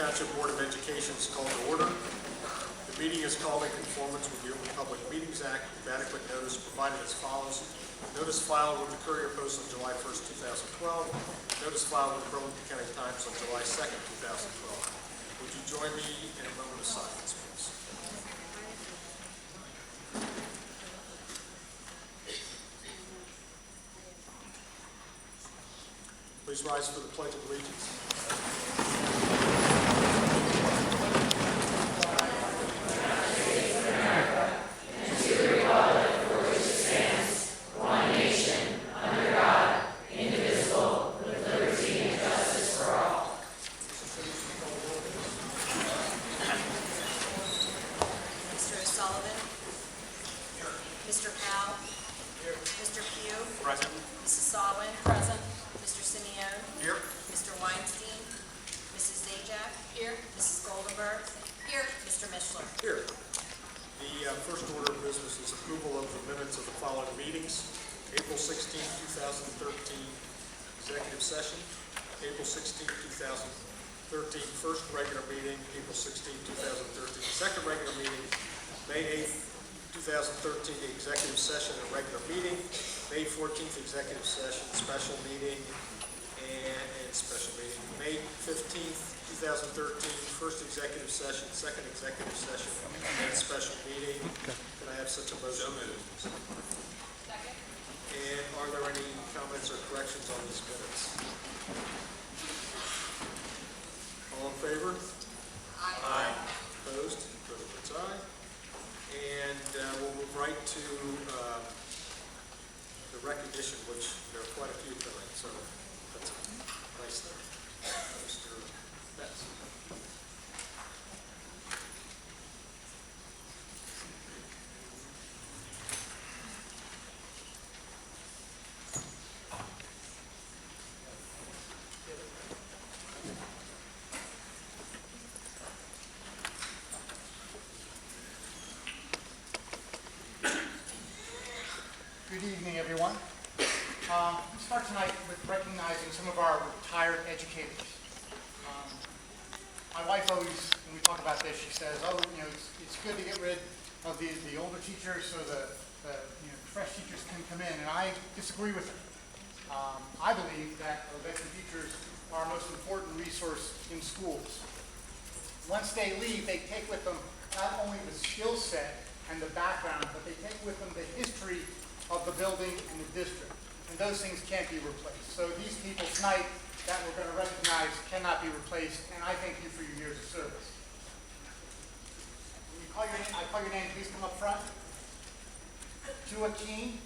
Township Board of Education is called to order. The meeting is called in conformance with the Open Public Meetings Act with adequate notice provided as follows. Notice filed with the Courier Post on July 1st, 2012. Notice filed with the Burlington County Times on July 2nd, 2012. Would you join me in a moment of silence, please? Please rise for the Pledge of Allegiance. First order of business is approval of the minutes of the following meetings. April 16, 2013, executive session. April 16, 2013, first regular meeting. April 16, 2013, second regular meeting. May 8, 2013, the executive session and regular meeting. May 14th, executive session, special meeting, and special meeting. May 15th, 2013, first executive session, second executive session, and special meeting. Okay. Can I have such a motion? So second. And are there any comments or corrections on these minutes? All in favor? Aye. Aye. Opposed? Votes aye. And we'll move right to the recognition, which there are quite a few tonight, so that's a nice thing. Mr. Betts. Good evening, everyone. We start tonight with recognizing some of our retired educators. My wife always, when we talk about this, she says, "Oh, it's good to get rid of the older teachers so the fresh teachers can come in." And I disagree with her. I believe that veteran teachers are our most important resource in schools. Once they leave, they take with them not only the skill set and the background, but they take with them the history of the building and the district. And those things can't be replaced. So these people tonight that we're going to recognize cannot be replaced, and I thank you for your years of service. When you call your name, I call your name, please come up front. Joaquin.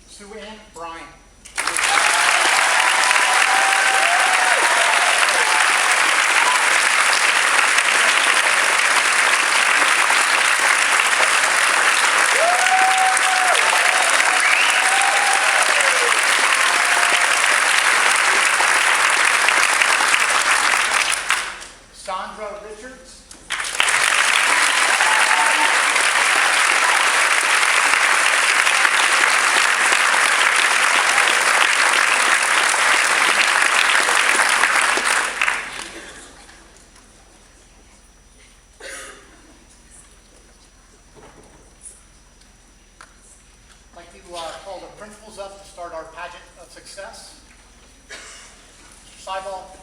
Sue Ann Bryan. Sandra Richards. I'd like to call the principals up to start our pageant of success. Mr. Seibel.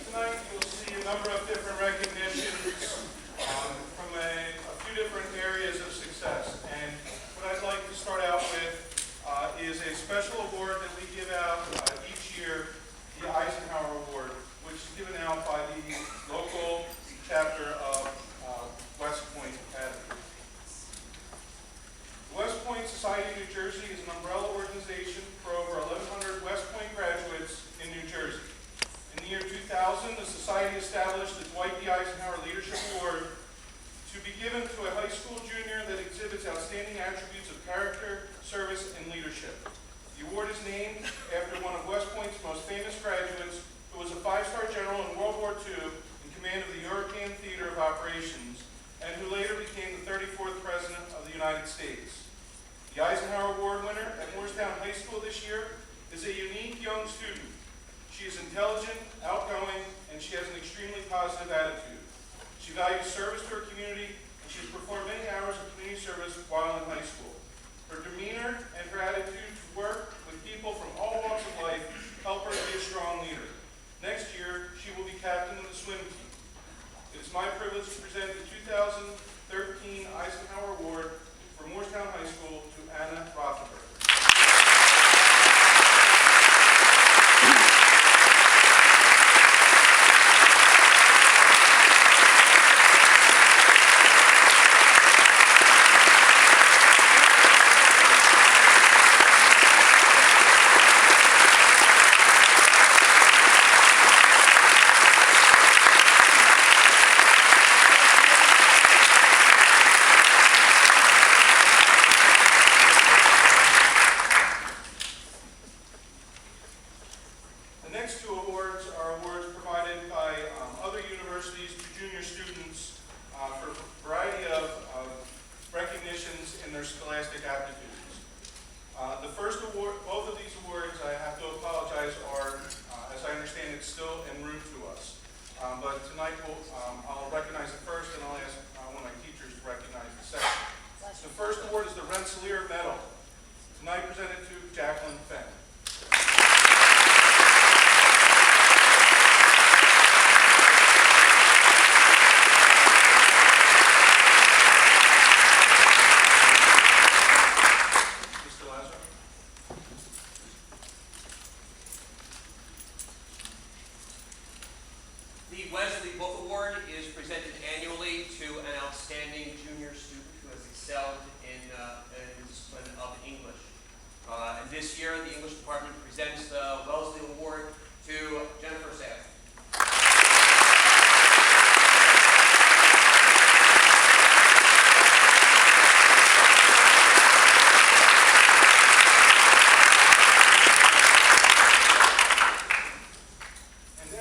Tonight you'll see a number of different recognitions from a few different areas of success. And what I'd like to start out with is a special award that we give out each year, the Eisenhower Award, which is given out by the local chapter of West Point Academy. The West Point Society of New Jersey is an umbrella organization for over 1,100 West Point graduates in New Jersey. In the year 2000, the Society established the Dwight D. Eisenhower Leadership Award to be given to a high school junior that exhibits outstanding attributes of character, service, and leadership. The award is named after one of West Point's most famous graduates, who was a five-star general in World War II in command of the European Theater of Operations, and who later became the 34th President of the United States. The Eisenhower Award winner at Moorestown High School this year is a unique young student. She is intelligent, outgoing, and she has an extremely positive attitude. She values service to her community, and she has performed many hours of community service while in high school. Her demeanor and her attitude to work with people from all walks of life help her to be a strong leader. Next year, she will be captain of the swim team. It is my privilege to present the 2013 Eisenhower Award for Moorestown High School to Anna Rothenberg. The next two awards are awards provided by other universities to junior students for a variety of recognitions in their scholastic aptitudes. The first award, both of these awards, I have to apologize, are, as I understand it, still en route to us. But tonight I'll recognize the first, and I'll ask one of my teachers to recognize the second. The first award is the Rensselaer Medal, tonight presented to Jacqueline Fenn. The Wesley Book Award is presented annually to an outstanding junior student who has excelled in the discipline of English. And this year, the English department presents the Wellesley Award to Jennifer Saff.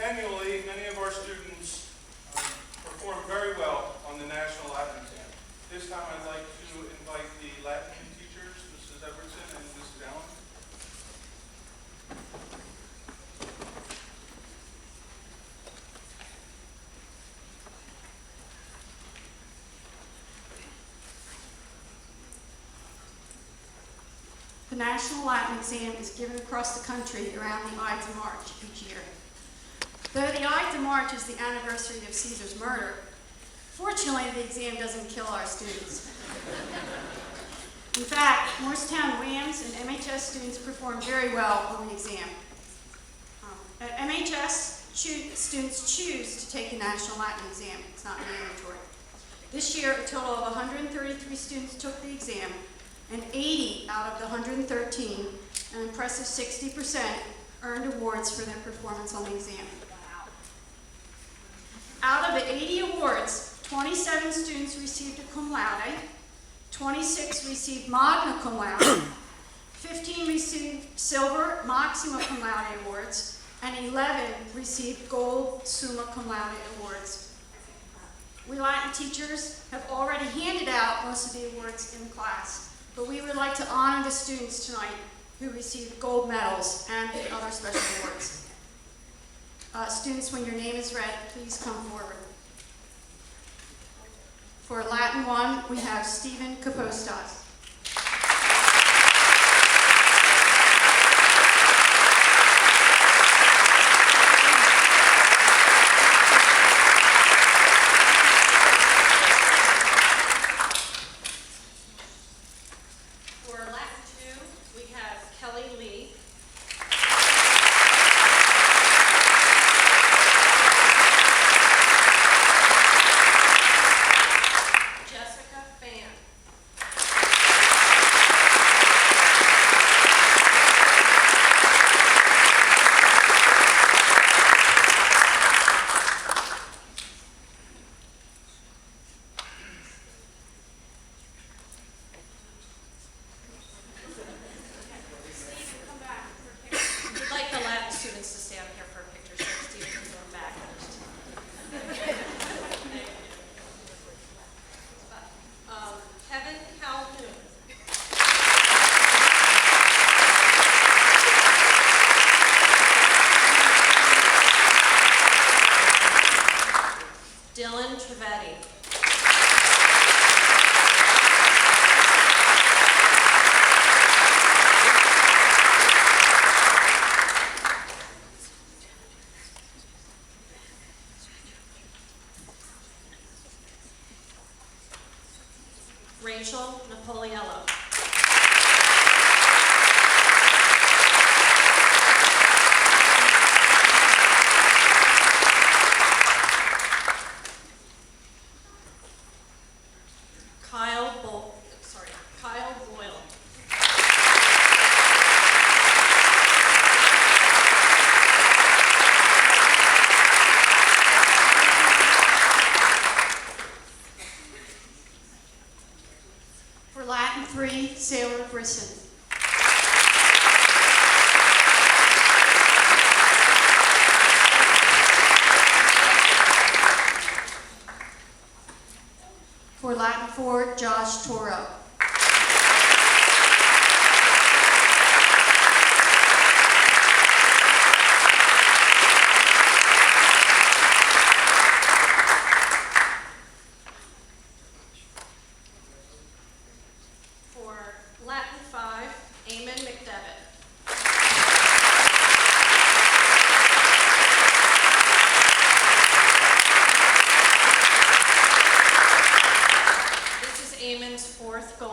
Annually, many of our students perform very well on the National Latin exam. This time I'd like to invite the Latin teachers, Mrs. Everson and Mrs. Allen. The National Latin exam is given across the country around the Ides of March each year. Though the Ides of March is the anniversary of Caesar's murder, fortunately the exam doesn't kill our students. In fact, Moorestown WAMS and MHS students performed very well on the exam. At MHS, students choose to take the National Latin exam. It's not mandatory. This year, a total of 133 students took the exam, and 80 out of the 113, an impressive 60%, earned awards for their performance on the exam. Out of the 80 awards, 27 students received a cum laude, 26 received magna cum laude, 15 received silver maxima cum laude awards, and 11 received gold summa cum laude awards. We Latin teachers have already handed out most of the awards in the class, but we would like to honor the students tonight who received gold medals and the other special awards. Students, when your name is read, please come forward. For Latin 1, we have Stephen Kapostas. For Latin 2, we have Kelly Lee. Jessica Fan. We'd like the Latin students to stand here for a picture, so Steve can go back first. Kevin Calhoun. Dylan Trevetti. Rachel Napoliello. Kyle Boyle. For Latin 3, Sailor Brisson. For Latin 4, Josh Toro. For Latin 5, Eamon McDevitt. This is Eamon's 4th gold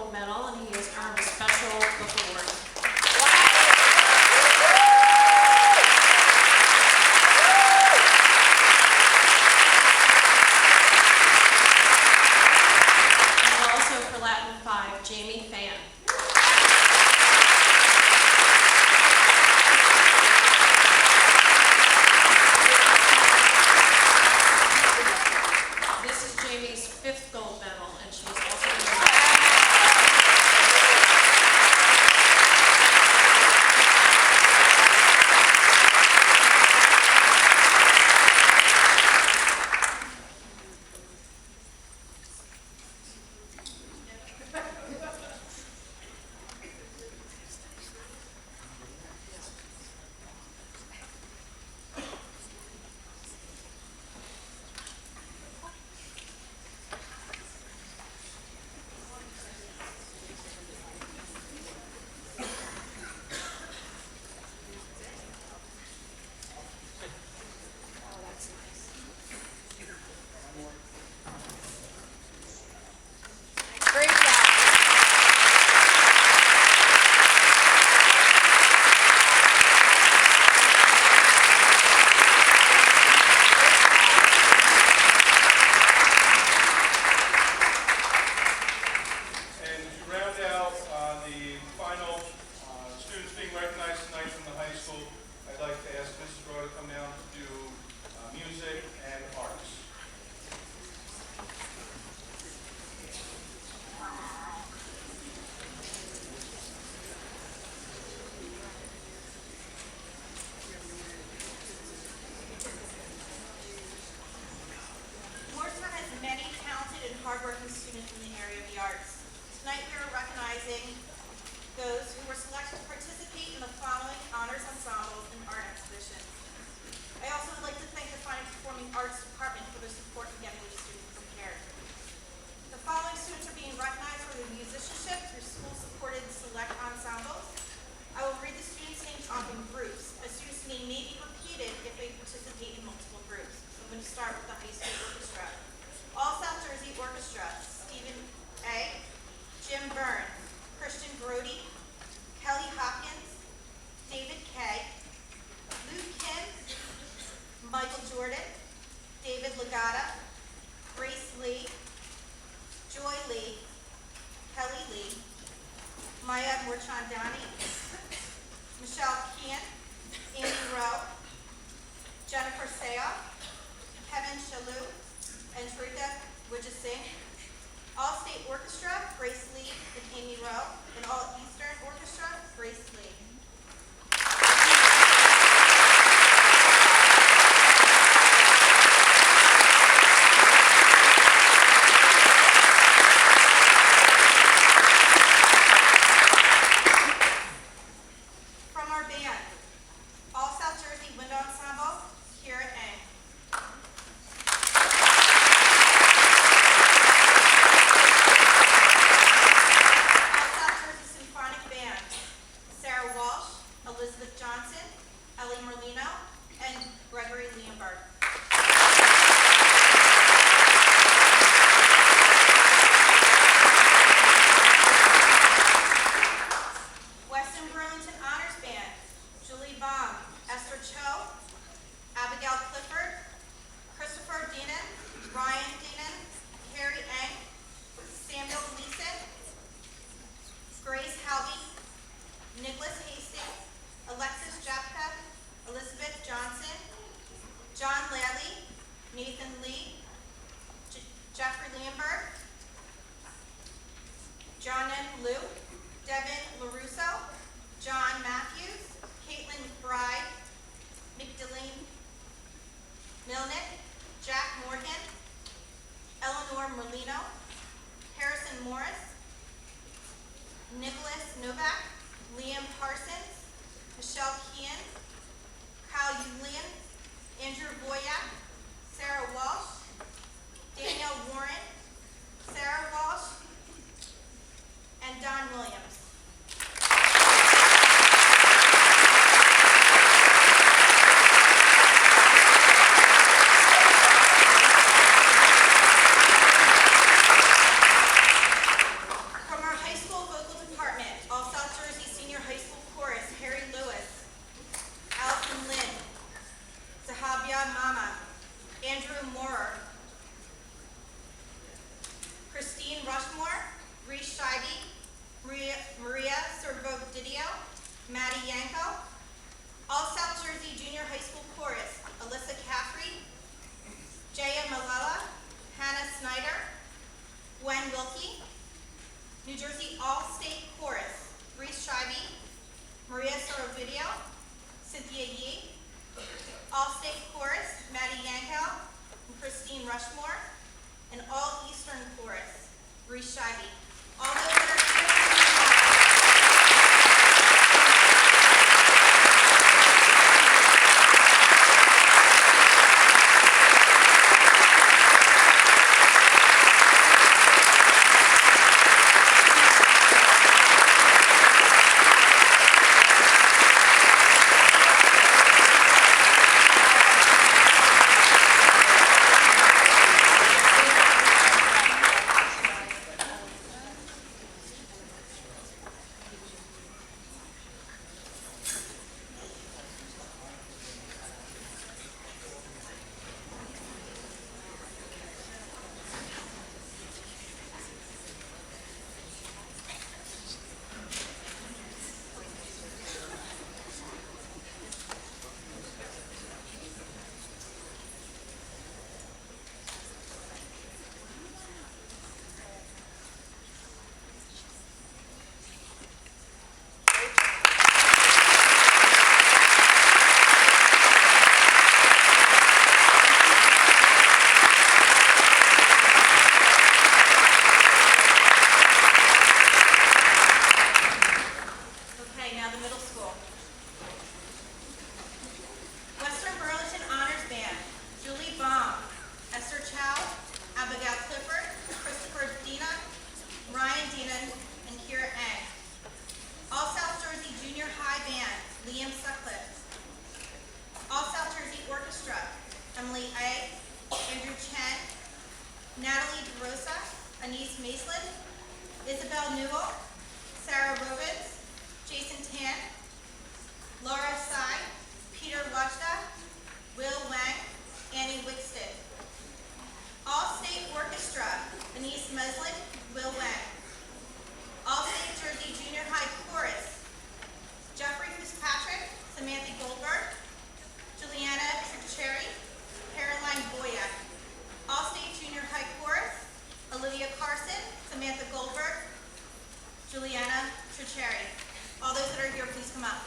the arts. Tonight we are recognizing those who were selected to participate in the following honors ensembles and art exhibitions. I also would like to thank the Fine and Performing Arts Department for their support in getting these students prepared. The following students are being recognized for their musicianship through school-supported select ensembles. I will read the students' names off in groups. A student's name may be repeated if they participate in multiple groups. I'm going to start with the high school orchestra. All South Jersey Orchestra, Stephen A., Jim Byrne, Christian Brody, Kelly Hopkins, David Kay, Luke Kim, Michael Jordan, David Legata, Grace Lee, Joy Lee, Kelly Lee, Maya Murchandani, Michelle Kean, Amy Rowe, Jennifer Saya, Kevin Shalou, and Shrita Wijasingh. All State Orchestra, Grace Lee and Amy Rowe, and All Eastern Orchestra, Grace Lee. From our band, All South Jersey Wind Ensemble, Kira Eng. All South Jersey Symphonic Band, Sarah Walsh, Elizabeth Johnson, Ellie Merlino, and Gregory Leonberg. Western Burlington Honors Band, Julie Baum, Esther Cho, Abigail Clifford, Christopher Deanan, Ryan Deanan, Carrie Eng, Samuel Leeson, Grace Halby, Nicholas Hastings, Alexis Japka, Elizabeth Johnson, John Lally, Nathan Lee, Jeffrey Leonberg, John N. Liu, Devin LaRusso, John Matthews, Caitlin McBride, Magdalene Milnick, Jack Morgan, Eleanor Merlino, Harrison Morris, Nicholas Novak, Liam Parsons, Michelle Kean, Kyle Yulian, Andrew Boyack, Sarah Walsh, Danielle Warren, Sarah Walsh, and Don Williams. From our high school vocal department, All South Jersey Senior High School Chorus, Harry Lewis, Allison Lynn, Zahabia Mama, Andrew Moorer, Christine Rushmore, Reese Scheibe, Maria Servo-Didio, Maddie Yanko. All South Jersey Junior High School Chorus, Alyssa Caffrey, Jaya Malala, Hannah Snyder, Gwen Wilkie. New Jersey All-State Chorus, Reese Scheibe, Maria Servo-Didio, Cynthia Yee. All-State Chorus, Maddie Yanko and Christine Rushmore. And All-Eastern Chorus, Reese Scheibe. All those that are here. Isabel Newell, Sarah Robins, Jason Tan, Laura Tsai, Peter Wajda, Will Wang, Annie Wickston. All-State Orchestra, Denise Meslin, Will Wang. All-State Jersey Junior High Chorus, Jeffrey Fitzpatrick, Samantha Goldberg, Juliana Tricheri, Caroline Boyack. All-State Junior High Chorus, Olivia Carson, Samantha Goldberg, Juliana Tricheri. All those that are here, please come up.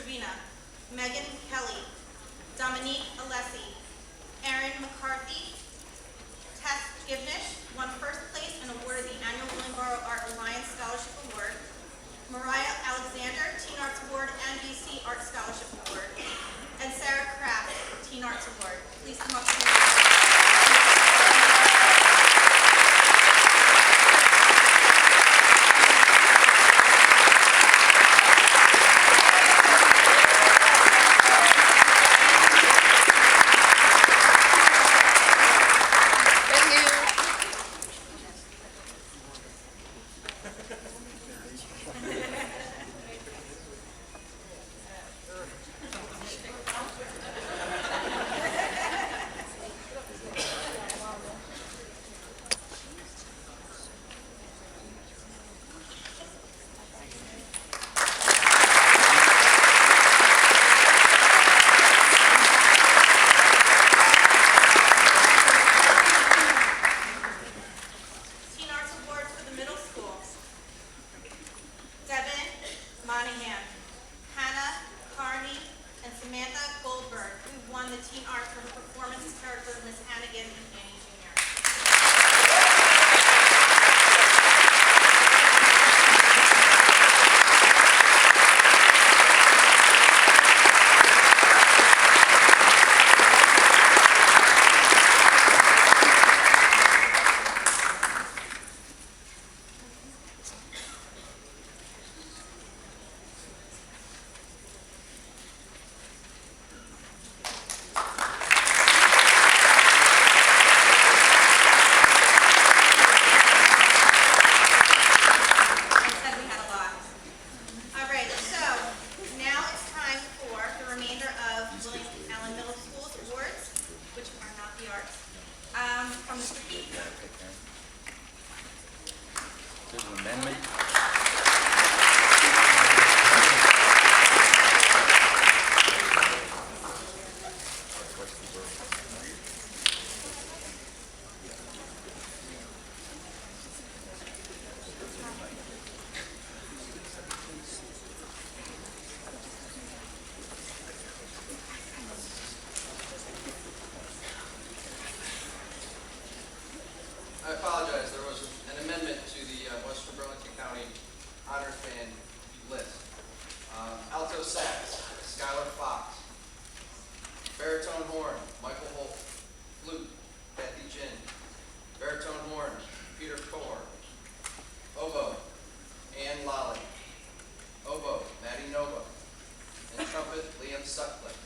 Trevina, Megan Kelly, Dominique Alessi, Erin McCarthy, Tess Givnish won first place and awarded the annual Willingboro Art Alliance Scholarship Award. Mariah Alexander, Teen Arts Award, NBC Art Scholarship Award. And Sarah Kraft, Teen Arts Award. Please come up to the Baritone horn, Michael Holt. Flute, Kathy Chin. Baritone horn, Peter Thor. Oboe, Ann Lally. Oboe, Maddie Nova. And trumpet, Liam Sutcliffe.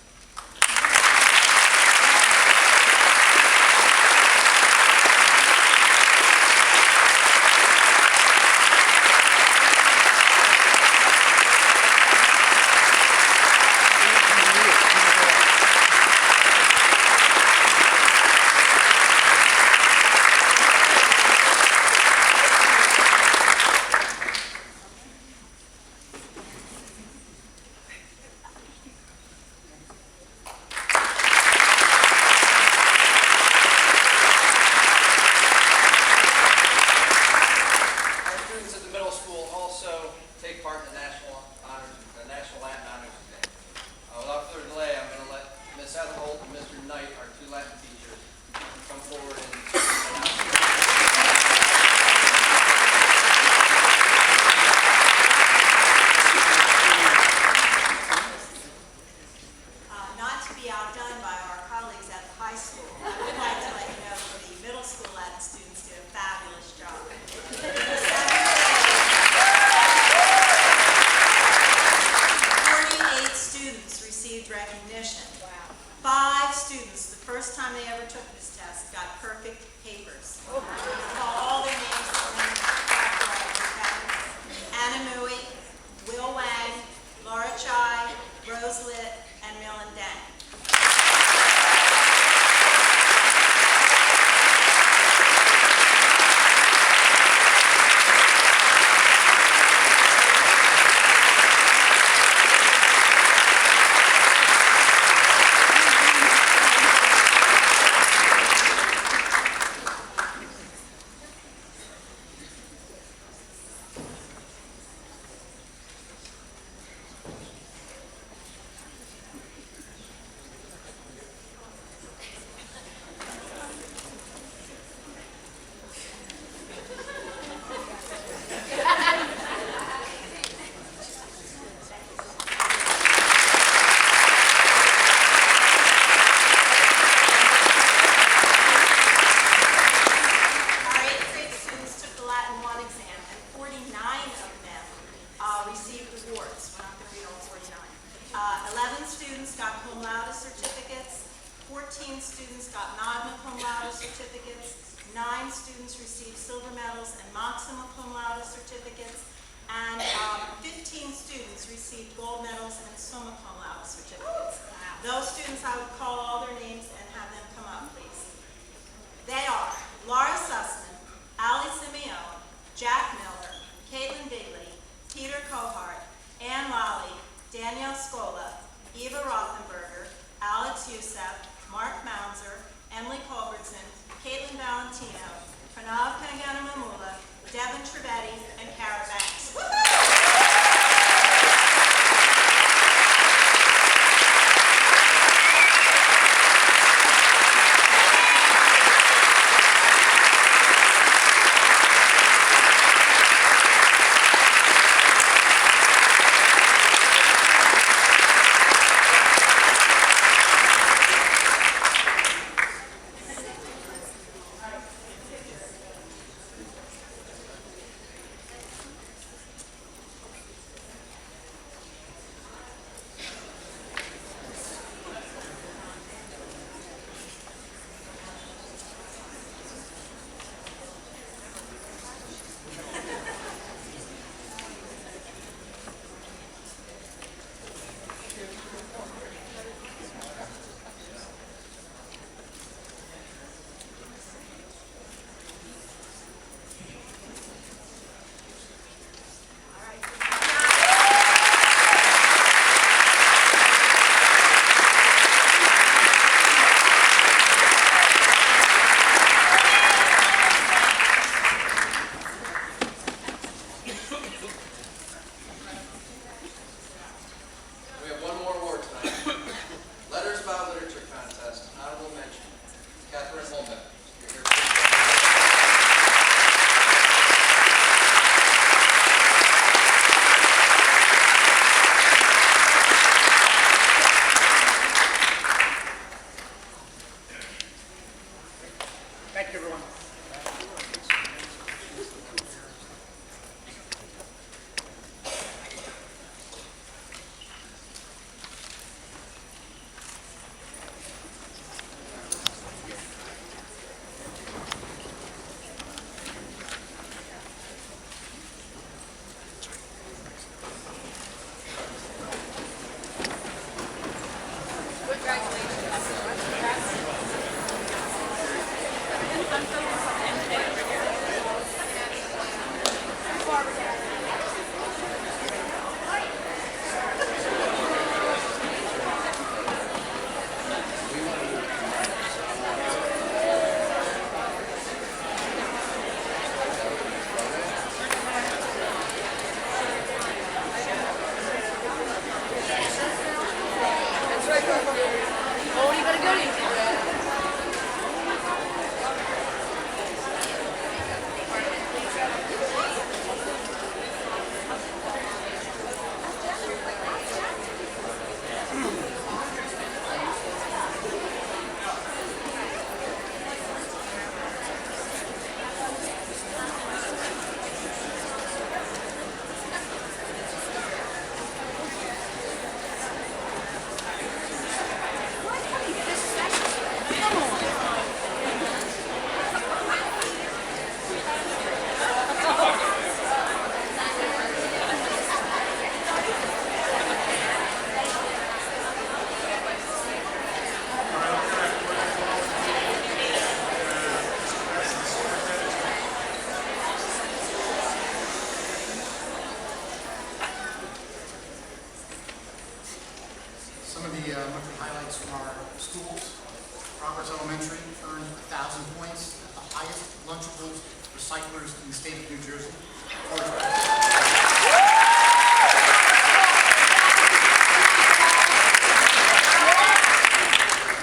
Roberts Elementary earned 1,000 points, the highest Lunchables recyclers in the state of New Jersey.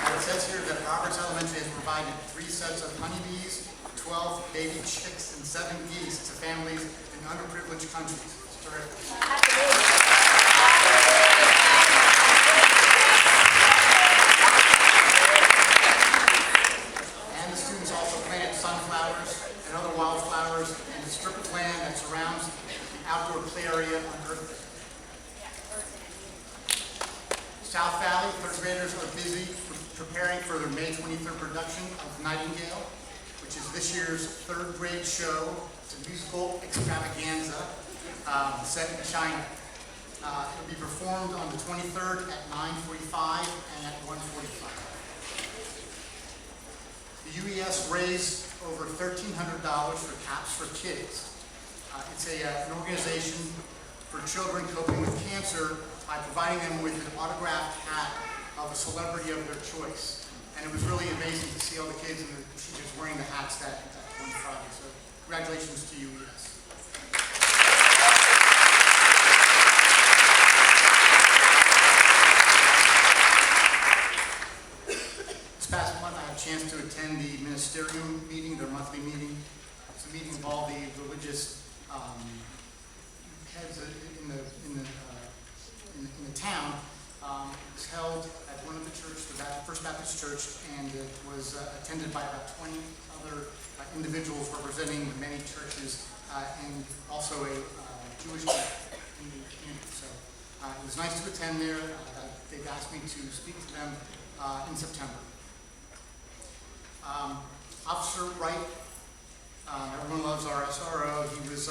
And it says here that Roberts Elementary has provided 3 sets of honeybees, 12 baby chicks, and 7 geese to families in underprivileged countries. It's terrific. And the students also planted sunflowers and other wildflowers in the strip of land that surrounds the outdoor play area on Earth Day. South Valley third graders are busy preparing for their May 23rd production of Nightingale, which is this year's 3rd grade show. It's a musical extravaganza set in China. It will be performed on the 23rd at 9:45 and at 1:45. The UES raised over $1,300 for Caps for Kids. It's an organization for children coping with cancer by providing them with an autographed hat of a celebrity of their choice. And it was really amazing to see all the kids and the teachers wearing the hats that one Friday. So congratulations to UES. This past month I had a chance to attend the ministerial meeting, their monthly meeting. It's a meeting of all the religious heads in the town. It was held at one of the churches, the First Baptist Church, and it was attended by about 20 other individuals representing the many churches and also a Jewish community. So it was nice to attend there. They've asked me to speak to them in September. Officer Wright, everyone loves our SRO. He was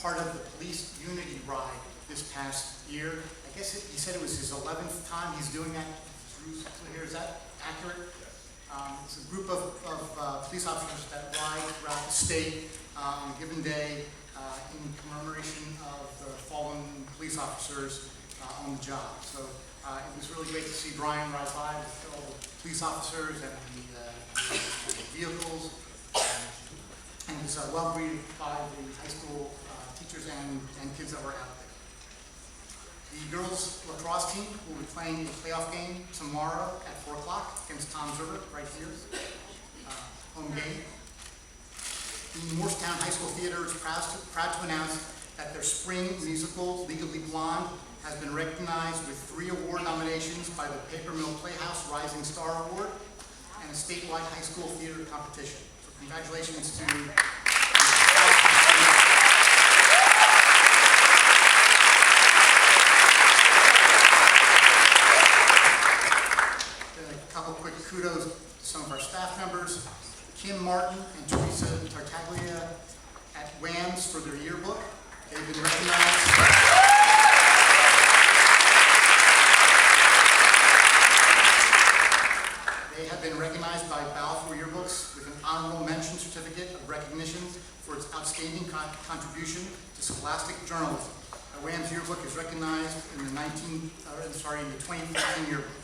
part of the police unity ride this past year. I guess he said it was his 11th time he's doing that. Here, is that accurate? It's a group of police officers that ride throughout the state on a given day in commemoration of the fallen police officers on the job. So it was really great to see Brian ride by with all the police officers and the vehicles. And it was well greeted by the high school teachers and kids that were out there. The girls lacrosse team will be playing a playoff game tomorrow at 4 o'clock against Tom's River, right here, home game. The Moorestown High School Theater is proud to announce that their spring musical, Legally Blonde, has been recognized with 3 award nominations by the Paper Mill Playhouse Rising Star Award and a statewide high school theater competition. So congratulations to kudos to some of our staff members, Kim Martin and Teresa Tartaglia at WAMS for their yearbook. They've been recognized. They have been recognized by Balfour Yearbooks with an honorable mention certificate of recognition for its outstanding contribution to scholastic journalism. A WAMS yearbook is recognized in the 2015 yearbook.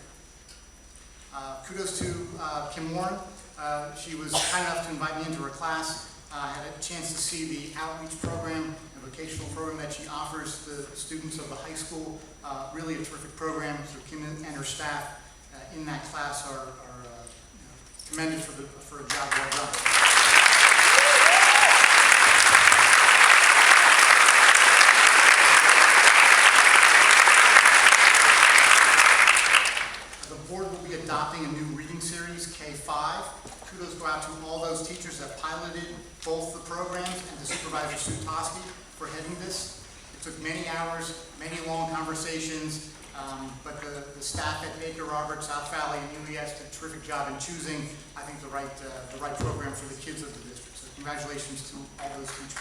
Kudos to Kim Warren. She was kind enough to invite me into her class. I had a chance to see the outreach program, the vocational program that she offers the students of the high school. Really a terrific program. So Kim and her staff in that class are commended for a job well done. Adopting a new reading series, K-5. Kudos go out to all those teachers that piloted both the programs and to Supervisor Sutoski for heading this. It took many hours, many long conversations, but the staff at Baker Roberts, South Valley, and UES did a terrific job in choosing, I think, the right program for the kids of the district. So congratulations to all those teachers.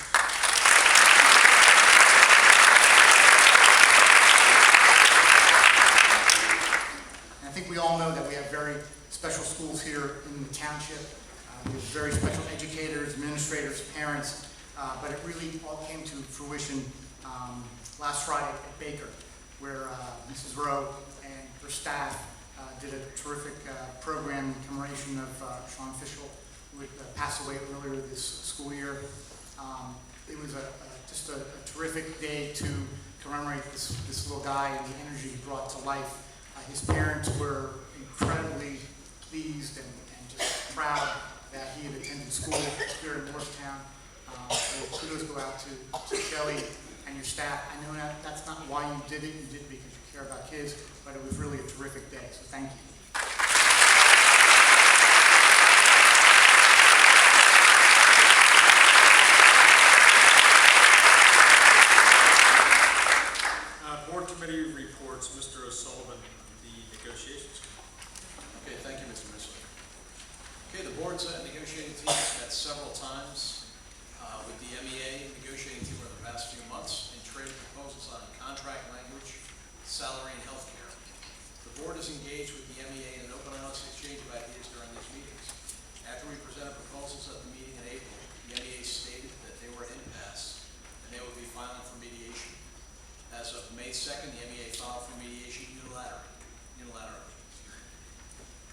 I think we all know that we have very special schools here in the township. We have very special educators, administrators, parents, but it really all came to fruition last Friday at Baker, where Mrs. Rowe and her staff did a terrific program in commemoration of Sean Fishel, who had passed away earlier this school year. It was just a terrific day to commemorate this little guy and the energy he brought to life. His parents were incredibly pleased and just proud that he had attended school here in Moorestown. So kudos go out to Shelley and your staff. I know that's not why you did it. You did it because you care about kids, but it was really a terrific day, so thank you. Board committee reports, Mr. O'Sullivan, the negotiations. Okay, thank you, Mr. Missler. Okay, the board's negotiating team has met several times with the MEA negotiating team over the past few months and traded proposals on contract language, salary, and health care. The board is engaged with the MEA in an open and honest exchange of ideas during these meetings. After we presented proposals at the meeting in April, the MEA stated that they were at impasse and they would be filing for mediation. As of May 2nd, the MEA filed for mediation unilaterally.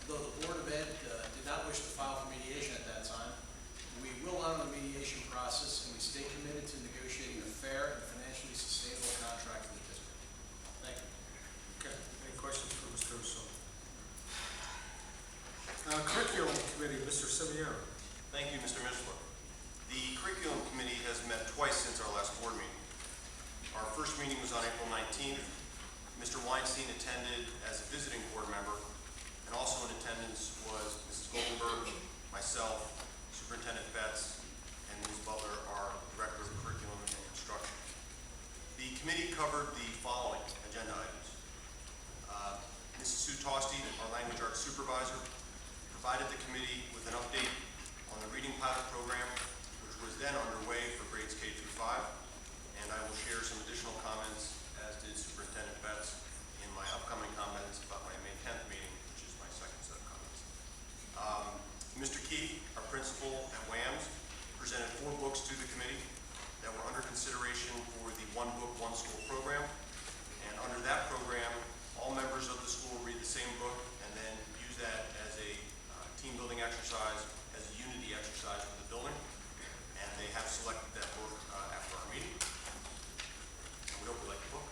Though the Board of Ed did not wish to file for mediation at that time, we will honor the mediation process and we stay committed to negotiating a fair and financially sustainable contract for the district. Thank you. Okay, any questions for Mr. O'Sullivan? Curriculum committee, Mr. Simeone. Thank you, Mr. Mishler. The curriculum committee has met twice since our last board meeting. Our first meeting was on April 19th. Mr. Weinstein attended as a visiting board member, and also in attendance was Mrs. Goldenberg, myself, Superintendent Betts, and Ms. Butler, our Director of Curriculum and Instruction. The committee covered the following agenda items. Mrs. Sue Tosti, our language arts supervisor, provided the committee with an update on the reading pilot program, which was then underway for grades K through 5. And I will share some additional comments, as did Superintendent Betts, in my upcoming comments about my May 10th meeting, which is my second set of comments. Mr. Keith, our principal at WAMS, presented 4 books to the committee that were under consideration for the One Book, One School program. And under that program, all members of the school read the same book and then use that as a team building exercise, as a unity exercise for the building. And they have selected that book after our meeting. We hope you like the book.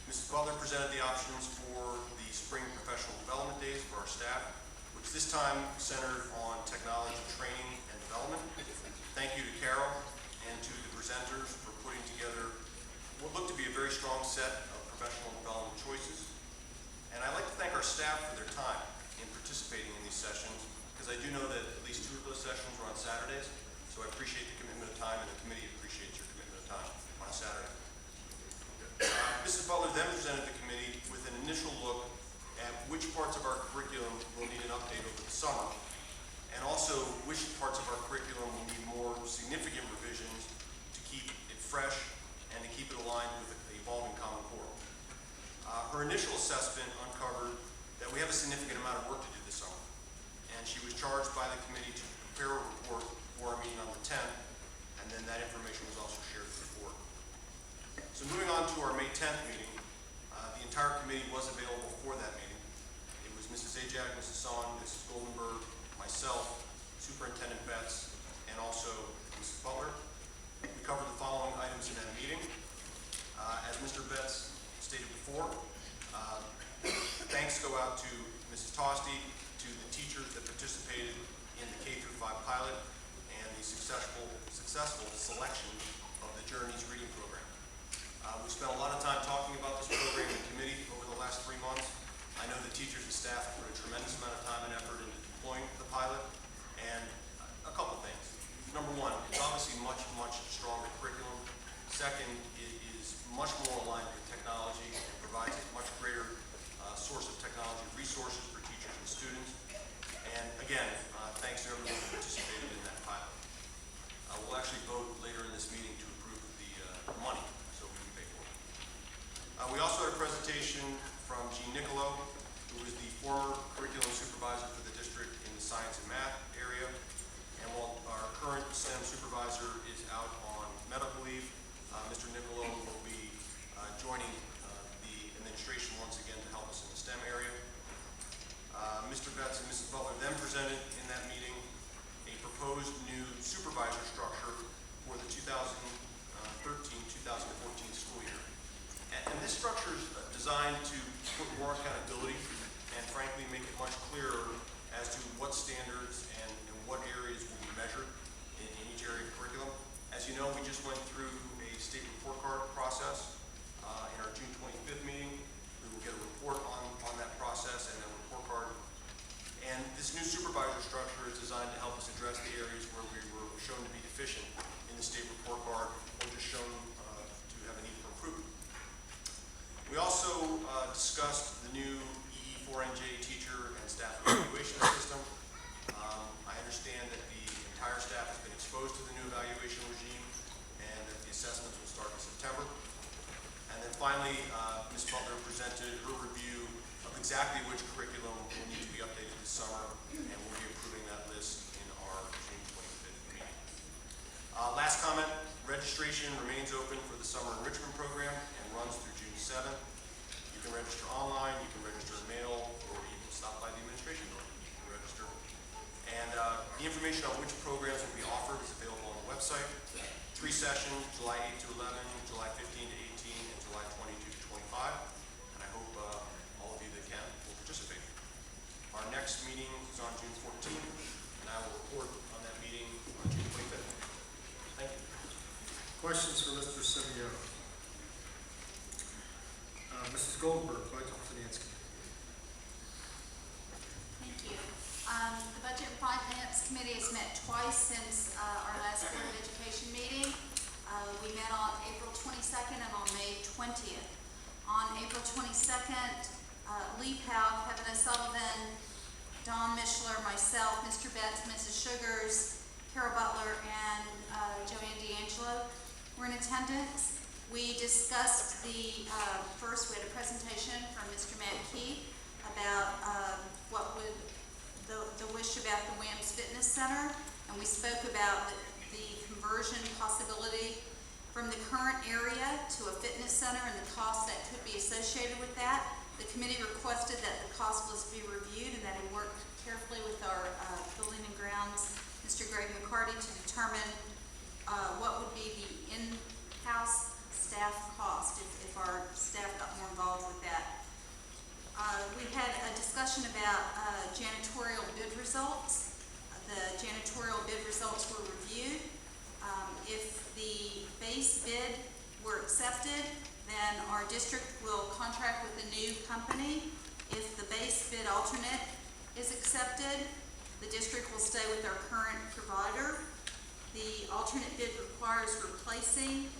Mrs. Butler presented the options for the spring professional development days for our staff, which this time centered on technology training and development. Thank you to Carol and to the presenters for putting together what looked to be a very strong set of professional development choices. And I'd like to thank our staff for their time in participating in these sessions, because I do know that at least 2 of those sessions were on Saturdays, so I appreciate the commitment of time, and the committee appreciates your commitment of time on a Saturday. Mrs. Butler then presented the committee with an initial look at which parts of our curriculum will need an update over the summer, and also which parts of our curriculum will need more significant revisions to keep it fresh and to keep it aligned with the evolving Common Core. Her initial assessment uncovered that we have a significant amount of work to do this summer, and she was charged by the committee to prepare a report for our meeting on the 10th, and then that information was also shared with the board. So moving on to our May 10th meeting, the entire committee was available for that meeting. It was Mrs. Ajak, Mrs. Son, Mrs. Goldenberg, myself, Superintendent Betts, and also Mrs. Butler. We covered the following items in that meeting. As Mr. Betts stated before, thanks go out to Mrs. Tosti, to the teachers that participated in the K through 5 pilot, and the successful selection of the Journeys reading program. We spent a lot of time talking about this program in committee over the last 3 months. I know the teachers and staff put a tremendous amount of time and effort into deploying the pilot, and a couple things. Number one, it's obviously much stronger curriculum. Second, it is much more aligned with technology and provides a much greater source of technology resources for teachers and students. And again, thanks to everyone who participated in that pilot. We'll actually vote later in this meeting to approve the money, so we can pay for it. We also had a presentation from Jean Nicolo, who is the former curriculum supervisor for the district in the science and math area. And while our current STEM supervisor is out on medical leave, Mr. Nicolo will be joining the administration once again to help us in the STEM area. Mr. Betts and Mrs. Butler then presented in that meeting a proposed new supervisor structure for the 2013-2014 school year. And this structure is designed to put more accountability and frankly make it much clearer as to what standards and what areas will be measured in each area of curriculum. As you know, we just went through a state report card process in our June 25th meeting. We will get a report on that process and a report card. And this new supervisor structure is designed to help us address the areas where we were shown to be deficient in the state report card or just shown to have a need for improvement. We also discussed the new EE4NJ teacher and staff evaluation system. I understand that the entire staff has been exposed to the new evaluation regime and that the assessments will start in September. And then finally, Ms. Butler presented her review of exactly which curriculum will need to be updated this summer, and we'll be approving that list in our June 25th meeting. Last comment, registration remains open for the summer enrichment program and runs through June 7th. You can register online, you can register in mail, or even stop by the administration building to register. And the information on which programs will be offered is available on the website. 3 sessions, July 8 to 11, July 15 to 18, and July 22 to 25. And I hope all of you that can will participate. Our next meeting is on June 14th, and I will report on that meeting on June 25th. Thank you. Questions for Mr. Simeone? Mrs. Goldberg, Budget and Finance Committee. Thank you. The Budget and Finance Committee has met twice since our last Board of Education meeting. We met on April 22nd and on May 20th. On April 22nd, Lee Powell, Kevin O'Sullivan, Don Mishler, myself, Mr. Betts, Mrs. Sugars, Carol Butler, and Joanne D'Angelo were in attendance. We discussed first we had a presentation from Mr. Matt Key about what would the wish about the WAMS Fitness Center, and we spoke about the conversion possibility from the current area to a fitness center and the cost that could be associated with that. The committee requested that the cost was be reviewed and that he worked carefully with our building and grounds, Mr. Greg McCarty, to determine what would be the in-house staff cost if our staff got more involved with that. We had a discussion about janitorial bid results. The janitorial bid results were reviewed. If the base bid were accepted, then our district will contract with a new company. If the base bid alternate is accepted, the district will stay with our current provider. The alternate bid requires replacing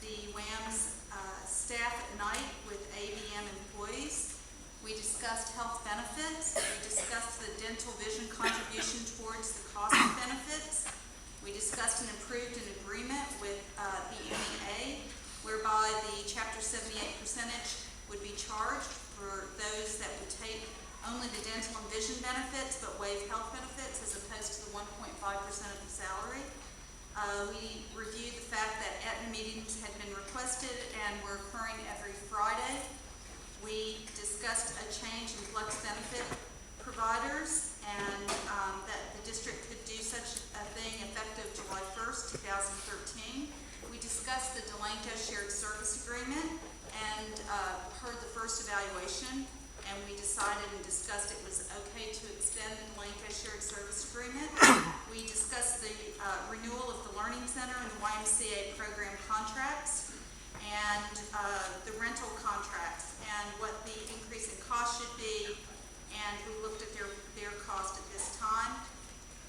the WAMS staff at night with ABM employees. We discussed health benefits. We discussed the dental vision contribution towards the cost of benefits. We discussed and approved an agreement with the MEA, whereby the Chapter 78 percentage would be charged for those that would take only the dental and vision benefits but waive health benefits as opposed to the 1.5% of the salary. We reviewed the fact that Aetna meetings had been requested and were occurring every Friday. We discussed a change in flex benefit providers and that the district could do such a thing effective July 1st, 2013. We discussed the Delanco Shared Service Agreement and heard the first evaluation, and we decided and discussed it was okay to extend the Delanco Shared Service Agreement. We discussed the renewal of the Learning Center and the YMCA program contracts and the rental contracts and what the increase in cost should be, and we looked at their cost at this time.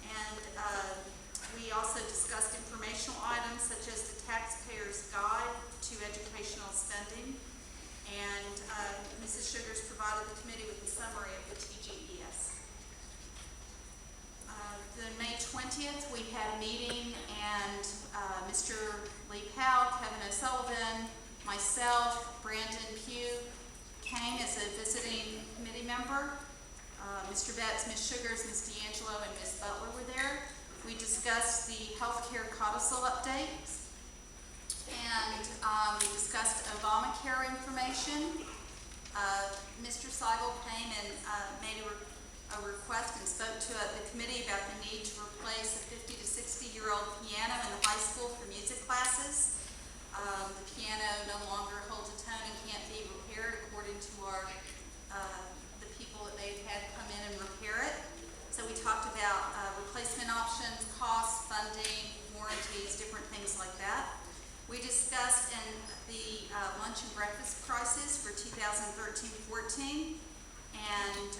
And we also discussed informational items such as the Taxpayer's Guide to Educational Spending, and Mrs. Sugars provided the committee with a summary of the TGES. The May 20th, we had a meeting, and Mr. Lee Powell, Kevin O'Sullivan, myself, Brandon Pugh came as a visiting committee member. Mr. Betts, Ms. Sugars, Ms. D'Angelo, and Ms. Butler were there. We discussed the healthcare codicil updates, and we discussed Obamacare information. Mr. Seibel came and made a request and spoke to the committee about the need to replace a 50 to 60-year-old piano in the high school for music classes. The piano no longer holds a tone and can't be repaired according to the people that they've had come in and repair it. So we talked about replacement options, costs, funding, warranties, different things like that. We discussed in the lunch and breakfast prices for 2013-14, and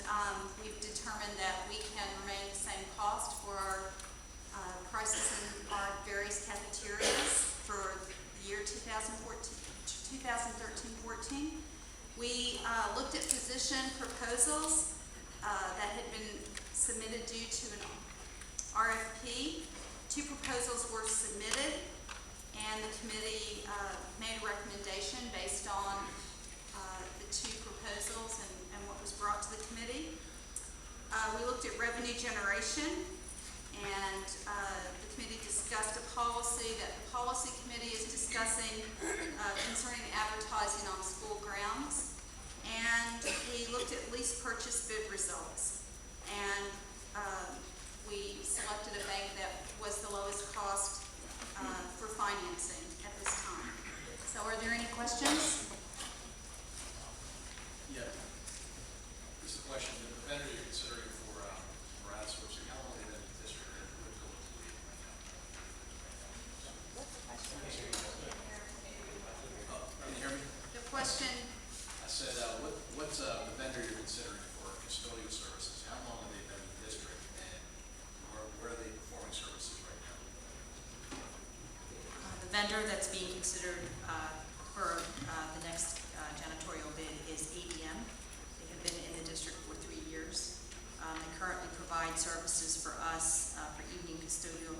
we've determined that we can remain the same cost for our prices in our various cafeterias for the year 2013-14. We looked at position proposals that had been submitted due to an RFP. 2 proposals were submitted, and the committee made a recommendation based on the 2 proposals and what was brought to the committee. We looked at revenue generation, and the committee discussed a policy that the policy committee is discussing concerning advertising on school grounds. And we looked at lease purchase bid results, and we selected a bank that was the lowest cost for financing at this time. So are there any questions? Yeah. This is a question. The vendor you're considering for outsourcing, how long have they been in the district? And what buildings do we have right now? Can you hear me? The question, I said, what's the vendor you're considering for custodial services? How long have they been in the district, and where are they performing services right now? The vendor that's being considered for the next janitorial bid is ABM. They have been in the district for 3 years. They currently provide services for us for evening custodial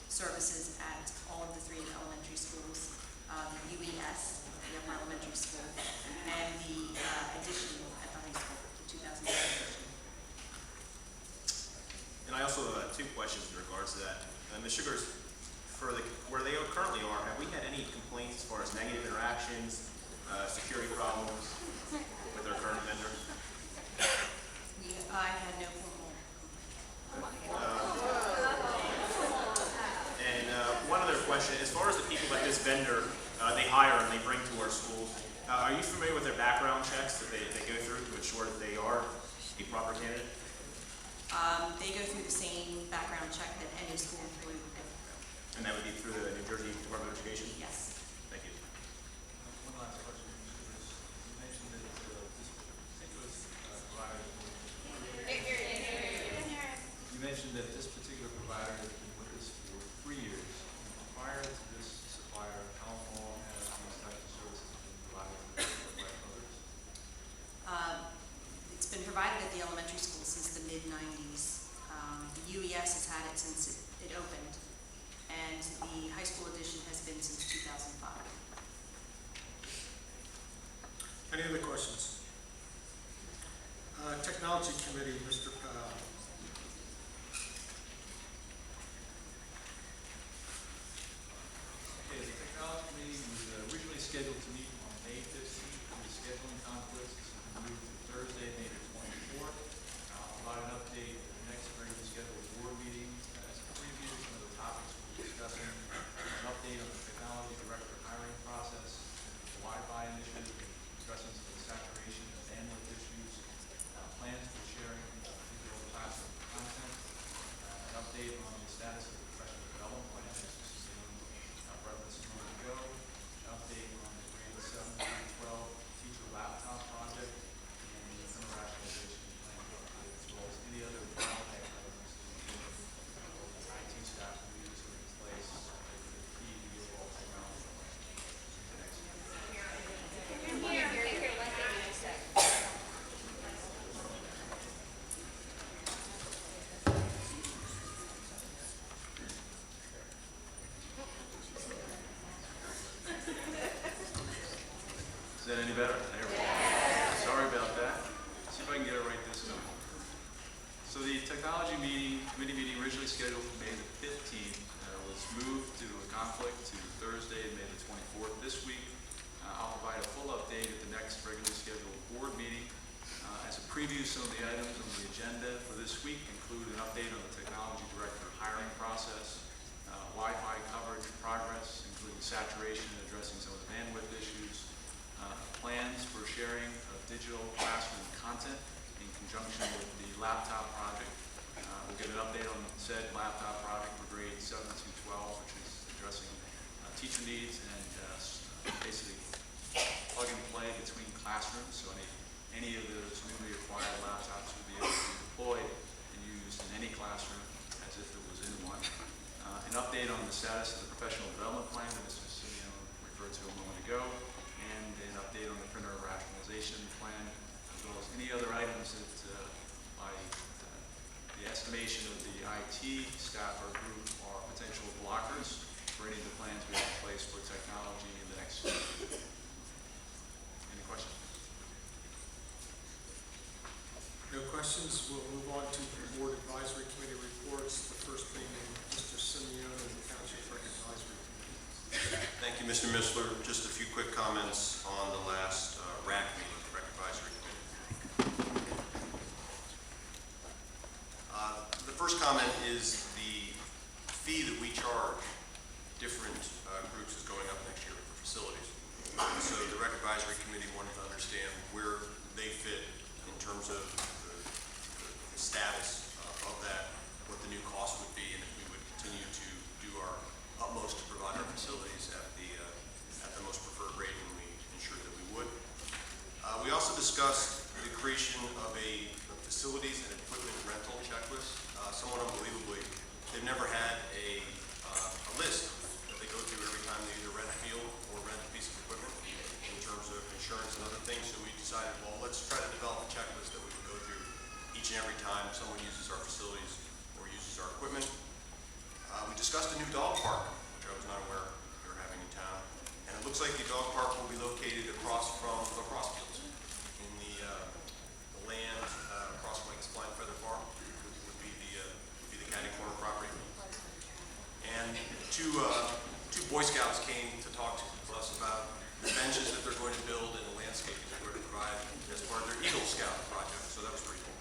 services at all of the 3 elementary schools, the UES, the upper elementary school, and the addition at the high school, the 2007 addition. And I also have 2 questions in regards to that. Ms. Sugars, where they currently are, have we had any complaints as far as negative interactions, security problems with their current vendor? I had no formal And one other question, as far as the people that this vendor, they hire and they bring to our schools, are you familiar with their background checks that they go through to ensure that they are a proper candidate? They go through the same background check that any school employee would go through. And that would be through the New Jersey Department of Education? Yes. Thank you. One last question. You mentioned that this particular provider. You mentioned that this particular provider has been with us for 3 years. Prior to this supplier, how long has these types of services been provided by others? It's been provided at the elementary school since the mid-90s. The UES has had it since it opened, and the high school edition has been since 2005. Any other questions? Technology Committee, Mr. Powell. Okay, the technology meeting was originally scheduled to meet on May 15th. Due to scheduling conflicts, this has been moved to Thursday, May the 24th. I'll provide an update at the next regularly scheduled board meeting. As previous, some of the topics we're discussing, an update on the technology director hiring process, the Wi-Fi initiative, discussing some of the saturation and bandwidth issues, plans for sharing digital classroom content, an update on the status of the professional development plan, as referenced a moment ago, an update on the grade 7 through 12 teacher laptop project, and the internationalization plan, as well as any other project items the IT staff will use in place that are key to the overall technology plan. Is that any better? There we go. Sorry about that. See if I can get it right this time. So the technology committee meeting originally scheduled for May the 15th was moved due to a conflict to Thursday, May the 24th this week. I'll provide a full update at the next regularly scheduled board meeting. As a preview, some of the items on the agenda for this week include an update on the technology director hiring process, Wi-Fi coverage progress, including saturation and addressing some of the bandwidth issues, plans for sharing of digital classroom content in conjunction with the laptop project. We'll get an update on said laptop project for grades 7 through 12, which is addressing teacher needs and basically plug and play between classrooms. So any of those newly acquired laptops will be able to be deployed and used in any classroom as if it was in one. An update on the status of the professional development plan that Mr. Simeon referred to a moment ago, and an update on the printer rationalization plan, as well as any other items that, by the estimation of the IT staff or group, are potential blockers for any of the plans we have in place for technology in the next year. Any questions? No questions. We'll move on to the Board Advisory Committee reports. The first being Mr. Simeon and the Township Rec Advisory Committee. Thank you, Mr. Missler. Just a few quick comments on the last RAC meeting, Rec Advisory Committee. The first comment is the fee that we charge different groups is going up next year for facilities. So the Rec Advisory Committee wanted to understand where they fit in terms of the status of that, what the new cost would be, and if we would continue to do our utmost to provide our facilities at the most preferred rate, and we ensured that we would. We also discussed the creation of a facilities and equipment rental checklist. Somewhat unbelievably, they've never had a list that they go through every time they either rent a field or rent a piece of equipment in terms of insurance and other things. So we decided, well, let's try to develop a checklist that we would go through each and every time someone uses our facilities or uses our equipment. We discussed a new dog park, which I was not aware we were having in town. And it looks like the dog park will be located across from lacrosse fields in the land across from Lakes Flying Feather Farm, would be the County Corner property. And two Boy Scouts came to talk to us about the benches that they're going to build and the landscaping that they're going to provide as part of their Eagle Scout project. So that was pretty cool.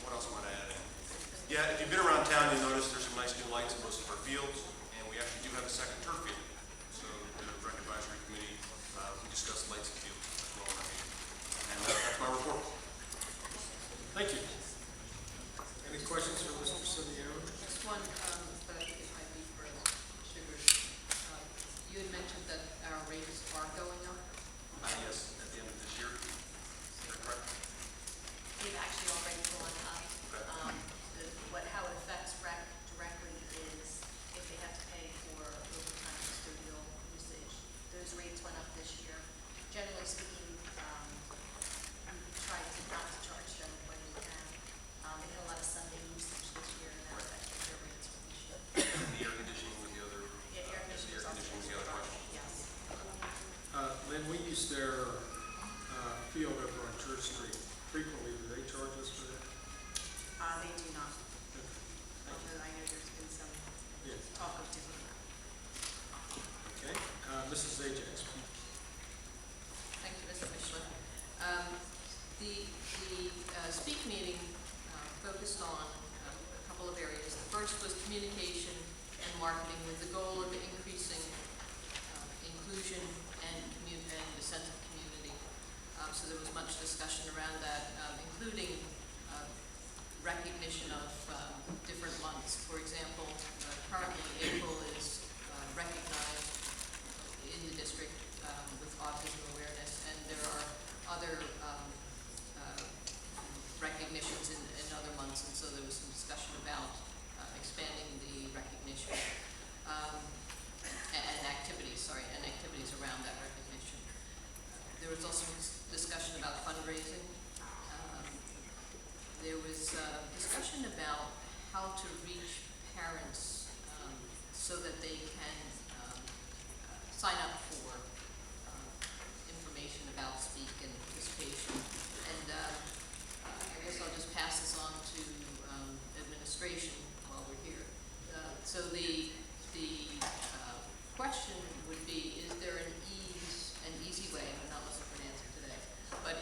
What else might I add in? Yeah, if you've been around town, you'll notice there's some nice new lights in most of our fields, and we actually do have a second turf field. So the Rec Advisory Committee, we discussed lights and fields as well in our meeting. And that's my report. Thank you. Any questions for Mr. Simeon? Just one, but I think it might be for Sugars. You had mentioned that our rates are going up. Yes, at the end of this year. Is that correct? We've actually already gone up. How it affects rec directly is if they have to pay for overtime custodial usage. Those rates went up this year. Generally speaking, we try not to charge them when we can. They had a lot of Sunday usage this year, and that affected their rates for this year. The air conditioning was the other. Yeah, air conditioning was also was the other question. yes. Lynn, we use their field over on Church Street frequently. Do they charge us for that? They do not. Although I know there's been some talk of doing that. Okay. Mrs. Ajax. Thank you, Mr. Michelin. The speak meeting focused on a couple of areas. The first was communication and marketing with the goal of increasing inclusion and the sense of community. So there was much discussion around that, including recognition of different months. For example, currently April is recognized in the district with autism awareness, and there are other recognitions in other months, and so there was some discussion about expanding the recognition and activities around that recognition. There was also discussion about fundraising. There was discussion about how to reach parents so that they can sign up for information about speak and participation. And I guess I'll just pass this on to administration while we're here. So the question would be, is there an easy way, I'm not looking for an answer today, but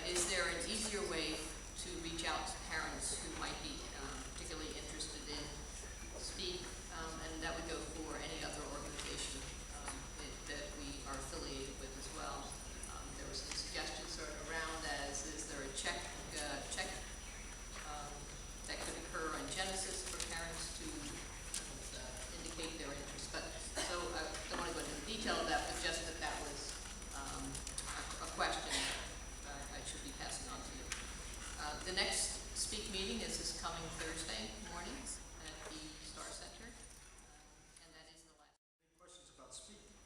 The next speak meeting is this coming Thursday morning at the Star Center, and that is the last. Any questions about speaking?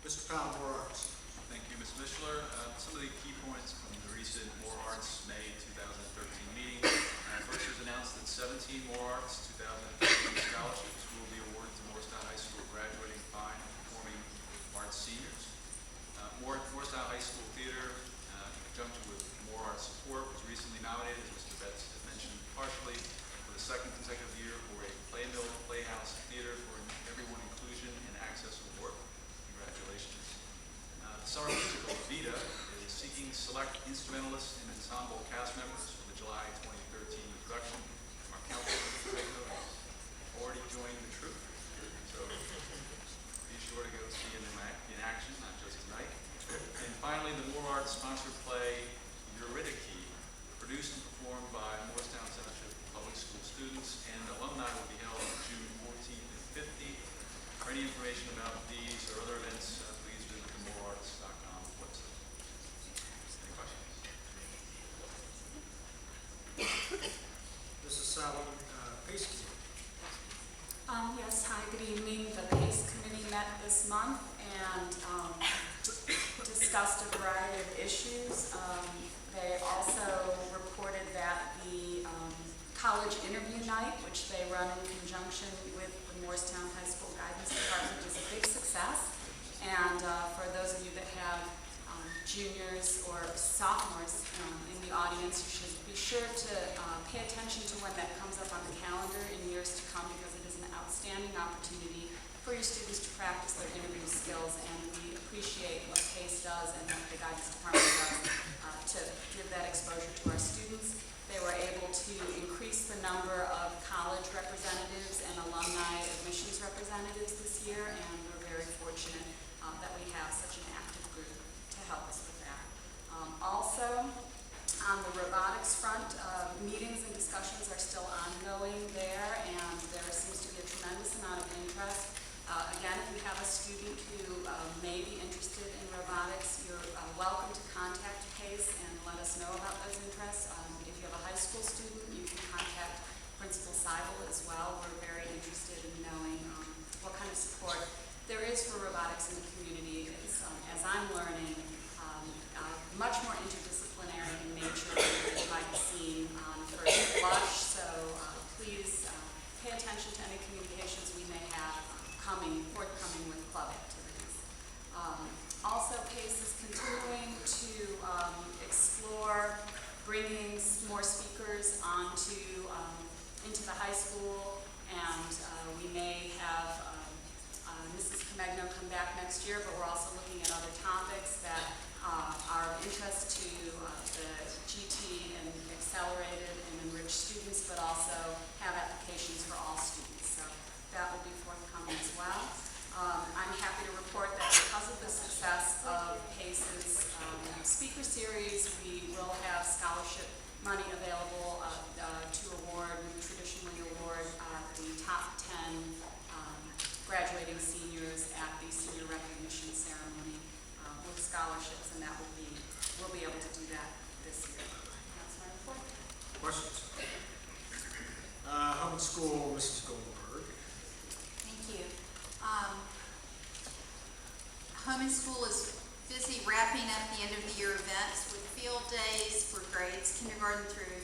Mr. Powell, More Arts. Thank you, Ms. Mishler. Some of the key points from the recent More Arts May 2013 meeting. First, it was announced that 17 More Arts 2013 scholarships will be awarded to Moorestown High School graduating fine and performing arts seniors. Moorestown High School Theater, in conjunction with More Arts Support, was recently nominated, as Mr. Betts had mentioned partially, for the second consecutive year for a Playmill Playhouse Theater for Everyone Inclusion and Access Award. Congratulations. Summer Musical Vita is seeking select instrumentalists and ensemble cast members for the July 2013 production. Our council has already joined the troupe, so be sure to go see him in action, not just tonight. And finally, the More Arts sponsored play Eurydice, produced and performed by Moorestown Township Public School students and alumni, will be held on June 14th and 15th. For any information about these or other events, please visit the morearts.com website. Any questions? Mrs. Sally Pace. Yes, hi, good evening. The PACE Committee met this month and discussed a variety of issues. They also reported that the college interview night, which they run in conjunction with the Moorestown High School Guidance Department, is a big success. And for those of you that have juniors or sophomores in the audience, you should be sure to pay attention to when that comes up on the calendar in years to come, because it is an outstanding opportunity for your students to practice their interview skills, and we appreciate what PACE does and what the Guidance Department does to give that exposure to our students. They were able to increase the number of college representatives and alumni admissions representatives this year, and we're very fortunate that we have such an active group to help us with that. Also, on the robotics front, meetings and discussions are still ongoing there, and there seems to be a tremendous amount of interest. Again, if you have a student who may be interested in robotics, you're welcome to contact PACE and let us know about those interests. If you have a high school student, you can contact Principal Seibel as well. We're very interested in knowing what kind of support there is for robotics in the community. It's, as I'm learning, much more interdisciplinary in nature than you might have seen on first blush. So please pay attention to any communications we may have forthcoming with club activities. Also, PACE is continuing to explore bringing more speakers into the high school, and we may have Mrs. Comegno come back next year, but we're also looking at other topics that are of interest to the GT and accelerated and enriched students, but also have applications for all students. So that will be forthcoming as well. I'm happy to report that because of the success of PACE's speaker series, we will have scholarship money available to award. We traditionally award the top 10 graduating seniors at the senior recognition ceremony with scholarships, and we'll be able to do that this year. That's my report. Questions? Home School, Mrs. Goldberg. Thank you. Home and School is busy wrapping up the end of the year events with field days for grades kindergarten through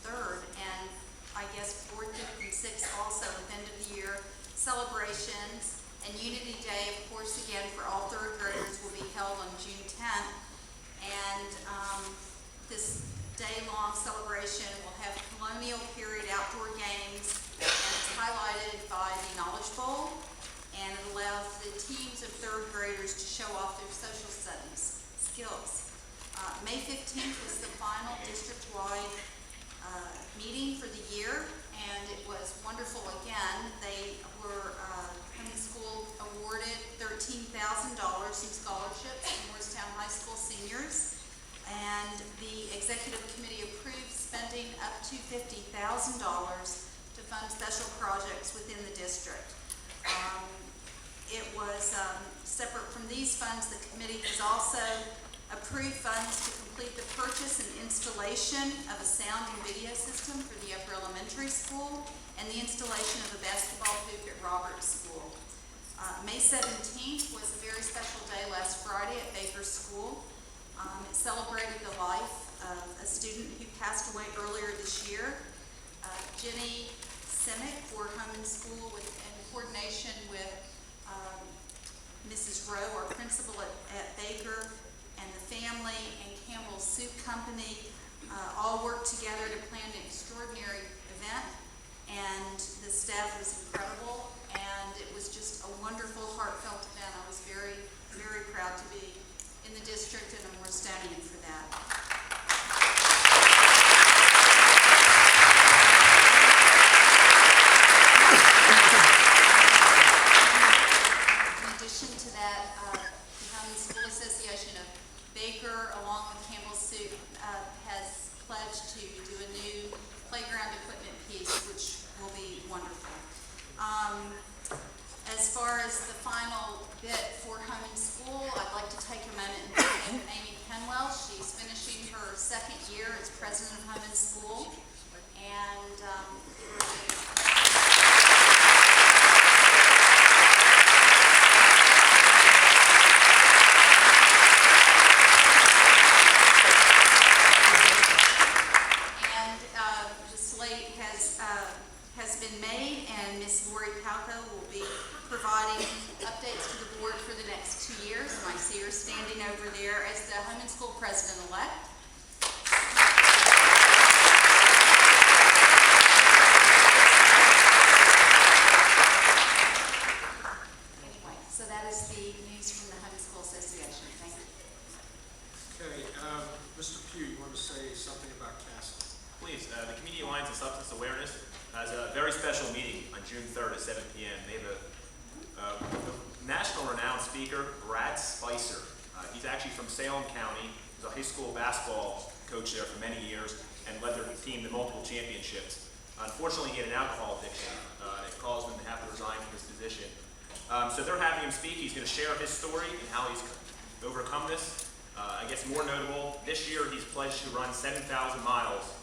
third, and I guess fourth, fifth, and sixth also with end of the year celebrations. And Unity Day, of course, again for all third graders, will be held on June 10th. And this day-long celebration will have colonial period outdoor games, and it's highlighted by the Knowledge Bowl, and it allows the teams of third graders to show off their social studies skills. May 15th was the final district-wide meeting for the year, and it was wonderful again. They were, Home School awarded $13,000 in scholarships to Moorestown High School seniors, and the executive committee approved spending up to $50,000 to fund special projects within the district. It was separate from these funds. The committee has also Approve funds to complete the purchase and installation of a sound and video system for the upper elementary school and the installation of a basketball hoop at Roberts School. May 17th was a very special day last Friday at Baker School. It celebrated the life of a student who passed away earlier this year, Jenny Simic, for Home and School in coordination with Mrs. Rowe, our principal at Baker, and the family and Campbell's Soup Company all worked together to plan an extraordinary event, and the staff was incredible, and it was just a wonderful, heartfelt event. I was very, very proud to be in the district and a Moorestownian for that. In addition to that, the School Association of Baker, along with Campbell's Soup, has pledged to do a new playground equipment piece, which will be wonderful. As far as the final bit for Home and School, I'd like to take a moment and thank Amy Penwell. She's finishing her second year as president of Home and School, and the slate has been made, and Ms. Lori Palco will be providing updates to the board for the next 2 years. And I see her standing over there as the Home and School president-elect. Anyway, so that is the news from the Home and School Association. Thank you. Okay, Mr. Pugh, you want to say something about CASA? Please, the Community Alliance of Substance Awareness has a very special meeting on June 3rd at 7 p.m. They have a national renowned speaker, Brad Spicer. He's actually from Salem County. He's a high school basketball coach there for many years and led their team to multiple championships. Unfortunately, he had an alcohol addiction. It caused him to have to resign from his position. So they're having him speak. He's going to share his story and how he's overcome this. I guess more notable, this year he's pledged to run 7,000 miles.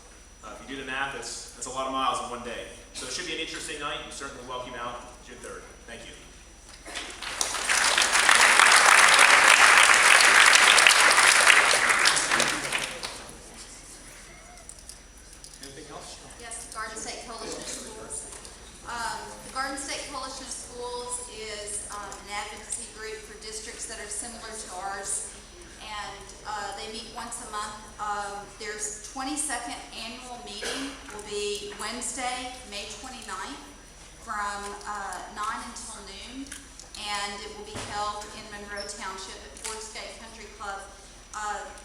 If you do the math, that's a lot of miles in one day. So it should be an interesting night. We certainly welcome you out June 3rd. Thank you. Anything else? Yes, the Garden State Coalition of Schools. The Garden State Coalition of Schools is an advocacy group for districts that are similar to ours, and they meet once a month. Their 22nd annual meeting will be Wednesday, May 29th, from 9 until noon, and it will be held in Monroe Township at Forest Gate Country Club.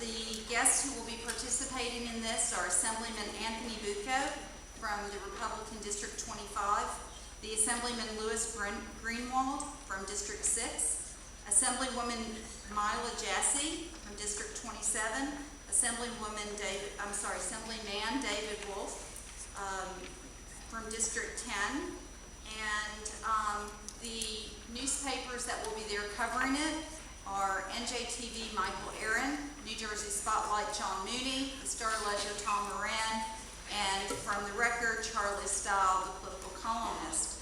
The guests who will be participating in this are Assemblyman Anthony Bucco from the Republican District 25, the Assemblyman Louis Greenwald from District 6, Assemblyman Jassy from District 27, Assemblyman David Wolf from District 10, and the newspapers that will be there covering it are NJTV Michael Aaron, New Jersey Spotlight John Mooney, the Star Ledger Tom Moran, and from the Record Charlie Stahl, the political columnist.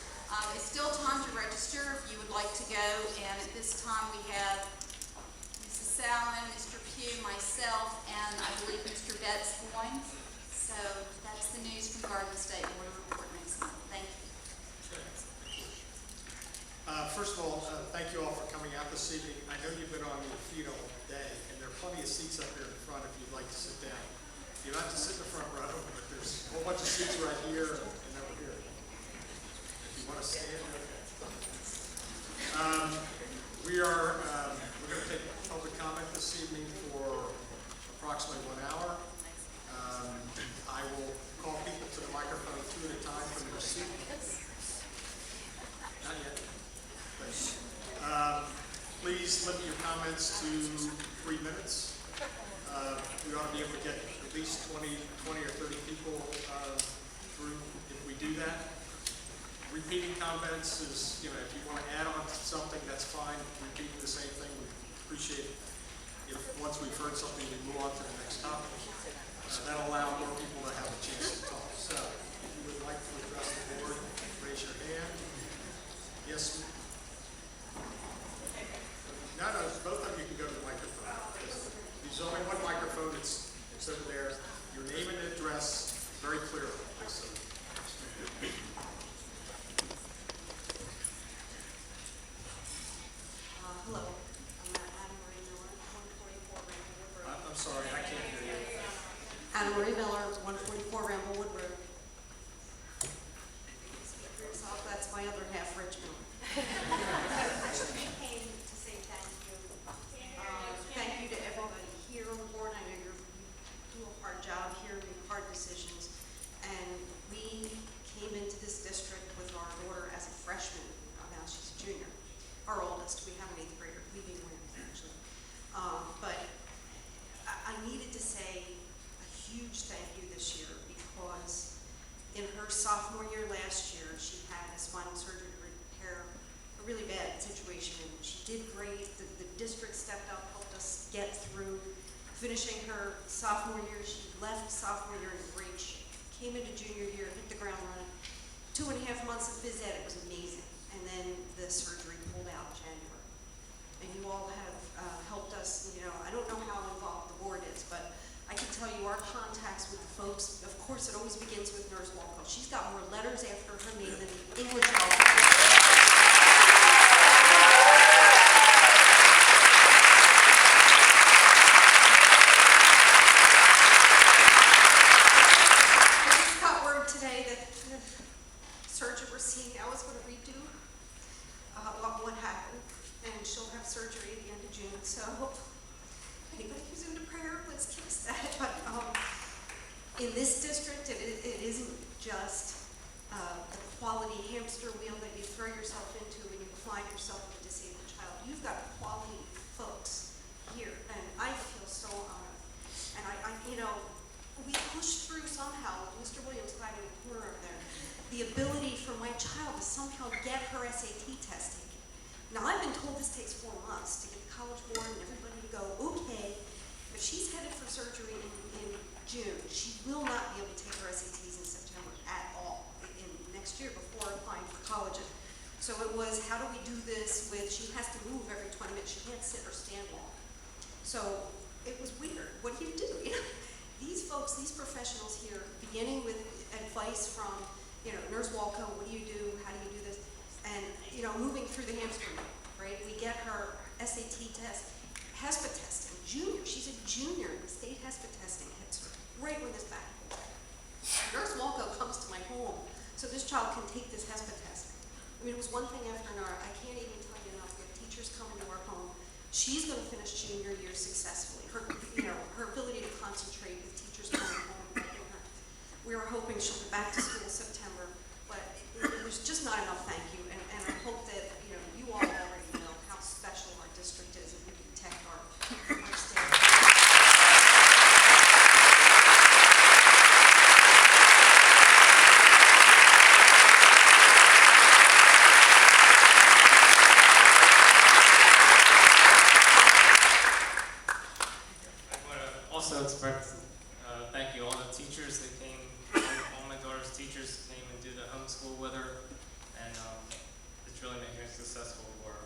It's still time to register if you would like to go, and at this time we have Mrs. Salmon, Mr. Pugh, myself, and I believe Mr. Betts going. So that's the news from Garden State Board of Report next month. Thank you. First of all, thank you all for coming out this evening. I know you've been on your feet all day, and there are plenty of seats up here in front if you'd like to sit down. You don't have to sit in the front row, but there's a whole bunch of seats right here and over here. If you want to stand. We're going to take public comment this evening for approximately 1 hour. I will call people to the microphone 2 at a time from their seat. Not yet. Please limit your comments to 3 minutes. We ought to be able to get at least 20 or 30 people through if we do that. Repeating comments is, if you want to add on to something, that's fine. Repeating the same thing, we appreciate it. if, once we've heard something, we move on to the next topic. That'll allow more people to have a chance to talk. So, if you would like to address the board, raise your hand. Yes. No, both of you can go to the microphone. There's only one microphone, it's over there. Your name and address very clearly, please, sir. Hello, I'm Anna Marie Miller, 144 Ramblewood Road. I'm sorry, I can't hear you. Anna Marie Miller, 144 Ramblewood Road. Speak for yourself, that's my other half, Richmond. We came to say thank you. Thank you to everybody here on the board. I know you do a hard job here, make hard decisions. And we came into this district with our daughter as a freshman. Now she's a junior. Our oldest, we have an 8th grader leaving Wednesday, actually. But I needed to say a huge thank you this year because in her sophomore year last year, she had a spinal surgery to repair a really bad situation, and she did great. The district stepped up, helped us get through finishing her sophomore year. She left sophomore year in great shape. Came into junior year, hit the ground running. 2.5 months of phys ed, it was amazing. And then the surgery pulled out in January. And you all have helped us, you know, I don't know how involved the board is, but I can tell you our contacts with the folks, of course, it always begins with Nurse Walco. She's got more letters after her name than the English alphabet. Today that the surgeon we're seeing now is going to redo what happened, and she'll have surgery at the end of June. So anybody who's into prayer, let's kiss that. But in this district, it isn't just the quality hamster wheel that you throw yourself into when you find yourself with a disabled child. You've got quality folks here, and I feel so honored. And I you know, we pushed through somehow with Mr. Williams hiding in the corner over there, the ability for my child to somehow get her SAT test taken. Now, I've been told this takes 4 months to get the College Board and everybody to go, okay, if she's headed for surgery in June, she will not be able to take her SATs in September at all in next year before applying for colleges. So it was, how do we do this with, she has to move every 20 minutes, she can't sit or stand long. So it was weird. What do you do? You know? These folks, these professionals here, beginning with advice from, you know, Nurse Walco, what do you do, how do you do this, and, you know, moving through the hamster wheel, right? We get her SAT test, HESPA testing, junior, she's a junior, the state HESPA testing hits her right when this back pulls out. Nurse Walco comes to my home, so this child can take this HESPA testing. I mean, it was one thing after another. I can't even tell you enough. We have teachers coming to our home. She's going to finish junior year successfully. Her, you know, her ability to concentrate with teachers coming home and helping her. We were hoping she'll be back to school in September, but there's just not enough thank you. And I hope that, you know, you all already know how special our district is and we protect our state. Also express thank you all the teachers that came, all my daughter's teachers came and did the homeschool with her, and it's really making her successful for her.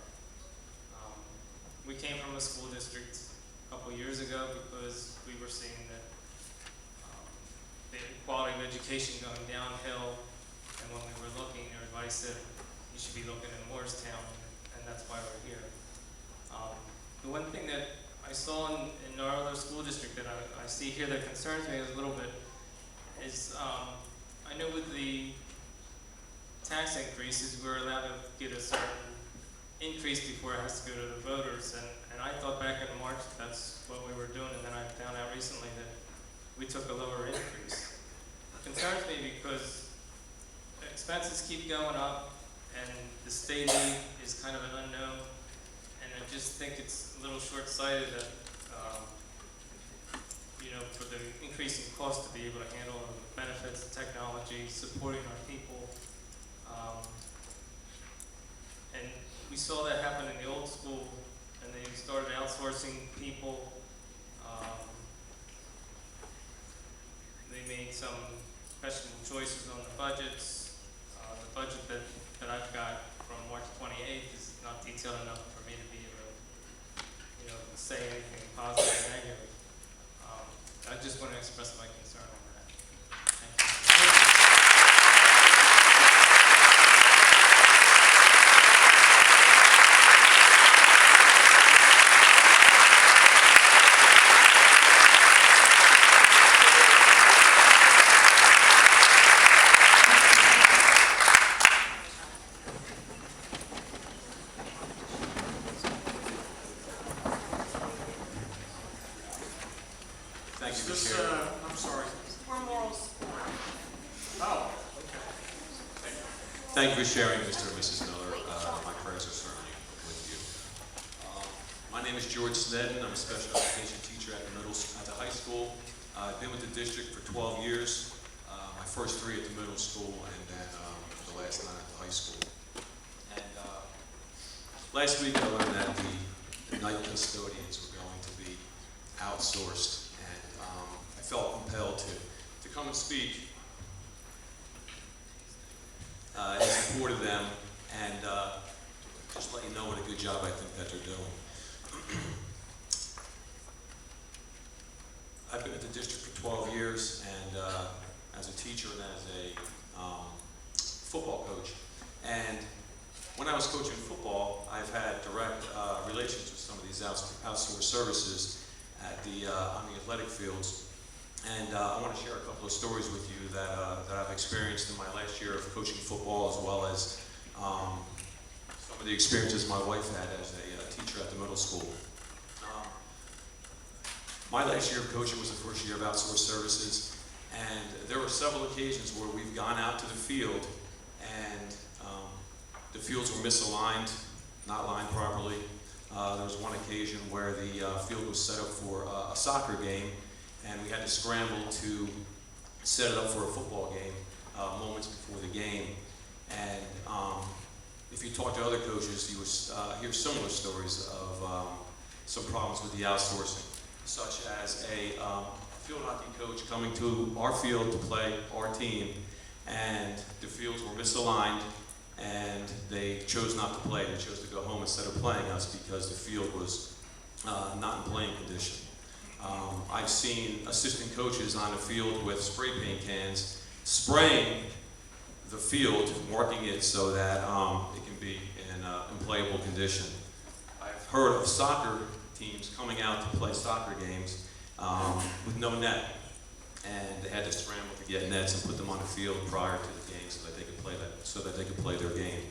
We came from a school district a couple years ago because we were seeing that the quality of education going downhill, and when we were looking, everybody said you should be looking at Moorestown, and that's why we're here. The one thing that I saw in our other school district that I see here that concerns me a little bit is I know with the tax increases we're allowed to get a certain increase before it has to go to the voters, and I thought back in March that's what we were doing, and then I found out recently that we took a lower increase. It concerns me because expenses keep going up and the state aid is kind of an unknown, and I just think it's a little short-sighted that, you know, for the increasing cost to be able to handle the benefits, the technology, supporting our people. And we saw that happen in the old school and they started outsourcing people. They made some questionable choices on the budgets. The budget that I've got from March 28th is not detailed enough for me to be able to, say anything positive or negative. I just want to express my concern over that. Thank you. Thank you, This, Mr. Chair. I'm sorry. We're moral support. Oh, okay. Thank you for sharing, Mr. and Mrs. Miller. My prayers are certainly with you. My name is George Snedden. I'm a special education teacher at the high school. I've been with the district for 12 years. My first 3 at the middle school, and then the last 9 at the high school. And last week I learned that the night custodians were going to be outsourced, and I felt compelled to come and speak in support of them, and just let you know what a good job I think that they're doing. I've been at the district for 12 years, and as a teacher and as a football coach. And when I was coaching football, I've had direct relations with some of these outsourced services at on the athletic fields. And I want to share a couple of stories with you that I've experienced in my last year of coaching football, as well as some of the experiences my wife had as a teacher at the middle school. My last year of coaching was the first year of outsourced services, and there were several occasions where we've gone out to the field and the fields were misaligned, not lined properly. There was one occasion where the field was set up for a soccer game, and we had to scramble to set it up for a football game moments before the game. And if you talk to other coaches, you would hear similar stories of some problems with the outsourcing, such as a field hockey coach coming to our field to play our team, and the fields were misaligned, and they chose not to play. They chose to go home instead of playing us because the field was not in playing condition. I've seen assistant coaches on the field with spray paint cans spraying the field, marking it so that it can be in playable condition. I've heard of soccer teams coming out to play soccer games with no net, and they had to scramble to get nets and put them on the field prior to the game so that they could play their game.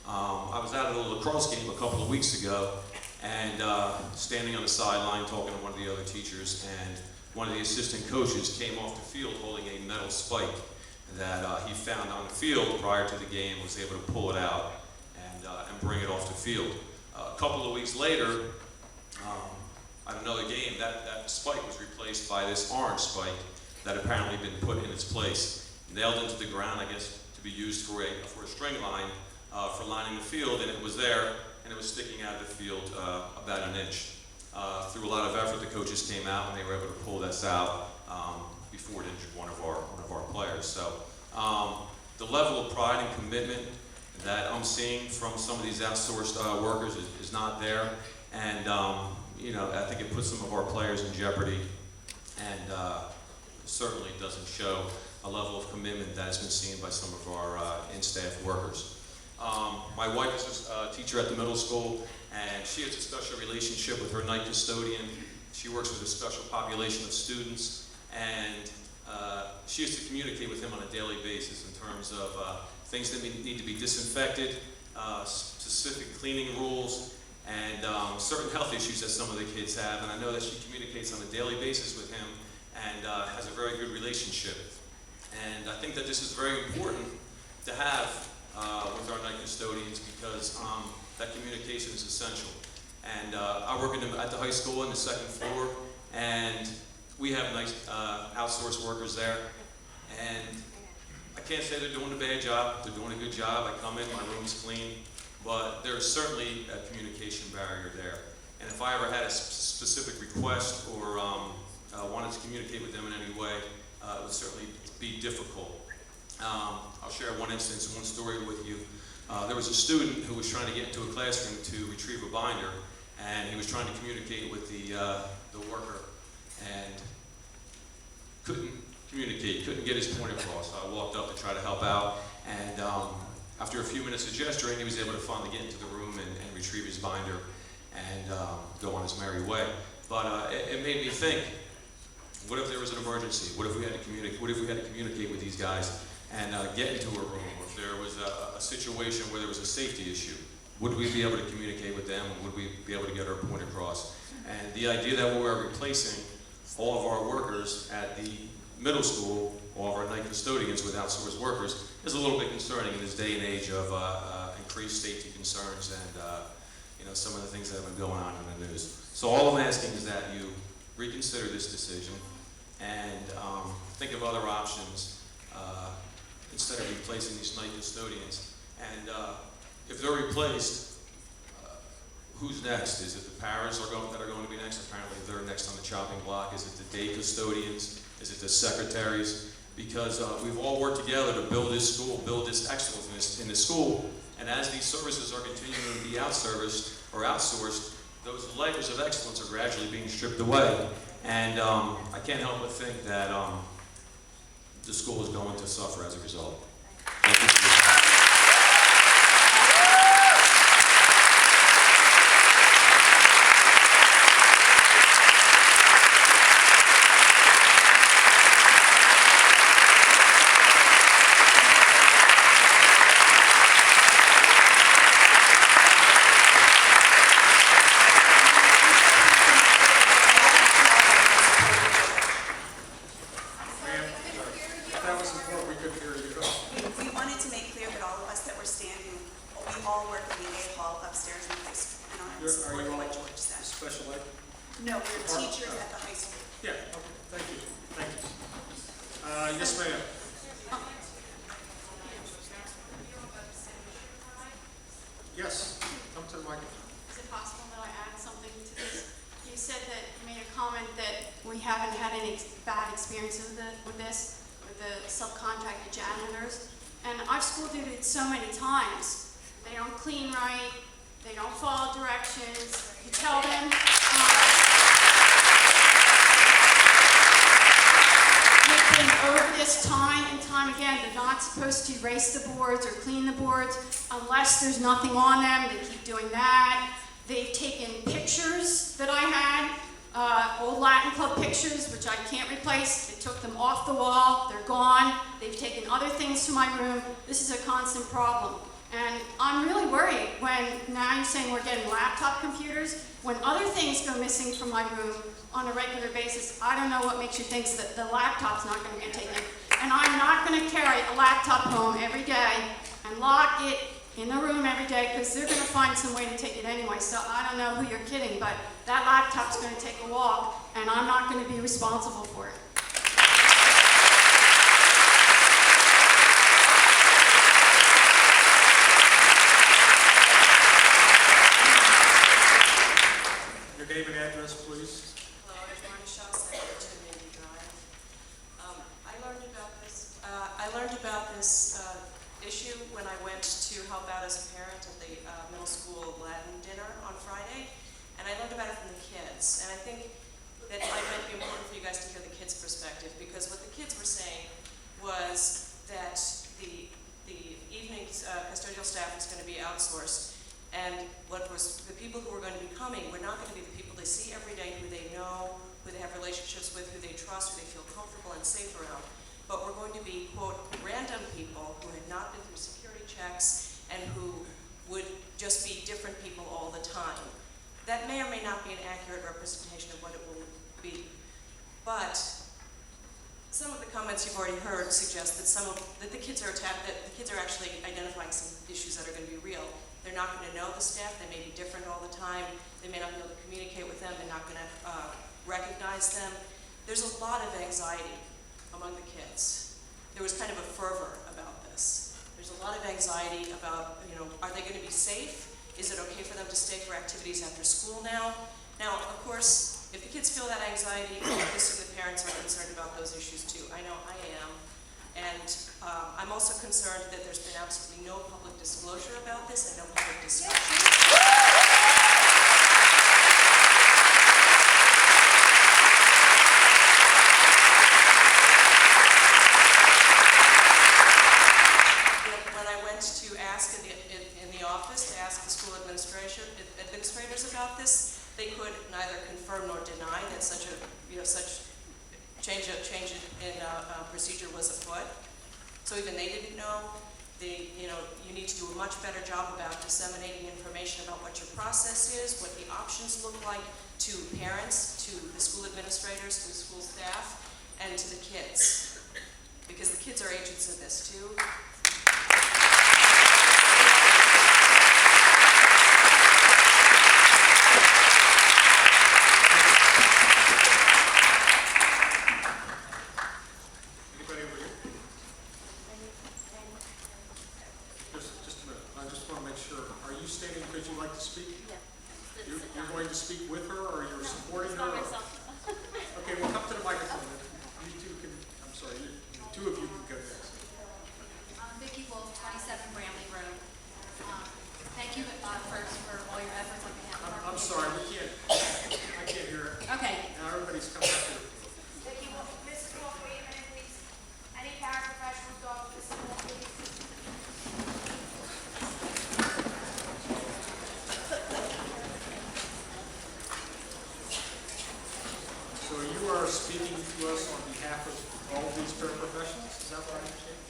I was at a lacrosse game a couple of weeks ago, and standing on the sideline talking to one of the other teachers, and one of the assistant coaches came off the field holding a metal spike that he found on the field prior to the game, was able to pull it out and bring it off the field. A couple of weeks later, at another game, that spike was replaced by this orange spike that had apparently been put in its place, nailed into the ground, I guess, to be used for a string line for lining the field, and it was there, and it was sticking out of the field about an inch. Through a lot of effort, the coaches came out and they were able to pull this out before it injured one of our players. So the level of pride and commitment that I'm seeing from some of these outsourced workers is not there, and I think it puts some of our players in jeopardy, and certainly doesn't show a level of commitment that has been seen by some of our in-staff workers. My wife is a teacher at the middle school, and she has a special relationship with her night custodian. She works with a special population of students, and she has to communicate with him on a daily basis in terms of things that need to be disinfected, specific cleaning rules, and certain health issues that some of the kids have. And I know that she communicates on a daily basis with him and has a very good relationship. And I think that this is very important to have with our night custodians, because that communication is essential. And I work at the high school on the second floor, and we have nice outsourced workers there. And I can't say they're doing a bad job. They're doing a good job. I come in, my room's clean, but there's certainly a communication barrier there. And if I ever had a specific request or wanted to communicate with them in any way, it would certainly be difficult. I'll share one instance, one story with you. There was a student who was trying to get into a classroom to retrieve a binder, and he was trying to communicate with the worker, and couldn't communicate, couldn't get his point across. I walked up to try to help out, and after a few minutes of gesturing, he was able to finally get into the room and retrieve his binder and go on his merry way. But it made me think, what if there was an emergency? What if we had to communicate? What if we had to communicate with these guys and get into a room? Or if there was a situation where there was a safety issue, would we be able to communicate with them? Would we be able to get our point across? And the idea that we were replacing all of our workers at the middle school, all of our night custodians with outsourced workers, is a little bit concerning in this day and age of increased safety concerns and some of the things that have been going on in the news. So all I'm asking is that you reconsider this decision and think of other options instead of replacing these night custodians. And if they're replaced, who's next? Is it the paras that are going to be next? Apparently they're next on the chopping block. Is it the day custodians? Is it the secretaries? Because we've all worked together to build this school, build this excellence in this school. And as these services are continuing to be outsourced, those layers of excellence are gradually being stripped away. And I can't help but think that the school is going to suffer as a result. Thank you for your time. Yes, ma'am. Yes, come to the microphone. Is it possible that I add something to this? You said that, you made a comment that we haven't had any bad experiences with the subcontracted janitors. And I've school duted so many times. They don't clean right, they don't follow directions. You tell them, we've been over this time and time again. They're not supposed to erase the boards or clean the boards unless there's nothing on them. They keep doing that. They've taken pictures that I had, old Latin Club pictures, which I can't replace. They took them off the wall. They're gone. They've taken other things to my room. This is a constant problem. And I'm really worried when now you're saying we're getting laptop computers. When other things go missing from my room on a regular basis, I don't know what makes you think that the laptop's not going to get taken. And I'm not going to carry a laptop home every day and lock it in the room every day because they're going to find some way to take it anyway. So I don't know who you're kidding, but that laptop's going to take a walk and I'm not going to be responsible for it. Name and address, please. Hello, everyone. Shaw Center, 2 Navy Drive. I learned about this issue when I went to help out as a parent at the middle school Latin dinner on Friday, and I learned about it from the kids. And I think that it might be important for you guys to hear the kids' perspective, because what the kids were saying was that the evening custodial staff was going to be outsourced. And what was the people who were going to be coming were not going to be the people they see every day, who they know, who they have relationships with, who they trust, who they feel comfortable and safe around. But we're going to be, quote, random people who had not been through security checks and who would just be different people all the time. That may or may not be an accurate representation of what it will be. But some of the comments you've already heard suggest that the kids are actually identifying some issues that are going to be real. They're not going to know the staff. They may be different all the time. They may not be able to communicate with them. They're not going to recognize them. There's a lot of anxiety among the kids. There was kind of a fervor about this. There's a lot of anxiety about, are they going to be safe? Is it okay for them to stay for activities after school now? Now, of course, if the kids feel that anxiety, obviously the parents are concerned about those issues too. I know I am. And I'm also concerned that there's been absolutely no public disclosure about this and no public discussion. When I went to ask in the office, to ask the school administrators about this, they could neither confirm nor deny that such change in procedure was afoot. So even they didn't know. You need to do a much better job about disseminating information about what your process is, what the options look like to parents, to the school administrators, to the school staff, and to the kids. Because the kids are agents of this too. Anybody over here? Just a minute. I just want to make sure. Are you standing because you'd like to speak? Yeah. You're going to speak with her, or you're supporting her? Okay, well, come to the microphone. You two can, I'm sorry, the two of you can go next. Vicki Wolf, 27 Bramley Road. Thank you first for all your efforts on behalf of our I'm community. sorry, I can't hear it. Okay. Now everybody's coming up here. Vicki Wolf, Mrs. Wolf, wait a minute, please. Any paraprofessionals go up to Mrs. Wolf, please? So you are speaking to us on behalf of all of these paraprofessionals? Is that what I understand?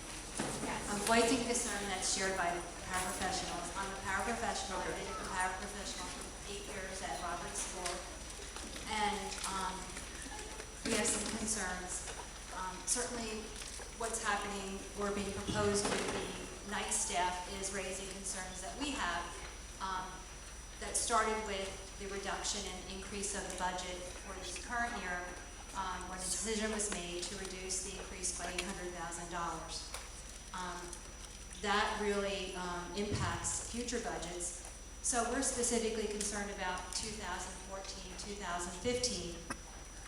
I'm voicing concern that's shared by paraprofessionals. I'm a paraprofessional. I've been a paraprofessional for 8 years at Roberts School. And we have some concerns. Certainly what's happening or being proposed with the night staff is raising concerns that we have that started with the reduction and increase of the budget for this current year when the decision was made to reduce the increase by $800,000. That really impacts future budgets. So we're specifically concerned about 2014, 2015,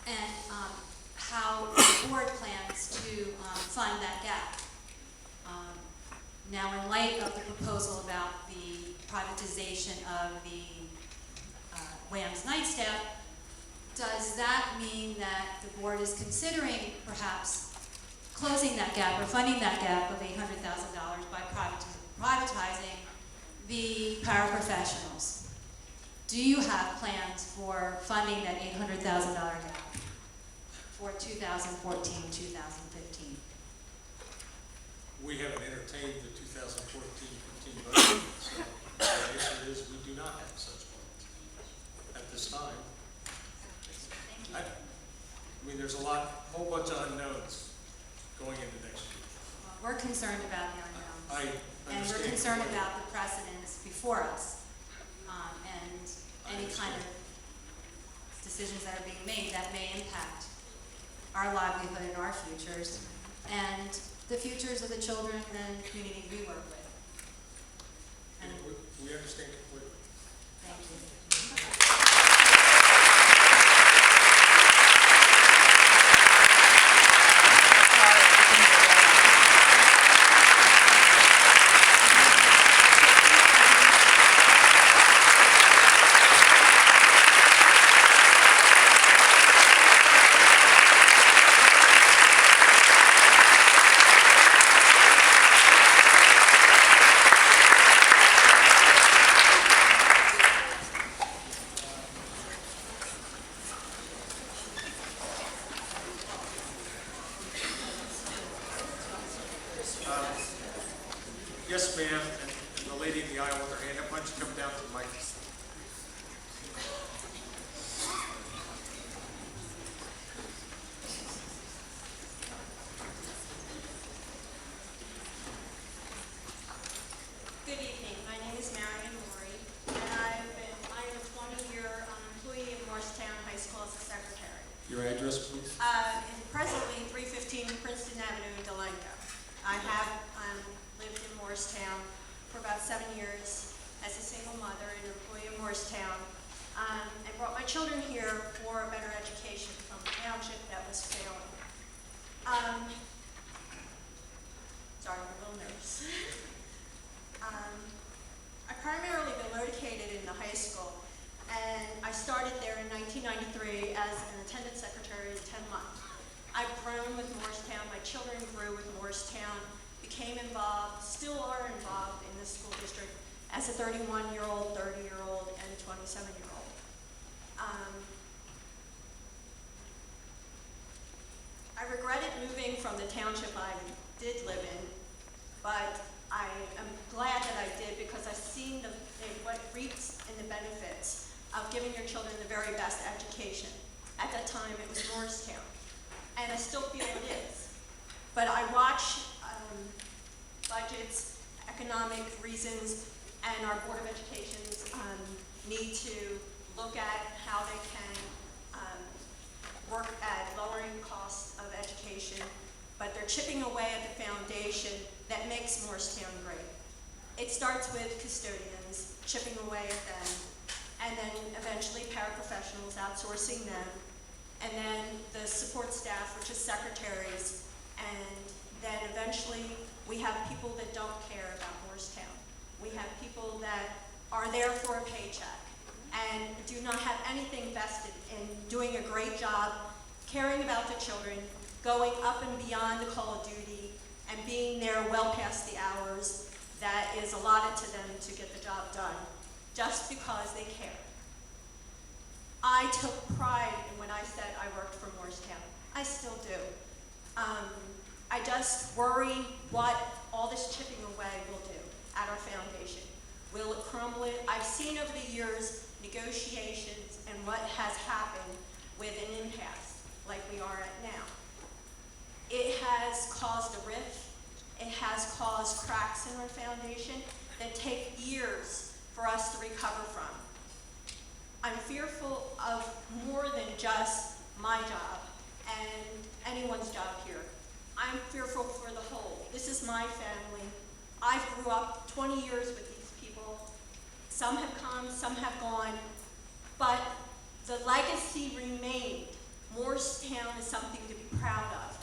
and how the board plans to fund that gap. Now, in light of the proposal about the privatization of the WAM's night staff, does that mean that the board is considering perhaps closing that gap or funding that gap of $800,000 by privatizing the paraprofessionals? Do you have plans for funding that $800,000 gap for 2014, 2015? We haven't entertained the 2014-15 budget, so the answer is we do not have such plans at this time. I mean, there's a whole bunch of unknowns going into next year. Well, we're concerned about the unknowns. I And we're understand concerned completely. about the precedents before us, and any kind of decisions that are being made that may impact our livelihood and our futures, and the futures of the children and community we work with. And We understand completely. thank you. Yes, ma'am, and the lady in the aisle with her hand up, why don't you come down to the microphone? Good evening. My name is Marion Maury, and I am a 20-year employee of Moorestown High School as a secretary. Your address, please? Presently, 315 Princeton Avenue in Delanco. I have lived in Moorestown for about 7 years as a single mother and employee of Moorestown, and brought my children here for a better education from a township that was failing. Sorry, I'm a little nervous. I've primarily been located in the high school, and I started there in 1993 as an attendance secretary in 10 months. I've grown with Moorestown. My children grew with Moorestown, became involved, still are involved in this school district as a 31-year-old, 30-year-old, and 27-year-old. I regretted moving from the township I did live in, but I am glad that I did because I've seen what reaps in the benefits of giving your children the very best education. At that time, it was Moorestown, and I still feel it is. But I watch budgets, economic reasons, and our Board of Education's need to look at how they can work at lowering costs of education, but they're chipping away at the foundation that makes Moorestown great. It starts with custodians, chipping away at them, and then eventually paraprofessionals, outsourcing them, and then the support staff, which is secretaries, and then eventually we have people that don't care about Moorestown. We have people that are there for a paycheck and do not have anything vested in doing a great job, caring about the children, going up and beyond the call of duty, and being there well past the hours that is allotted to them to get the job done, just because they care. I took pride in when I said I worked for Moorestown. I still do. I just worry what all this chipping away will do at our foundation. Will it crumble it? I've seen over the years negotiations and what has happened with an impasse like we are at now. It has caused a rift. It has caused cracks in our foundation that take years for us to recover from. I'm fearful of more than just my job and anyone's job here. I'm fearful for the whole. This is my family. I grew up 20 years with these people. Some have come, some have gone, but the legacy remained. Moorestown is something to be proud of.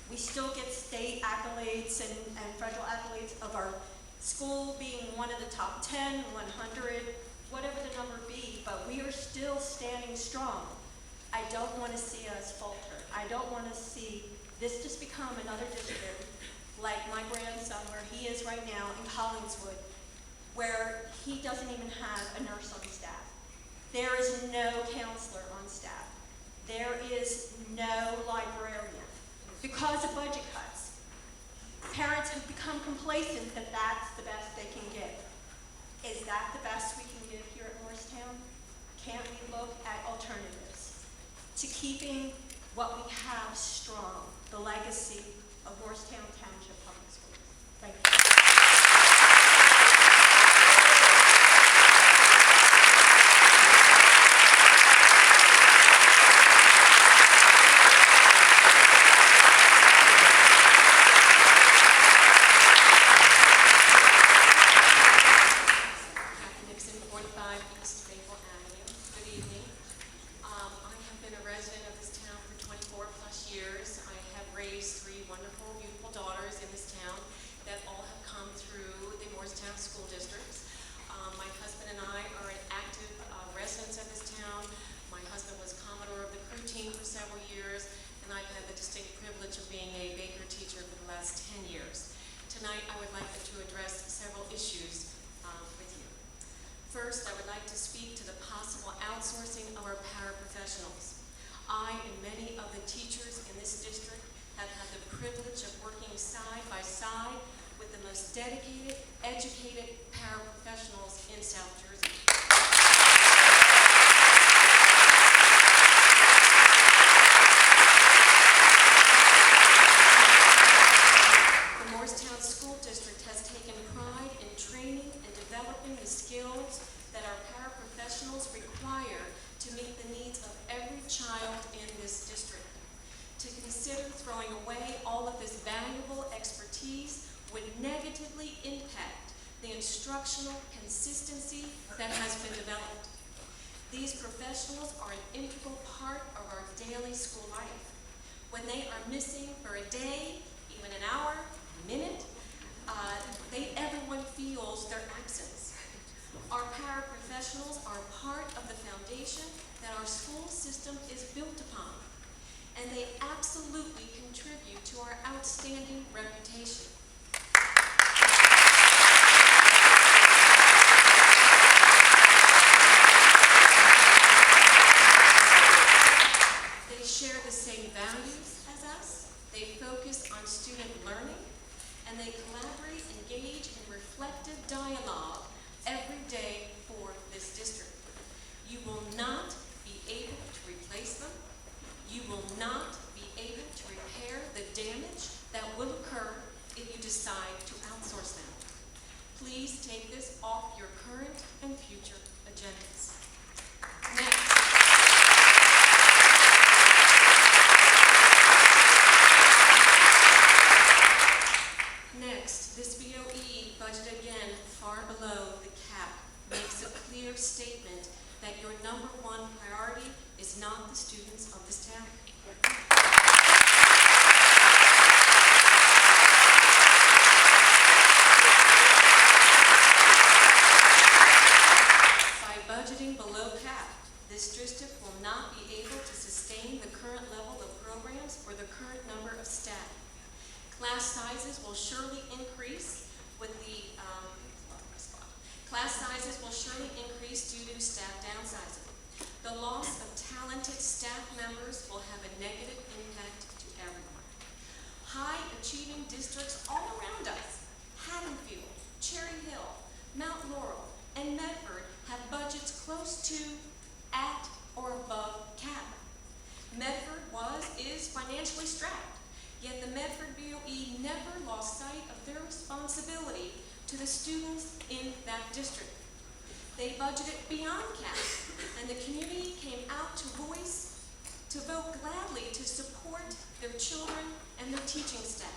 We still get state accolades and federal accolades of our school being one of the top 10, 100, whatever the number be, but we are still standing strong. I don't want to see us falter. I don't want to see this just become another district like my grandson, where he is right now in Collingswood, where he doesn't even have a nurse on staff. There is no counselor on staff. There is no librarian because of budget cuts. Parents have become complacent that that's the best they can give. Is that the best we can give here at Moorestown? Can't we look at alternatives to keeping what we have strong, the legacy of Moorestown Township Public Schools? Thank you. Tonight, I would like to address several issues with you. First, I would like to speak to the possible outsourcing of our paraprofessionals. I and many of the teachers in this district have had the privilege of working side by side with the most dedicated, educated paraprofessionals in South Jersey. Moorestown School District has taken pride in training and developing the skills that our paraprofessionals require to meet the needs of every child in this district. To consider throwing away all of this valuable expertise would negatively impact the instructional consistency that has been developed. These professionals are an integral part of our daily school life. When they are missing for a day, even an hour, a minute, everyone feels their absence. Our paraprofessionals are part of the foundation that our school system is built upon, and they absolutely contribute to our outstanding reputation. They share the same values as us, they focus on student learning, and they collaborate, engage in reflective dialogue every day for this district. You will not be able to replace them. You will not be able to repair the damage that will occur if you decide to outsource them. Please take this off your current and future agendas. Next. Next, this BOE budget, again, far below the cap, makes a clear statement that your number one priority is not the students of this town. By budgeting below cap, this district will not be able to sustain the current level of programs or the current number of staff. Class sizes will surely increase due to staff downsizing. The loss of talented staff members will have a negative impact to everyone. High-achieving districts all around us, Haddonfield, Cherry Hill, Mount Laurel, and Medford, have budgets close to, at, or above cap. Medford is financially strapped, yet the Medford BOE never lost sight of their responsibility to the students in that district. They budgeted beyond cap, and the community came out to vote gladly to support their children and their teaching staff.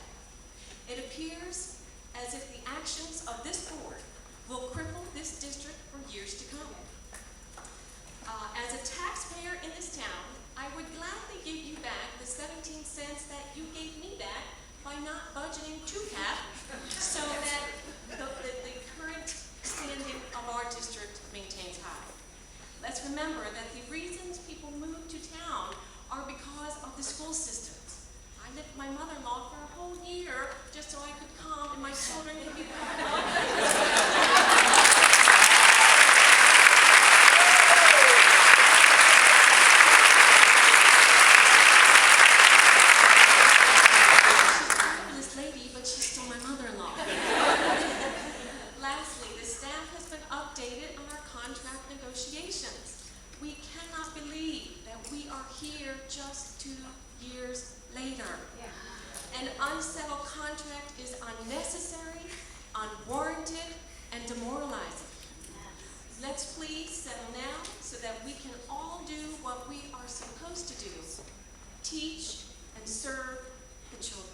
It appears as if the actions of this board will cripple this district for years to come. As a taxpayer in this town, I would gladly give you back the 17 cents that you gave me back by not budgeting to cap, so that the current standing of our district maintains high. Let's remember that the reasons people move to town are because of the school systems. I lived with my mother-in-law for a whole year just so I could come and my children could be teach and serve the children.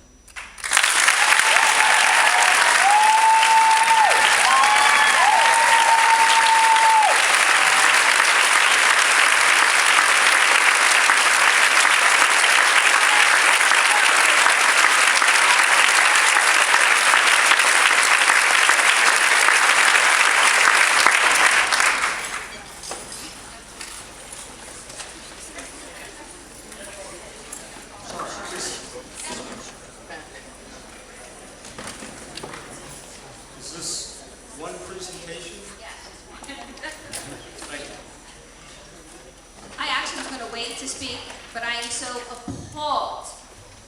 to speak, but I am so appalled,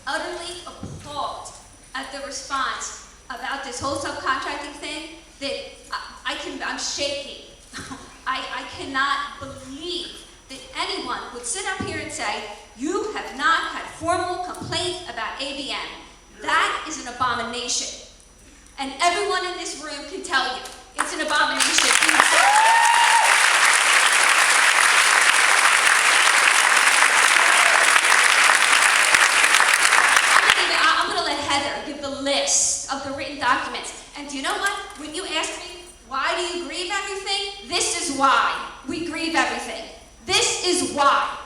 utterly appalled at the response about this whole subcontracting thing that I'm shaking. I cannot believe that anyone would sit up here and say, you have not had formal complaints about ABM. That is an abomination. And everyone in this room can tell you, it's an abomination. I'm going to let Heather give the list of the written documents. And do you know what? When you asked me Why do you grieve everything? This is why we grieve everything. This is why.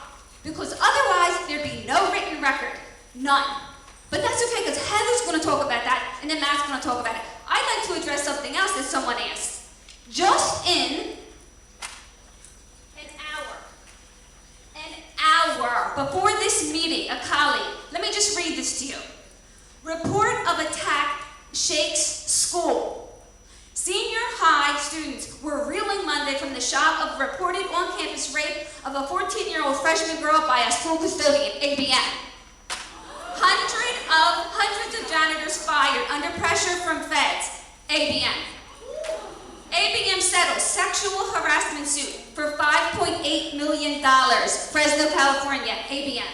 Because otherwise, there'd be no written record. None. But that's okay, because Heather's going to talk about that, and then Matt's going to talk about it. I'd like to address something else that someone asked. Just in an hour before this meeting, a colleague, let me just read this to you. Report of attack shakes school. Senior high students were reeling Monday from the shock of reported on-campus rape of a 14-year-old freshman girl by a school custodian, ABM. Hundreds of janitors fired under pressure from feds, ABM. ABM settles sexual harassment suit for $5.8 million, Fresno, California, ABM.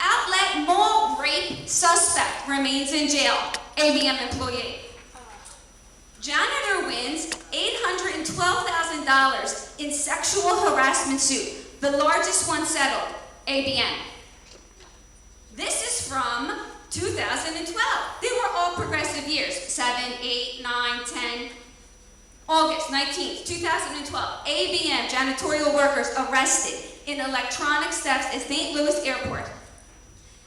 Outlet mall rape suspect remains in jail, ABM employee. Janitor wins $812,000 in sexual harassment suit, the largest one settled, ABM. This is from 2012. They were all progressive years, 7, 8, 9, 10. August 19th, 2012, ABM janitorial workers arrested in electronic thefts at St. Louis Airport.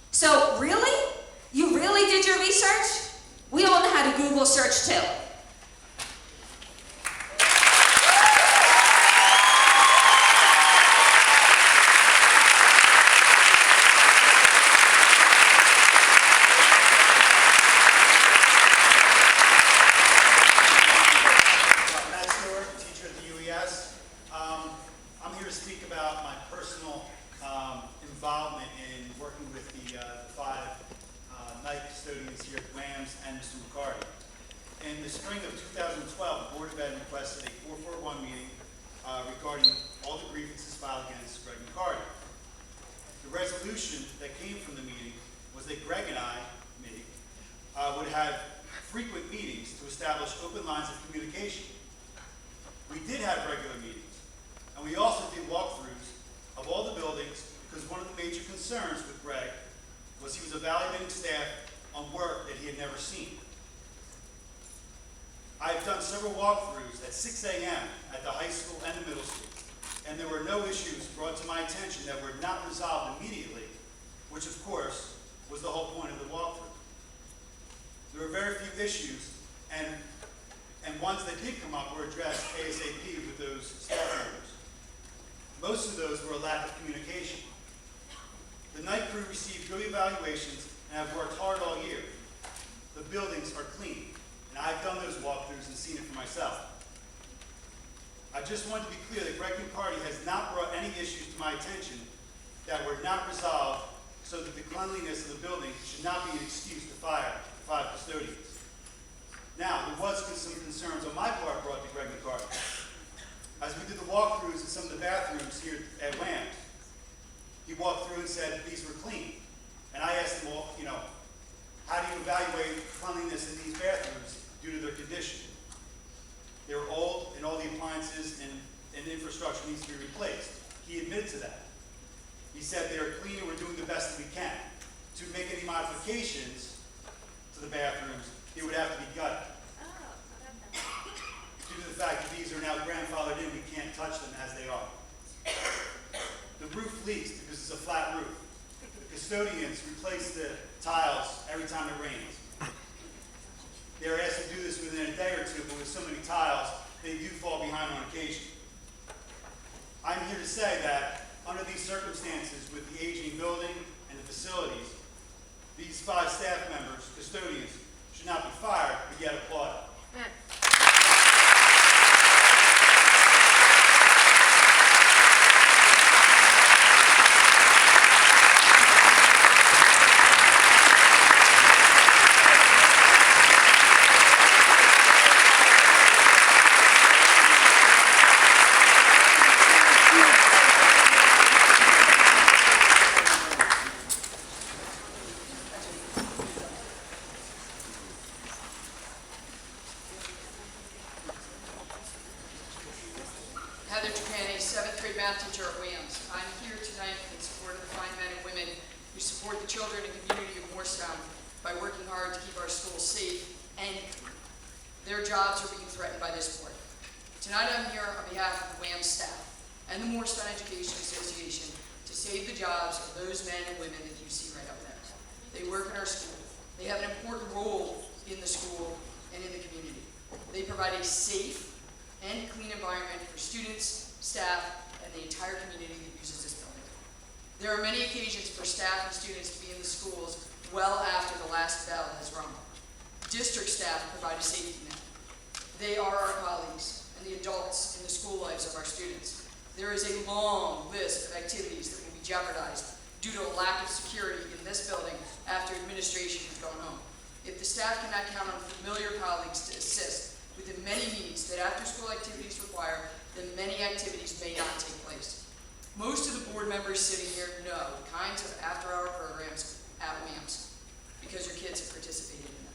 So really? You really did your research? We all know how to Google search too. In the spring of 2012, the Board of Ed requested a 441 meeting regarding all the grievances filed against Greg McCarty. The resolution that came from the meeting was that Greg and I, would have frequent meetings to establish open lines of communication. We did have regular meetings, and we also did walkthroughs of all the buildings because one of the major concerns with Greg was he was evaluating staff on work that he had never seen. I've done several walkthroughs at 6 a.m. at the high school and the middle school, and there were no issues brought to my attention that were not resolved immediately, which of course was the whole point of the walkthrough. There were very few issues, and ones that did come up were addressed ASAP with those staff members. Most of those were a lack of communication. The night crew received good evaluations and have worked hard all year. The buildings are clean. And I've done those walkthroughs and seen it for myself. I just wanted to be clear that Greg McCarty has not brought any issues to my attention that were not resolved so that the cleanliness of the building should not be an excuse to fire 5 custodians. Now, there was some concerns on my part brought to Greg McCarty. As we did the walkthroughs in some of the bathrooms here at WAMS, he walked through and said these were clean. And I asked him, well, how do you evaluate cleanliness in these bathrooms due to their condition? They were old, and all the appliances and infrastructure needs to be replaced. He admitted to that. He said they are clean and we're doing the best that we can. To make any modifications to the bathrooms, they would have to be gutted. Due to the fact that these are now grandfathered in, we can't touch them as they are. The roof leaks because it's a flat roof. The custodians replace the tiles every time it rains. They are asked to do this within a day or two, but with so many tiles, they do fall behind on occasion. I'm here to say that under these circumstances, with the aging building and the facilities, these 5 staff members, custodians, should not be fired, but yet applauded. I'm here tonight in support of the fine men and women who support the children and community of Moorestown by working hard to keep our schools safe and Their jobs are being threatened by this board. Tonight I'm here on behalf of the WAM staff and the Moorestown Education Association to save the jobs of those men and women that you see right up there. They work in our school. They have an important role in the school and in the community. They provide a safe and clean environment for students, staff, and the entire community that uses this building. There are many occasions for staff and students to be in the schools well after the last bell has rung. District staff provide a safety net. They are our colleagues and the adults in the school lives of our students. There is a long list of activities that will be jeopardized due to a lack of security in this building after administration has gone home. If the staff cannot count on familiar colleagues to assist with the many needs that after-school activities require, then many activities may not take place. Most of the board members sitting here know the kinds of after-hour programs at WAMS because your kids have participated in them.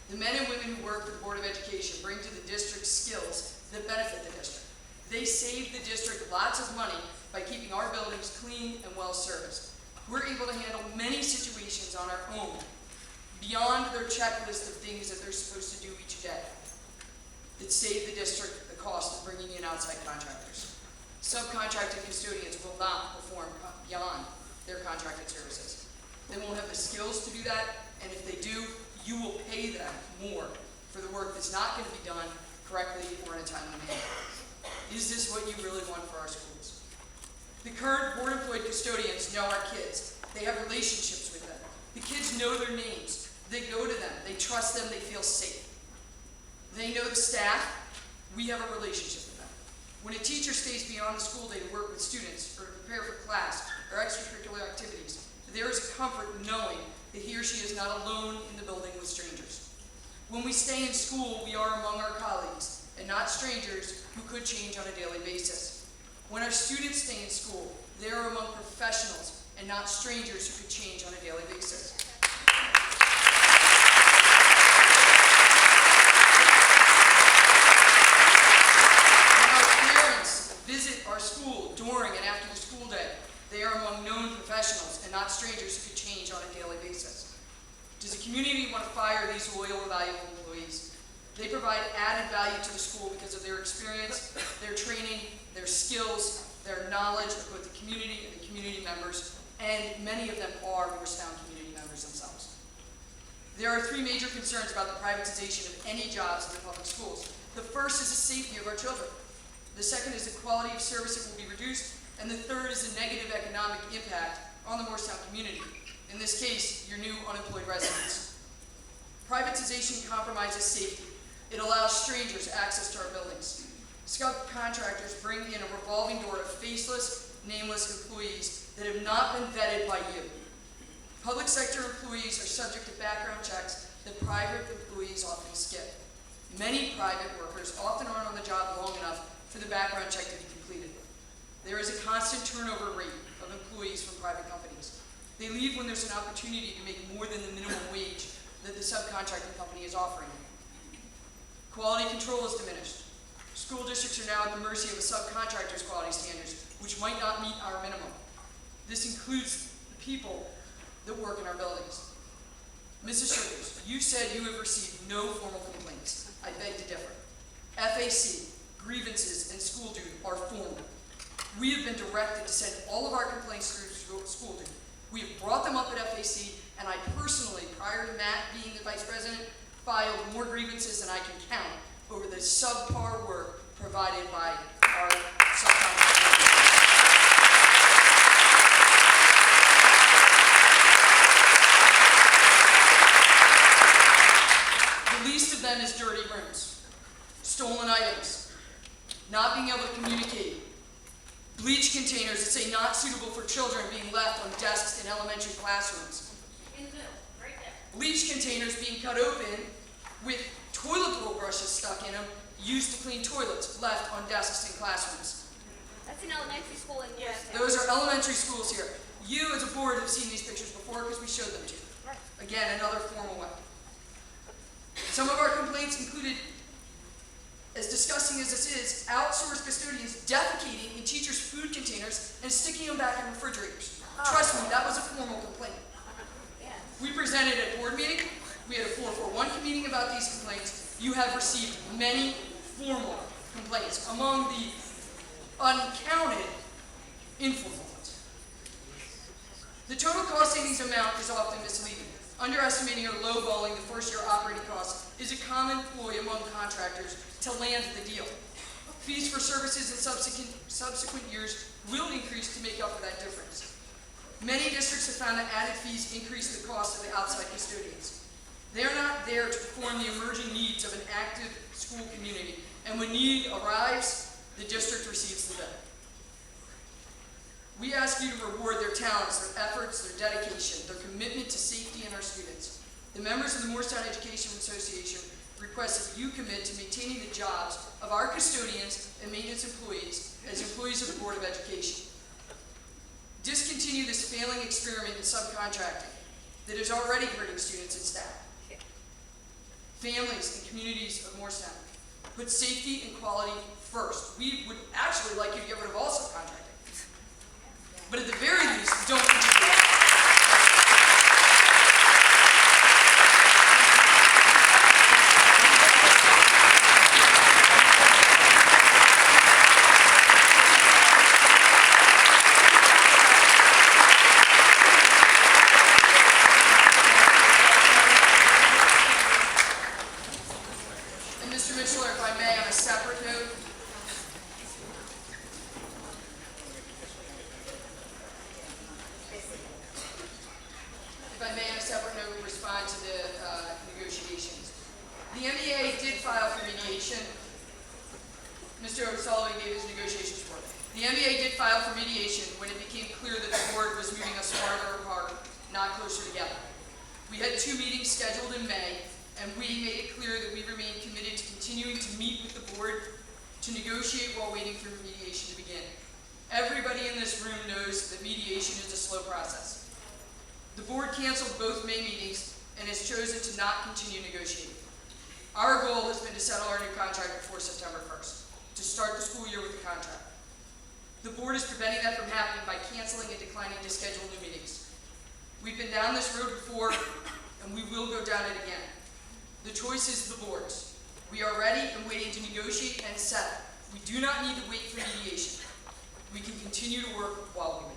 The men and women who work with the Board of Education bring to the district skills that benefit the district. They save the district lots of money by keeping our buildings clean and well-serviced. We're able to handle many situations on our own, beyond their checklist of things that they're supposed to do each day, that save the district the cost of bringing in outside contractors. Subcontracted custodians will not perform beyond their contracted services. They won't have the skills to do that, and if they do, you will pay them more for the work that's not going to be done correctly or in a timely manner. Is this what you really want for our schools? The current board-employed custodians know our kids. They have relationships with them. The kids know their names. They go to them. They trust them. They feel safe. They know the staff. We have a relationship with them. When a teacher stays beyond the school day to work with students or to prepare for class or extracurricular activities, there is a comfort knowing that he or she is not alone in the building with strangers. When we stay in school, we are among our colleagues and not strangers who could change on a daily basis. When our students stay in school, they are among professionals and not strangers who could change on a daily basis. When our parents visit our school during and after the school day, they are among known professionals and not strangers who could change on a daily basis. Does the community want to fire these loyal and valuable employees? They provide added value to the school because of their experience, their training, their skills, their knowledge of both the community and the community members, and many of them are Moorestown community members themselves. There are three major concerns about the privatization of any jobs in the public schools. The first is the safety of our children. The second is the quality of service that will be reduced, and the third is the negative economic impact on the Moorestown community. In this case, your new unemployed residents. Privatization compromises safety. It allows strangers access to our buildings. Subcontractors bring in a revolving door of faceless, nameless employees that have not been vetted by you. Public sector employees are subject to background checks that private employees often skip. Many private workers often aren't on the job long enough for the background check to be completed. There is a constant turnover rate of employees from private companies. They leave when there's an opportunity to make more than the minimum wage that the subcontracting company is offering. Quality control is diminished. School districts are now at the mercy of a subcontractor's quality standards, which might not meet our minimum. This includes the people that work in our buildings. Mrs. Sugars, you said you have received no formal complaints. I beg to differ. FAC, grievances, and school duty are formal. We have been directed to send all of our complaints through school duty. We have brought them up at FAC, and I personally, prior to Matt being the vice president, filed more grievances than I can count over the subpar work provided by our subcontractors. The least of them is dirty rooms, stolen items, not being able to communicate, bleach containers that say not suitable for children being left on desks in elementary classrooms. Bleach containers being cut open with toilet roll brushes stuck in them, used to clean toilets, left on desks in classrooms. That's an elementary school in Moorestown. Those are elementary schools here. You as a board have seen these pictures before because we showed them to you. Again, another formal way. Some of our complaints included, as disgusting as this is, outsourced custodians defecating in teachers' food containers and sticking them back in refrigerators. Trust me, that was a formal complaint. We presented at board meeting. We had a 441 meeting about these complaints, you have received many formal complaints among the uncounted informal ones. The total cost savings amount is often misleading. Underestimating or lowballing the first-year operating costs is a common ploy among contractors to land the deal. Fees for services in subsequent years will increase to make up for that difference. Many districts have found that added fees increase the cost of the outside custodians. They are not there to perform the emerging needs of an active school community, and when need arrives, the district receives the bill. We ask you to reward their talents, their efforts, their dedication, their commitment to safety and our students. The members of the Moorestown Education Association request that you commit to maintaining the jobs of our custodians and maintenance employees as employees of the Board of Education. Discontinue this failing experiment in subcontracting that is already hurting students and staff. Families and communities of Moorestown, put safety and quality first. We would actually like you to get rid of all subcontracting. But at the very least, don't continue that. And Mr. Mitchell, if I may, on a separate note, respond to the negotiations. The MBA did file for mediation. Mr. O'Sullivan gave his negotiations report. The MBA did file for mediation when it became clear that the board was moving us farther apart, not closer together. We had 2 meetings scheduled in May, and we made it clear that we remain committed to continuing to meet with the board to negotiate while waiting for mediation to begin. Everybody in this room knows that mediation is a slow process. The board canceled both May meetings and has chosen to not continue negotiating. Our goal has been to settle our new contract before September 1st, to start the school year with the contract. The board is preventing that from happening by canceling and declining to schedule new meetings. We've been down this road before, and we will go down it again. The choice is the board's. We are ready and waiting to negotiate and settle. We do not need to wait for mediation. We can continue to work while we wait.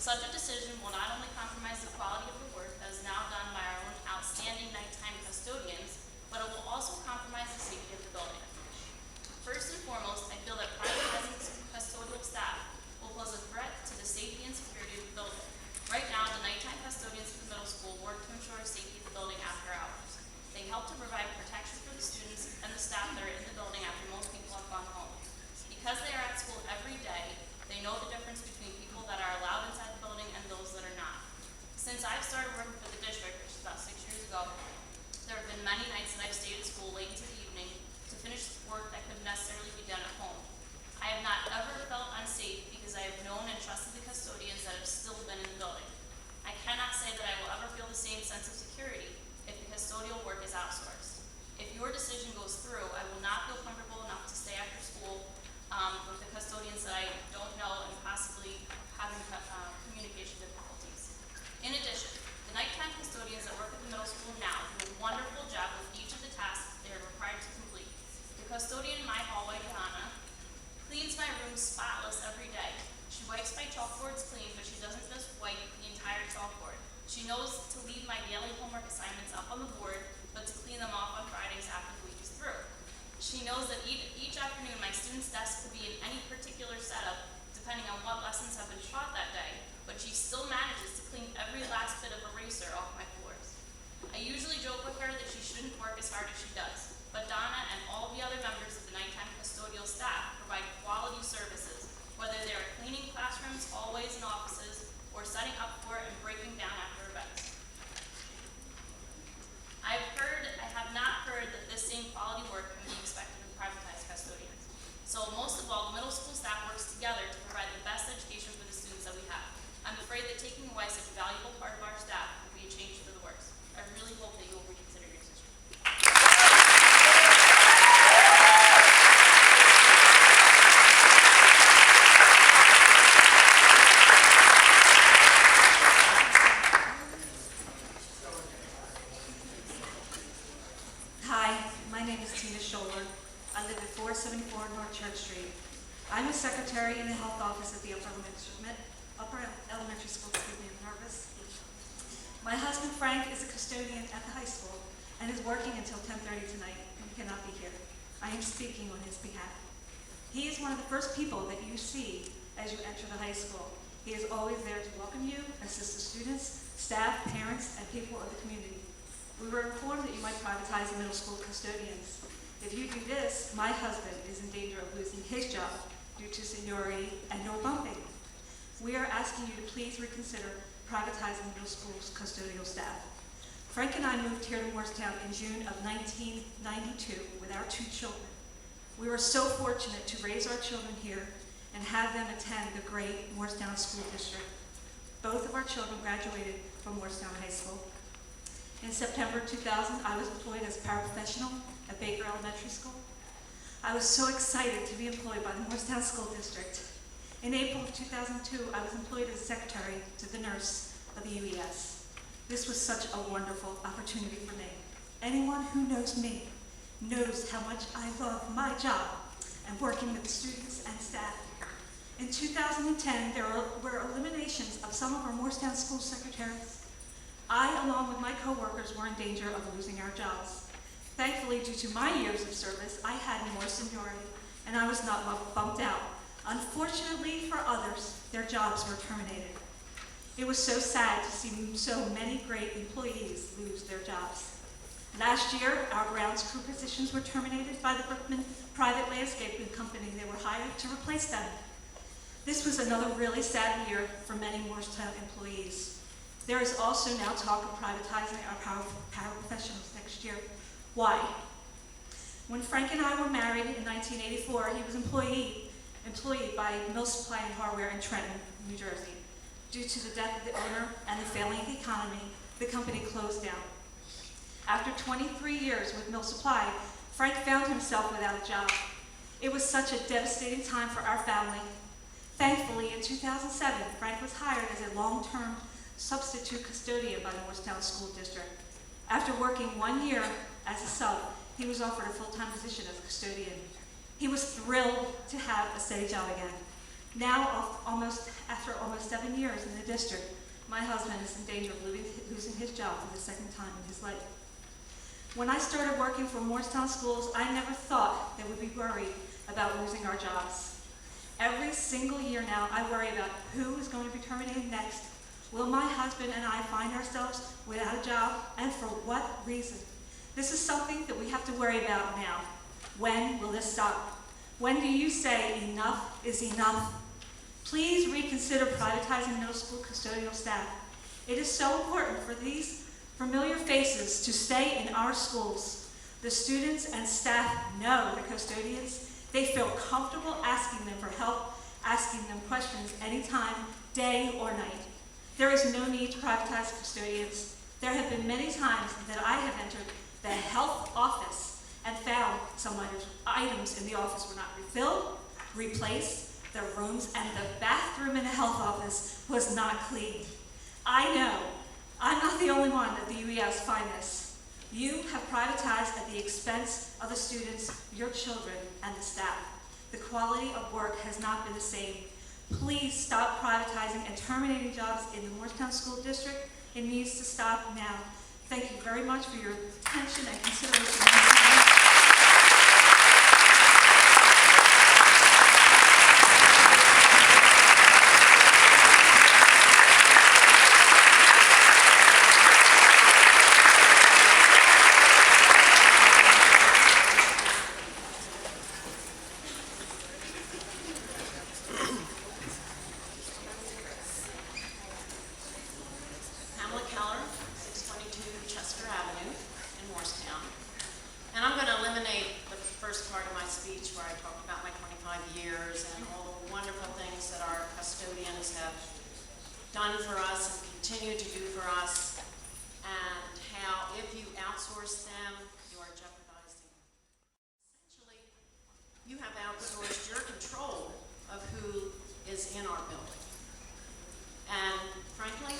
Such a decision will not only compromise the quality of the work that is now done by our own outstanding nighttime custodians, but it will also compromise the safety of the building. First and foremost, I feel that privatizing custodial staff will pose a threat to the safety and security of the building. Right now, the nighttime custodians of the middle school work to ensure safety of the building after hours. They help to provide protection for the students and the staff that are in the building after most people have gone home. Because they are at school every day, they know the difference between people that are allowed inside the building and those that are not. Since I've started working for the district, which is about 6 years ago, there have been many nights that I've stayed at school late into the evening to finish work that couldn't necessarily be done at home. I have not ever felt unsafe because I have known and trusted the custodians that have still been in the building. I cannot say that I will ever feel the same sense of security if the custodial work is outsourced. If your decision goes through, I will not feel comfortable enough to stay after school with the custodians that I don't know and possibly having communication difficulties. In addition, the nighttime custodians that work at the middle school now do a wonderful job with each of the tasks they are required to complete. The custodian in my hallway, Donna, cleans my room spotless every day. She wipes my chalkboards clean, but she doesn't just wipe the entire chalkboard. She knows to leave my daily homework assignments up on the board, but to clean them off on Fridays after the week is through. She knows that each afternoon my student's desk could be in any particular setup, depending on what lessons have been taught that day, but she still manages to clean every last bit of eraser off my floors. I usually joke with her that she shouldn't work as hard as she does, but Donna and all the other members of the nighttime custodial staff provide quality services, whether they are cleaning classrooms, hallways, and offices, or setting up for and breaking down after events. taking away such a valuable part of our staff will be a change for the worse. I really hope that you will reconsider your decision. Hi, my name is Tina Scholler. I live at 474 North Church Street. I'm a secretary in the health office at the upper elementary school. Excuse me, I'm nervous. My husband Frank is a custodian at the high school and is working until 10:30 tonight and cannot be here. I am speaking on his behalf. He is one of the first people that you see as you enter the high school. He is always there to welcome you, assist the students, staff, parents, and people of the community. We were informed that you might privatize the middle school custodians. If you do this, my husband is in danger of losing his job due to seniority and no bumping. We are asking you to please reconsider privatizing middle school's custodial staff. Frank and I moved here to Moorestown in June of 1992 with our 2 children. We were so fortunate to raise our children here and have them attend the great Moorestown School District. Both of our children graduated from Moorestown High School. In September 2000, I was employed as a paraprofessional at Baker Elementary School. I was so excited to be employed by the Moorestown School District. In April of 2002, I was employed as secretary to the nurse of the UES. This was such a wonderful opportunity for me. Anyone who knows me knows how much I love my job and working with students and staff. In 2010, there were eliminations of some of our Moorestown school secretaries. I, along with my coworkers, were in danger of losing our jobs. Thankfully, due to my years of service, I had more seniority, and I was not bumped out. Unfortunately for others, their jobs were terminated. It was so sad to see so many great employees lose their jobs. Last year, our grounds crew positions were terminated by the Brookman private landscaping company. They were hired to replace them. This was another really sad year for many Moorestown employees. There is also now talk of privatizing our paraprofessionals next year. Why? When Frank and I were married in 1984, he was employed by Mill Supply and Hardware in Trenton, New Jersey. Due to the death of the owner and the failing economy, the company closed down. After 23 years with Mill Supply, Frank found himself without a job. It was such a devastating time for our family. Thankfully, in 2007, Frank was hired as a long-term substitute custodian by the Moorestown School District. After working 1 year as a sub, he was offered a full-time position as a custodian. He was thrilled to have a steady job again. Now, after almost 7 years in the district, my husband is in danger of losing his job for the second time in his life. When I started working for Moorestown Schools, I never thought that we'd be worried about losing our jobs. Every single year now, I worry about who is going to be terminated next. Will my husband and I find ourselves without a job, and for what reason? This is something that we have to worry about now. When will this stop? When do you say enough is enough? Please reconsider privatizing middle school custodial staff. It is so important for these familiar faces to stay in our schools. The students and staff know the custodians. They feel comfortable asking them for help, asking them questions anytime, day or night. There is no need to privatize custodians. There have been many times that I have entered the health office and found some items in the office were not refilled, replaced, the rooms and the bathroom in the health office was not cleaned. I know, I'm not the only one at the UES find this. You have privatized at the expense of the students, your children, and the staff. The quality of work has not been the same. Please stop privatizing and terminating jobs in the Moorestown School District. It needs to stop now. Thank you very much for your attention and consideration. Pamela Keller, 622 Chester Avenue in Moorestown. And I'm going to continue to do for us, and how if you outsource them, you are jeopardizing. Essentially, you have outsourced your control of who is in our building. And frankly,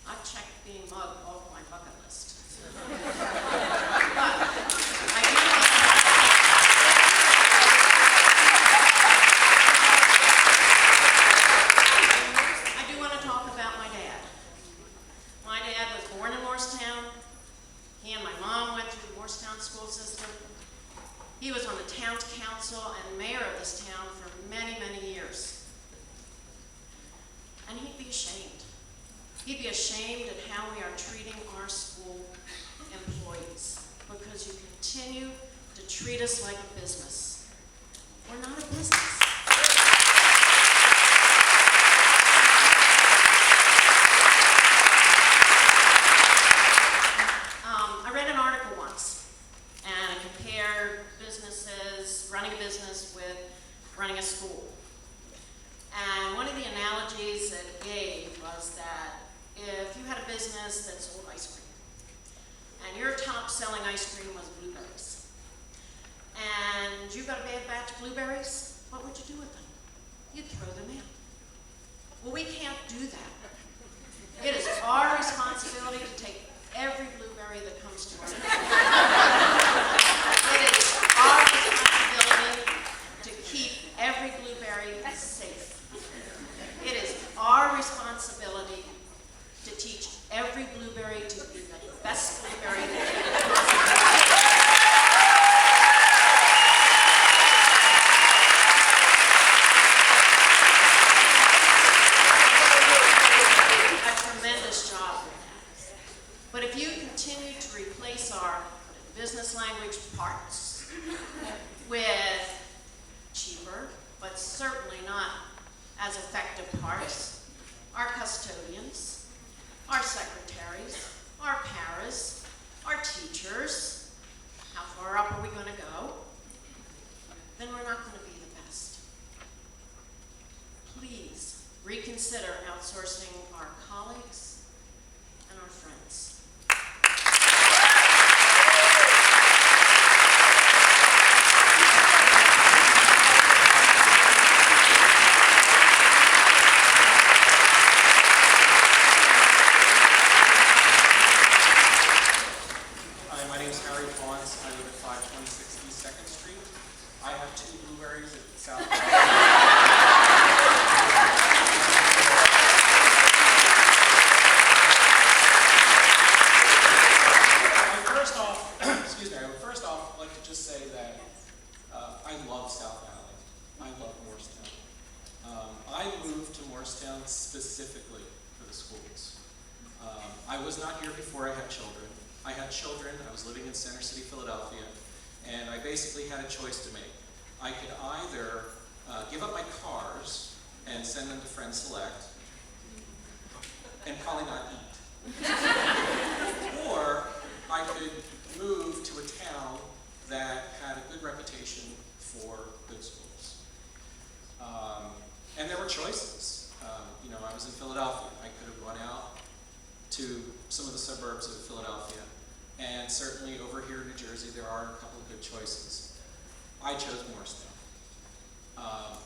I've checked being mugged off my bucket list. But I do want to talk about my dad. My dad was born in Moorestown. He and my mom went through the Moorestown school system. He was on the town council and mayor of this town for many, many years. And he'd be ashamed. He'd be ashamed at how we are treating our school employees, because you continue to treat us like a business. We're not a business. I read an article once, and it compared businesses, running a business with running a school. And one of the analogies that it gave was that if you had a business that sold ice cream, and your top selling ice cream was blueberries, and you got a bad batch of blueberries, what would you do with them? You'd throw them out. Well, we can't do that. It is our responsibility to take every blueberry that comes to us. It is our responsibility to keep every blueberry safe. It is our responsibility to teach every blueberry to be the best blueberry that it can possibly be. A tremendous job with that. But if you continue to replace our business language parts with cheaper, but certainly not as effective parts, our custodians, our secretaries, our paras, our teachers, how far up are we going to go? Then we're not going to be the best. Please reconsider outsourcing our colleagues and our friends. Specifically for the schools. I was not here before I had children. I had children, I was living in Center City, Philadelphia, and I basically had a choice to make. I could either give up my cars and send them to Friend Select, and probably not eat. Or I could move to a town that had a good reputation for good schools. And there were choices. I was in Philadelphia. I could have gone out to some of the suburbs of Philadelphia, and certainly over here in New Jersey there are a couple of good choices. I chose Moorestown.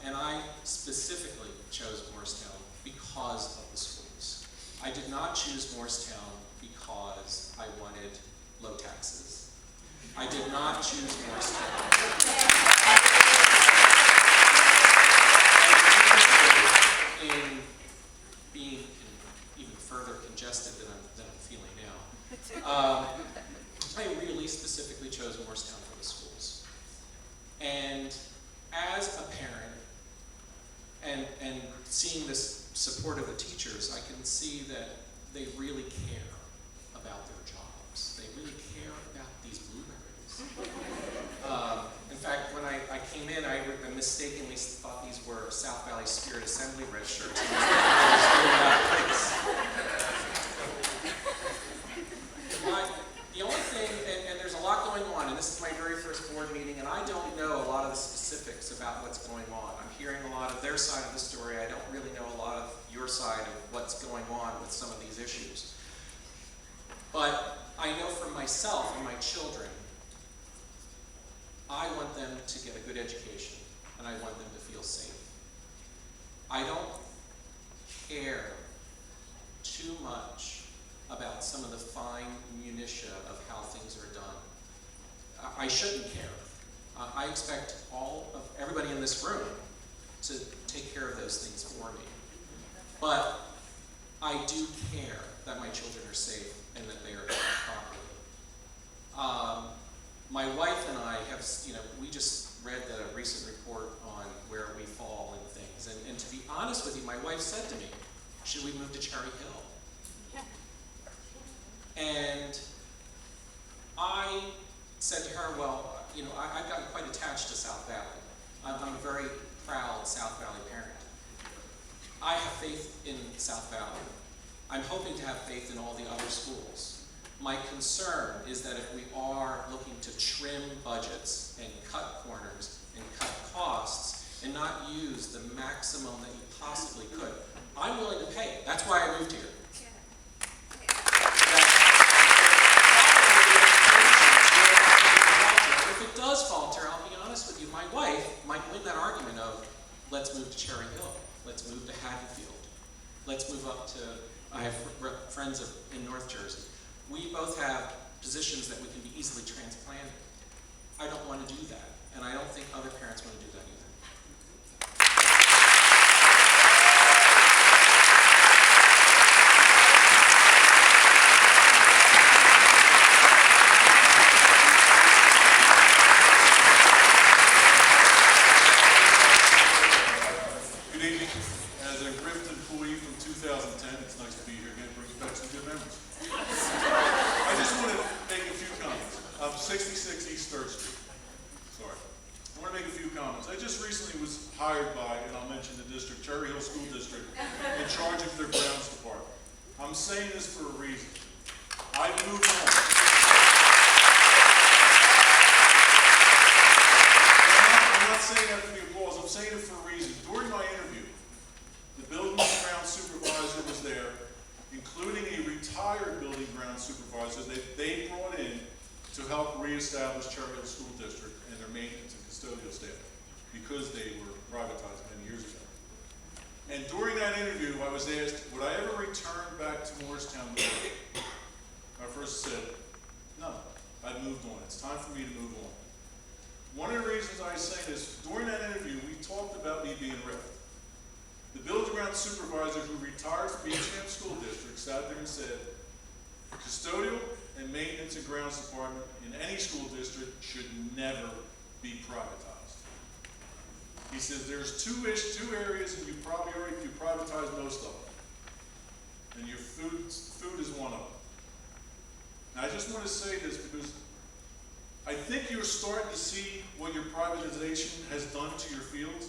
And I specifically chose Moorestown because of the schools. I did not choose Moorestown because I wanted low taxes. I did not choose Moorestown in being even further congested than I'm feeling now. I really specifically chose Moorestown for the schools. And as a parent, and seeing this support of the teachers, I can see that they really care about their jobs. They really care about these blueberries. In fact, when I came in, I mistakenly thought these were South Valley Spirit Assembly red shirts. The only thing, and there's a lot going on, and this is my very first board meeting, and I don't know a lot of the specifics about what's going on. I'm hearing a lot of their side of the story. I don't really know a lot of your side of what's going on with some of these issues. But I know for myself and my children, I want them to get a good education, and I want them to feel safe. I don't care too much about some of the fine minutiae of how things are done. I shouldn't care. I expect everybody in this room to take care of those things for me. But I do care that my children are safe and that they are taught properly. My wife and I have, we just read the recent report on where we fall and things. And to be honest with you, my wife said to me, should we move to Cherry Hill? And I said to her, well, I've gotten quite attached to South Valley. I'm a very proud South Valley parent. I have faith in South Valley. I'm hoping to have faith in all the other schools. My concern is that if we are looking to trim budgets and cut corners and cut costs and not use the maximum that you possibly could, I'm willing to pay it. That's why I moved here. If it does falter, I'll be honest with you, my wife might win that argument of, let's move to Cherry Hill, let's move to Haddonfield, let's move up to, I have friends in North Jersey. We both have positions that we can be easily transplanted. I don't want to do that, and I don't think other parents want to do that either. As a RIFT employee from 2010, it's nice to be here again, brings back some good memories. I just want to make a few comments. 66 East 3rd Street. Sorry. I want to make a few comments. I just recently was hired by, and I'll mention the district, Cherry Hill School District, in charge of their grounds department. I'm saying this for a reason. I've moved on. I'm not saying that for the applause. I'm saying it for a reason. During my interview, the building ground supervisor was there, including a retired building ground supervisor that they brought in to help reestablish Cherry Hill School District and their maintenance and custodial staff because they were privatized many years ago. And during that interview, I was asked, would I ever return back to Moorestown Board? I first said, no, I've moved on. It's time for me to move on. One of the reasons I say this, during that interview, we talked about me being RIFT. The building ground supervisor who retired from Beecham School District sat there and said, custodial and maintenance and grounds department in any school district should never be privatized. He says there's two areas, and you probably already privatized most of them. And your food is one of them. Now I just want to say this because I think you're starting to see what your privatization has done to your fields.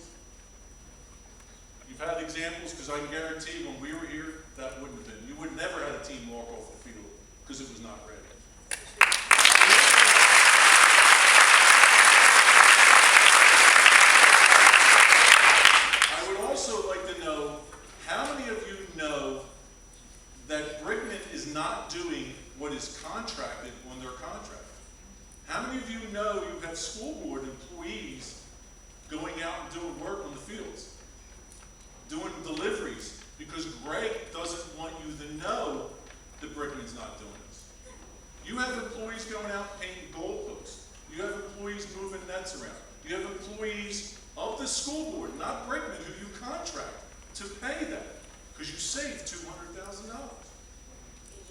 You've had examples, because I can guarantee when we were here, that wouldn't have been. You would never had a team walk off the field because it was not ready. I would also like to know, how many of you know that Brickman is not doing what is contracted on their contract? How many of you know you have school board employees going out and doing work on the fields? Doing deliveries, because Greg doesn't want you to know that Brickman's not doing this. You have employees going out painting goalposts. You have employees moving nets around. You have employees of the school board, not Brickman, who you contract to pay that, because you saved $200,000.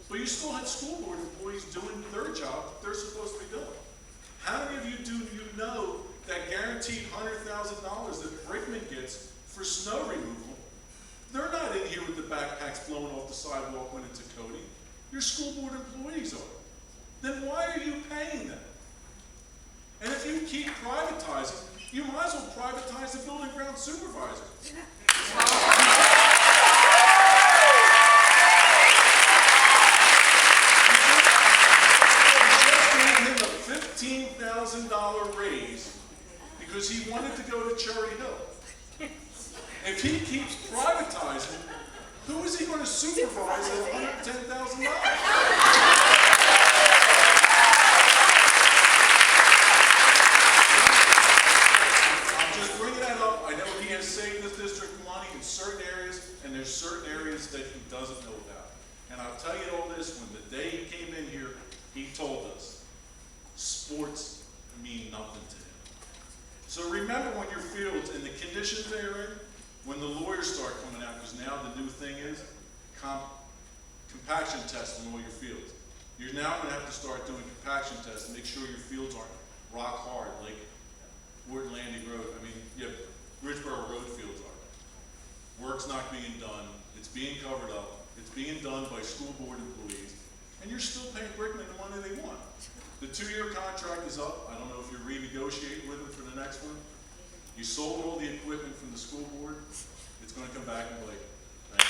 But you still have school board employees doing their job that they're supposed to be doing. How many of you do you know that guaranteed $100,000 that Brickman gets for snow removal? They're not in here with the backpacks blowing off the sidewalk when it's a Cody. Your school board employees are. Then why are you paying them? And if you keep privatizing, you might as well privatize the building ground supervisor. $15,000 raise because he wanted to go to Cherry Hill. If he keeps privatizing, who And I'll tell you all this, when the day he came in here, he told us, sports mean nothing to him. So remember when your fields, in the conditions they're in, when the lawyers start coming out, because now the new thing is compaction tests on all your fields. You're now going to have to start doing compaction tests and make sure your fields aren't rock hard, like Wharton Landing Road. I mean, yeah, Ridgeboro Road fields are. Work's not being done. It's being covered up. It's being done by school board employees. And you're still paying Brickman the money they want. The 2-year contract is up. I don't know if you're renegotiating with them for the next one. You sold all the equipment from the school board. It's going to come back and bite. Thank you.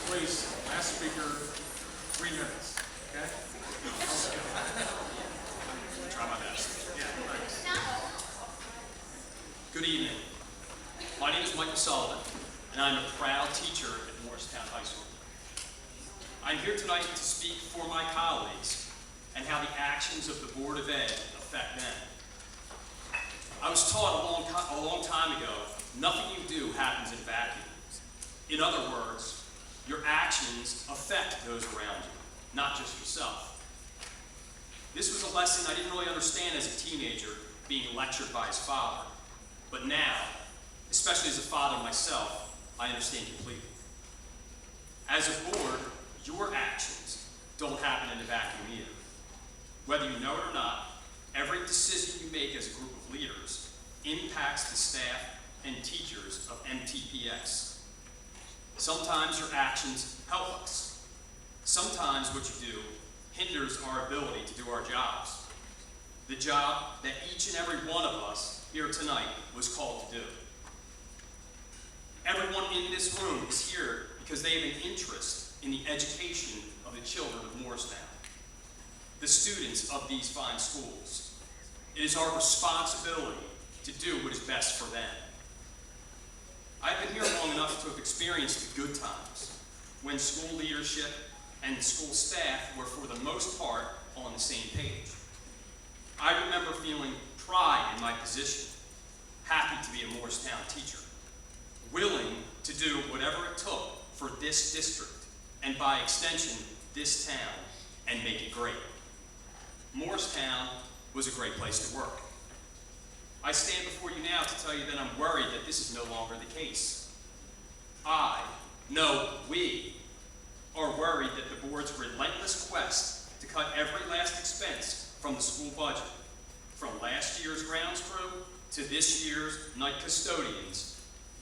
Please, last speaker, 3 minutes, okay? Try my best. Yeah, thanks. Good evening. My name is Michael Sullivan, and I'm a proud teacher at Moorestown High School. I'm here tonight to speak for my colleagues and how the actions of the Board of Ed affect them. I was taught a long time ago, nothing you do happens in a vacuum. In other words, your actions affect those around you, not just yourself. This was a lesson I didn't really understand as a teenager, being lectured by his father. But now, especially as a father myself, I understand completely. As a board, your actions don't happen in a vacuum either. Whether you know it or not, every decision you make as a group of leaders impacts the staff and teachers of MTPS. Sometimes your actions help us. Sometimes what you do hinders our ability to do our jobs. The job that each and every one of us here tonight was called to do. Everyone in this room is here because they have an interest in the education of the children of Moorestown, the students of these fine schools. It is our responsibility to do what is best for them. I've been here long enough to have experienced the good times, when school leadership and school staff were for the most part on the same page. I remember feeling pride in my position, happy to be a Moorestown teacher, willing to do whatever it took for this district, and by extension, this town, and make it great. Moorestown was a great place to work. I stand before you now to tell you that I'm worried that this is no longer the case. We are worried that the board's relentless quest to cut every last expense from the school budget, from last year's grounds crew to this year's night custodians,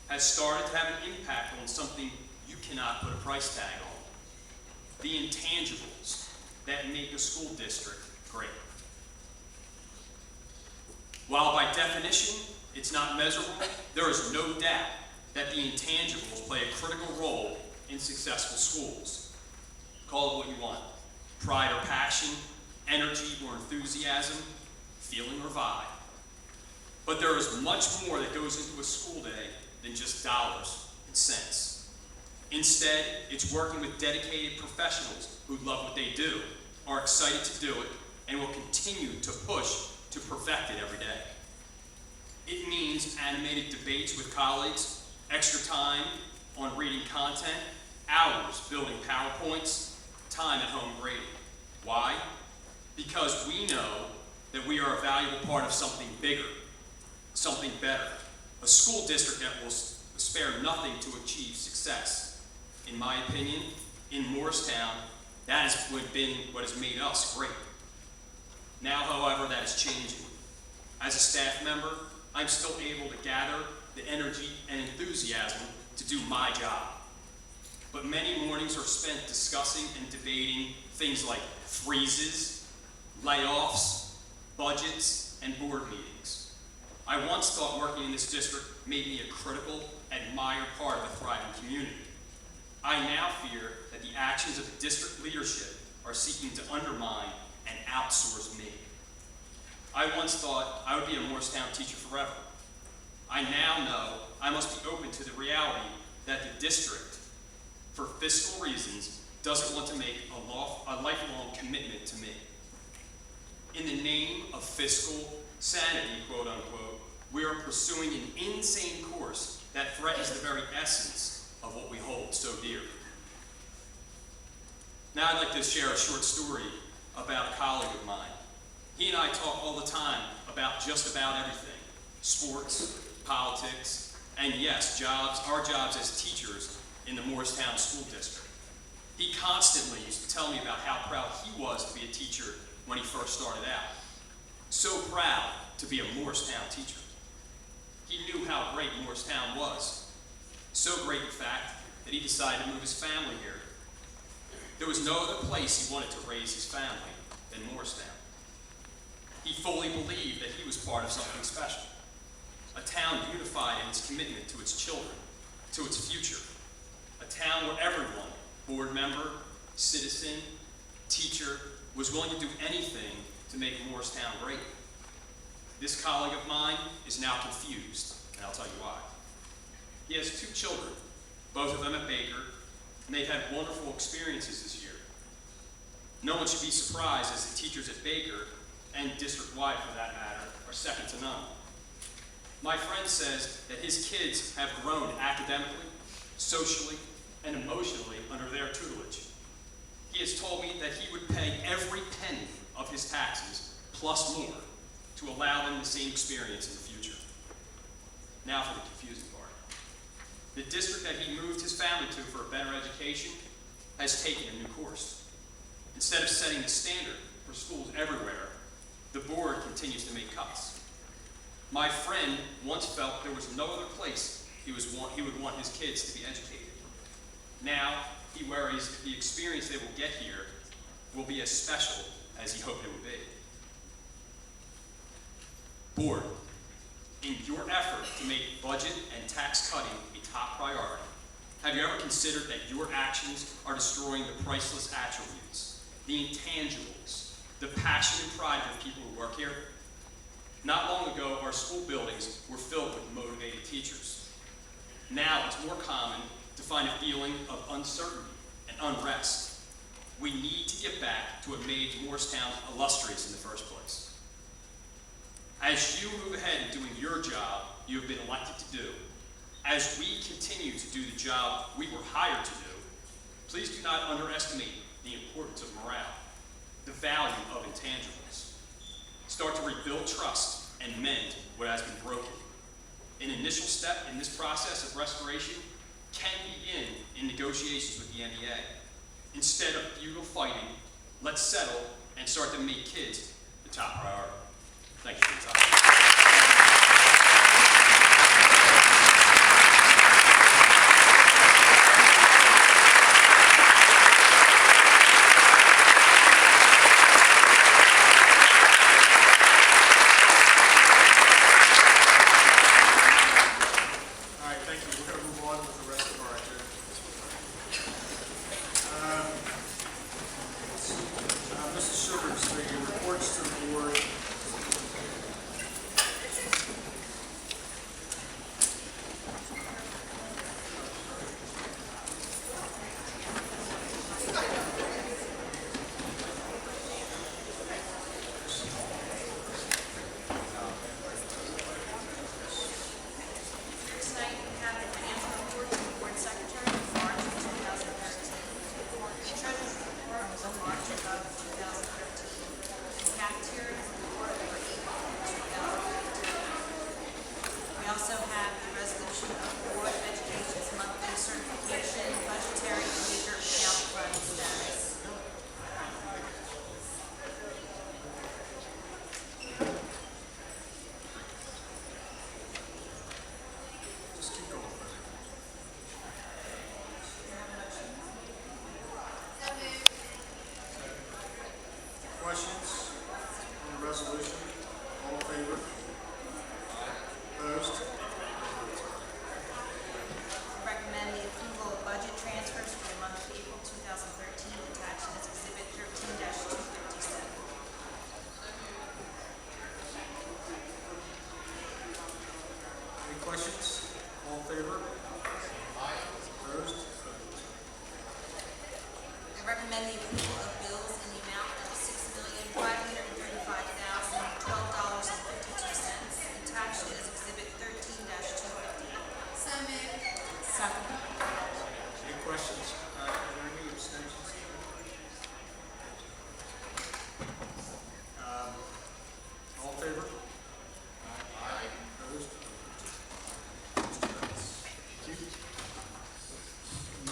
has started to have an impact on something you cannot put a price tag on. The intangibles that make a school district great. While by definition it's not measurable, there is no doubt that the intangibles play a critical role in successful schools. Call it what you want: pride or passion, energy or enthusiasm, feeling or vibe. But there is much more that goes into a school day than just dollars and cents. Instead, it's working with dedicated professionals who love what they do, are excited to do it, and will continue to push to perfect it every day. It means animated debates with colleagues, extra time on reading content, hours building PowerPoints, time at home grading. Why? Because we know that we are a valuable part of something bigger, something better, a school district that will spare nothing to achieve success. In my opinion, in Moorestown, that has been what has made us great. Now, however, that is changing. As a staff member, I'm still able to gather the energy and enthusiasm to do my job. But many mornings are spent discussing and debating things like freezes, layoffs, budgets, and board meetings. I once thought working in this district made me a critical, admired part of a thriving community. I now fear that the actions of the district leadership are seeking to undermine and outsource me. I once thought I would be a Moorestown teacher forever. I now know I must be open to the reality that the district, for fiscal reasons, doesn't want to make a lifelong commitment to me. In the name of fiscal sanity, quote unquote, we are pursuing an insane course that threatens the very essence of what we hold so dear. Now I'd like to share a short story about a colleague of mine. He and I talk all the time about just about everything: sports, politics, and yes, jobs, our jobs as teachers in the Moorestown School District. He constantly used to tell me about how proud he was to be a teacher when he first started out. So proud to be a Moorestown teacher. He knew how great Moorestown was. So great, in fact, that he decided to move his family here. There was no other place he wanted to raise his family than Moorestown. He fully believed that he was part of something special. A town unified in its commitment to its children, to its future. A town where everyone, board member, citizen, teacher, was willing to do anything to make Moorestown great. This colleague of mine is now confused, and I'll tell you why. He has 2 children, both of them at Baker, and they've had wonderful experiences this year. No one should be surprised as the teachers at Baker, and district-wide for that matter, are second to none. My friend says that his kids have grown academically, socially, and emotionally under their tutelage. He has told me that he would pay every penny of his taxes, plus more, to allow them the same experience in the future. Now for the confusing part. The district that he moved his family to for a better education has taken a new course. Instead of setting the standard for schools everywhere, the board continues to make cuts. My friend once felt there was no other place he would want his kids to be educated. Now, he worries if the experience they will get here will be as special as he hoped it would be. Board, in your effort to make budget and tax cutting a top priority, have you ever considered that your actions are destroying the priceless attributes, the intangibles, the passion and pride of the people who work here? Not long ago, our school buildings were filled with motivated teachers. Now it's more common to find a feeling of uncertainty and unrest. We need to get back to what made Moorestown illustrious in the first place. As you move ahead in doing your job you have been elected to do, as we continue to do the job we were hired to do, please do not underestimate the importance of morale, the value of intangibles. Start to rebuild trust and mend what has been broken. An initial step in this process of restoration can begin in negotiations with the NEA. Instead of futile fighting, let's settle and start to make kids the top priority. Thank you for your time.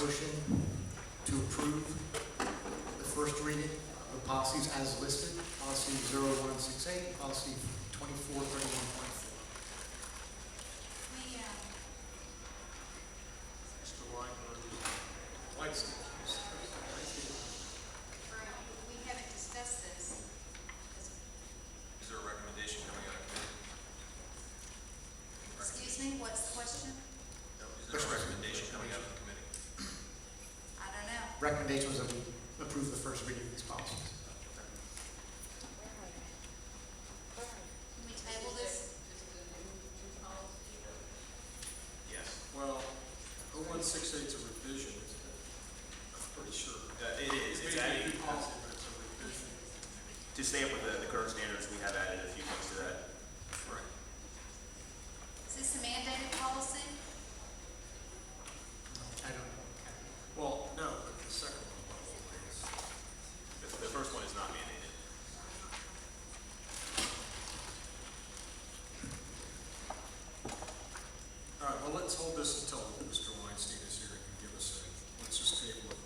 motion to approve the first reading of the policies as listed, policy 0168, policy 2431.4. Mr. Weinstein. We haven't discussed this. Is there a recommendation coming out of committee? Excuse me, what's the question? No, is there a recommendation coming out of the committee? I don't know. Recommendation was that we approve the first reading of these policies. Can we table this? Yes. Well, 0168 is a revision, isn't it? I'm pretty sure. It is. It's Maybe adding, a new policy, but it's a revision. to stay up with the current standards, we have added a few things to that. Right. Is this a mandated policy? I don't know. Well, no, but the second one probably is. The first one is not mandated. All right, well, let's hold this until Mr. Weinstein is here and can give us let's just table it.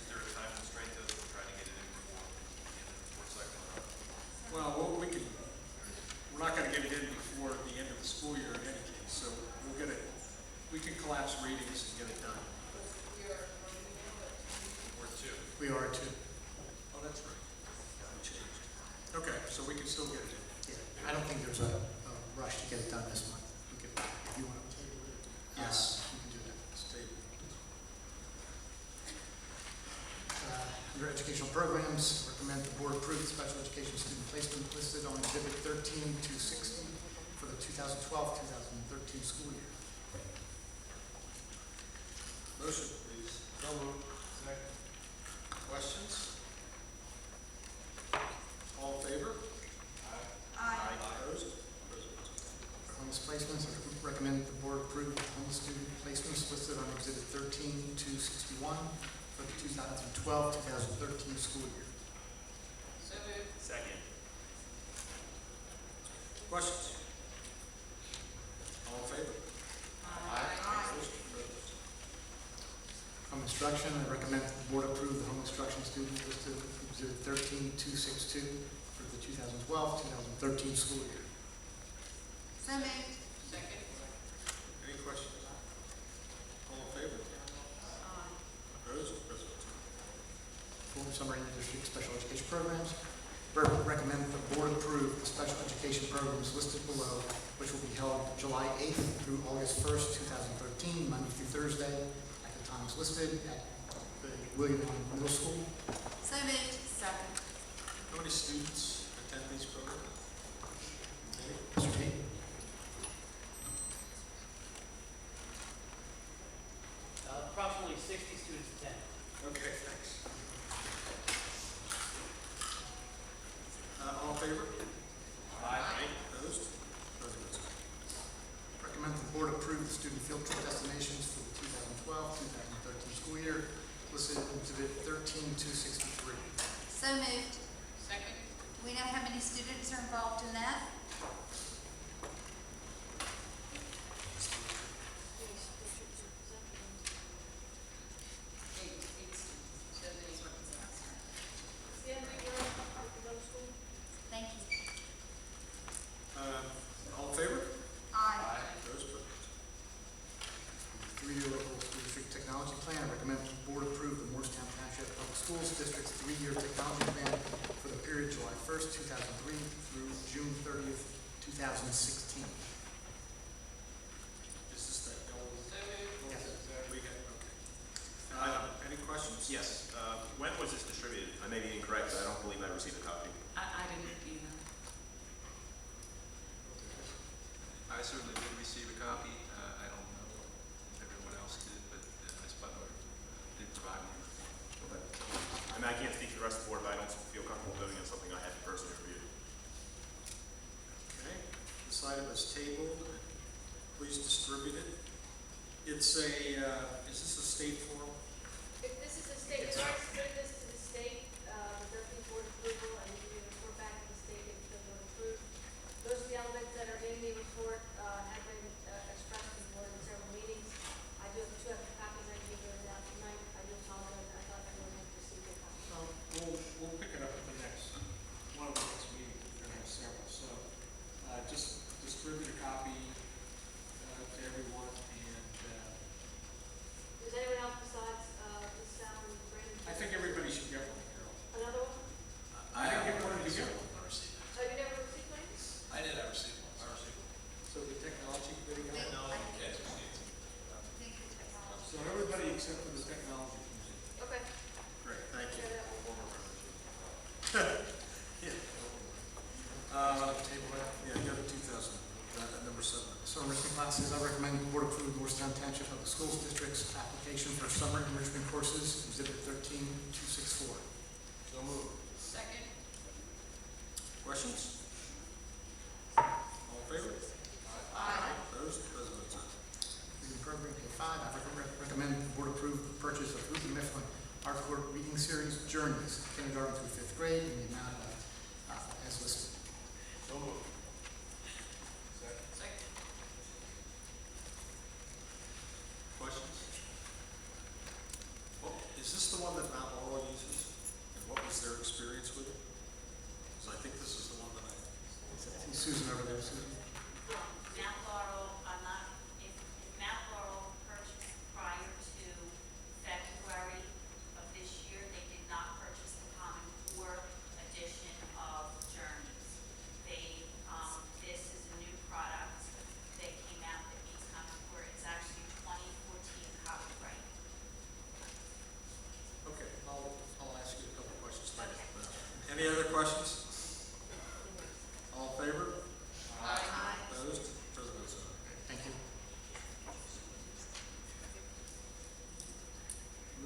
Is there a time constraint to try to get it in before the end of the fourth cycle? Well, we're not gonna get it in before the end of the school year in any case, so we'll get it, we can collapse readings and get it done. Or two? We are too. Oh, that's right. We changed. Okay, so we can still get it in. Yeah, I don't think there's a rush to get it done this month. We could, if you want to table it. Yes. We can do that. It's tabled. Under educational programs, recommend the board approve the special education student placement listed on exhibit 13-260 for the 2012-2013 school year. Motion, please. So moved. Second. Questions? All in favor? Aye. Opposed? For homeless placements, I recommend the board approve the homeless student placements listed on exhibit 13-261 for the 2012-2013 school year. So moved. Second. Questions? All in favor? Opposed? Home instruction, I recommend that the board approve the home instruction students listed on exhibit 13-262 for the 2012-2013 school year. So moved. Second. Any questions? All in favor? Opposed? For summary district special education programs, recommend that the board approve the special education programs listed below, which will be held July 8th through August 1st, 2013, Monday through Thursday, at the times listed at the William Middle School. So moved. Second. How many students attend these programs? Mr. Tate? Approximately 60 students attend. Okay, thanks. All in favor? Aye. Opposed? Recommend the board approve the student field trip destinations for the 2012-2013 school year, listed in exhibit 13-263. So moved. Second. Do we know how many students are involved in that? Eight students. 7 is what it's last time. Thank you. All in favor? Aye. Opposed? Three-year local school district technology plan, I recommend the board approve the Moorestown Township Public Schools District's three-year technology plan for the period July 1st, 2003 through June 30th, 2016. Is this that yellow? Yes. We got, okay. Any questions? Yes. When was this distributed? I may be incorrect, but I don't believe I received a copy. I didn't either. I certainly did receive a copy. I don't know if everyone else did, but Ms. Butler did provide me with one. I mean, I can't speak for the rest of the board, but I don't feel comfortable voting on something I haven't personally reviewed. Okay, this item is tabled. Please distribute it. It's a, is this a state form? If this is a state, we already submitted this to the state, the Deputy Board approval, and we report back to the state if they're going to approve. Those are the elements that are in the report, have been expressed in board in several meetings. I do have 2 copies I except for the technology committee. Okay. Great, thank you. Yeah, that one. Table that? Yeah, go to 2000, number 7. So enrichment classes, I recommend the board approve Moorestown Township Public Schools District's application for summer enrichment courses, Exhibit 13264. So moved. Second. Questions? All in favor? Aye. Opposed? President votes aye. Reading program K5, I recommend the board approve the purchase of Ruth Mifflin Hardcore Reading Series Journeys, kindergarten through 5th grade, in the amount of, as listed. So moved. Second. Questions? Well, is this the one that Mount Laurel uses? And what was their experience with it? Because I think this is the one that I... See Susan over there, Susan. Mount Laurel, if Mount Laurel purchased prior to February of this year, they did not purchase the Common Core edition of Journeys. This is a new product that came out that meets Common Core. It's actually 2014 copyright. Okay, I'll ask you a couple of questions later. Any other questions? All in favor? Aye. Opposed? President votes aye. Thank you.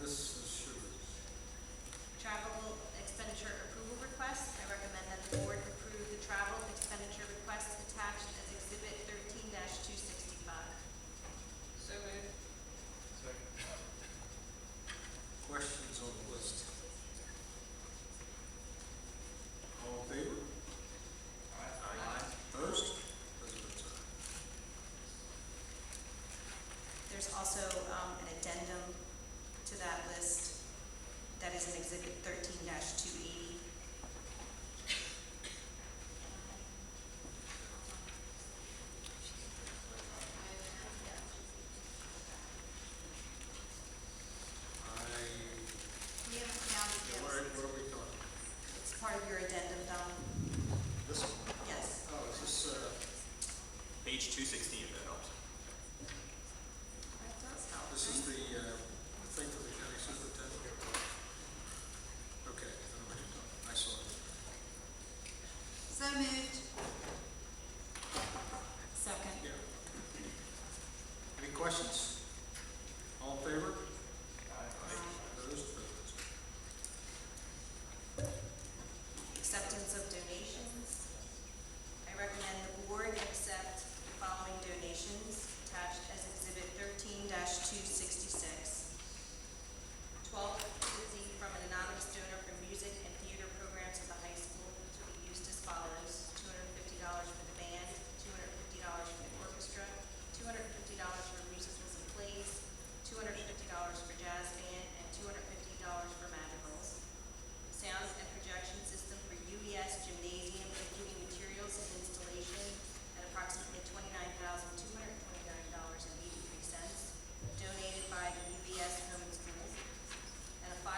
This is Sugar's. Travel expenditure approval request. I recommend that the board approve the travel expenditure request attached as Exhibit 13-265. So moved. Questions on the list? All in favor? Aye. Opposed? President votes aye. There's also an addendum to that list that is in Exhibit 13-280. We have What are we talking? It's part of your addendum, Don. This one? Yes. Oh, is this, Page 216, if that helps. That does help. this is the thing for the county superintendent? Okay, I know what you're talking. I saw it. So moved. Second. Yeah. Any questions? All in favor? Opposed? President votes aye. Acceptance of donations. I recommend the board accept the following donations attached as Exhibit 13-266. 12 Lizzie from an anonymous donor for music and theater programs at the high school to be used as follows: $250 for the band, $250 for the orchestra, $250 for musicals and plays, $250 for jazz band, and $250 for madrigals. Sound and projection system for UES gymnasium, including materials and installation, at approximately $29,229.83, donated by the UES Home and Schools, and a $500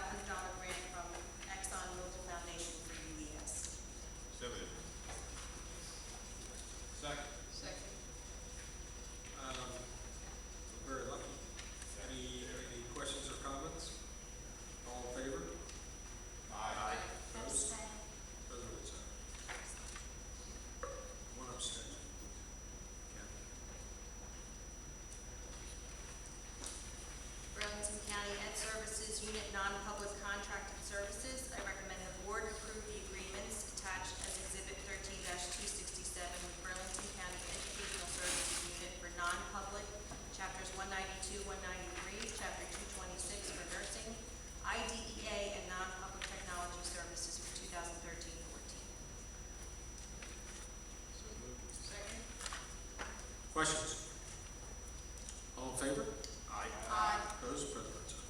grant from Exxon Mobil Foundation for UES. So moved. Second. Second. We're very lucky. Any questions or comments? All in favor? Aye. Opposed? President votes aye. One abstention. Burlington County Ed Services Unit Non-Public Contracted Services. I recommend the board approve the agreements attached as Exhibit 13-267 with Burlington County Educational Services Unit for non-public, Chapters 192, 193, Chapter 226 for nursing, IDEA, and non-public technology services for 2013-14. Second. Questions? All in favor? Aye. Opposed? President votes aye.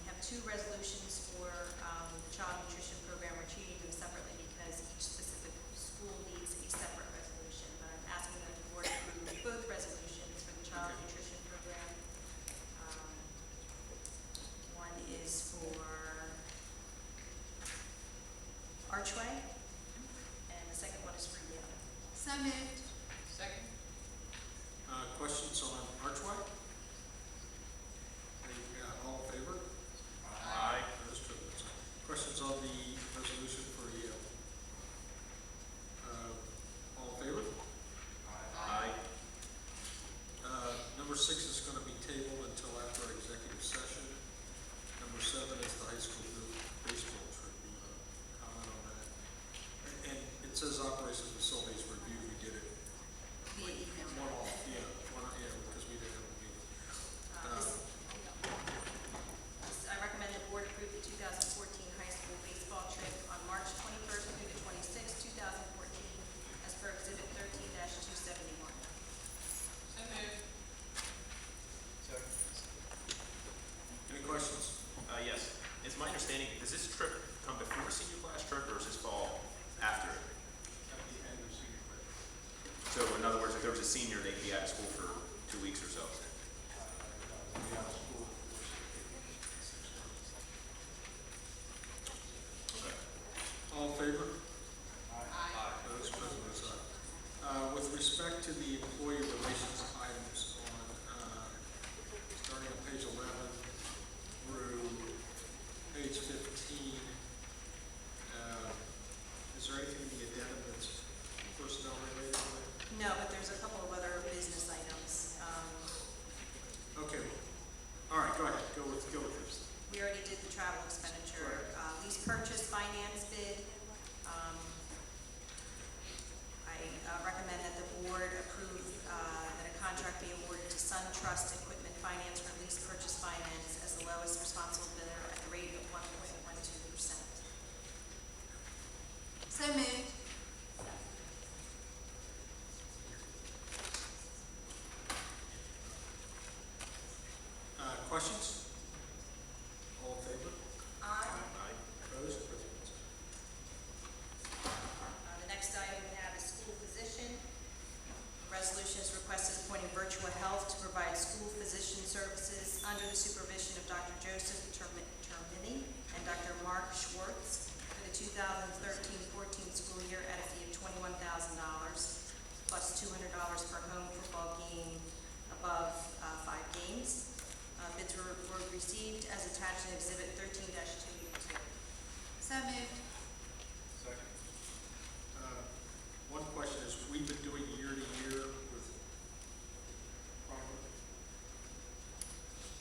We have two resolutions for the child nutrition program. We're treating them separately because each specific school needs a separate resolution. But I'm asking that the board approve both resolutions for the child nutrition program. One is for Archway, and the second one is for Yale. So moved. Second. Questions on Archway? Number 6 is going to be tabled until after our executive session. Number 7 is the high school baseball trip. You want to comment on that? And it says operations facilities review. We did it one off, because we didn't have a meeting. I recommend the board approve the 2014 high school baseball trip on March 21st through the 26th, 2014, as per Exhibit 13-271. So moved. Any questions? Yes. It's my understanding, does this trip come before senior class trip or does this fall after it? At the end of senior class. So in other words, if there was a senior, they'd be out of school for 2 weeks or so. We'll be out of school. Okay. All in favor? Aye. Those present votes aye. With respect to the employee relations items on, starting on page 11 through page 15, is there anything in the addendum that's personnel related? No, but there's a couple of other business items. Okay. All right, go ahead. Go with this. We already did the travel expenditure, lease purchase finance bid. I recommend that the board approve that a contract be awarded to Sun Trust Equipment Finance for lease purchase finance as the lowest responsible bidder at the rate of 1.12%. So moved. Questions? All in favor? Aye. Opposed? The next item we have is school physician. Resolution is requested appointing Virtua Health to provide school physician services under the supervision of Dr. Joseph Termini and Dr. Mark Schwartz for the 2013-14 school year at a fee of $21,000 plus $200 per home football game above 5 games. Bids were received as attached in Exhibit 13-282. So moved. Second. One question is, we've been doing year to year with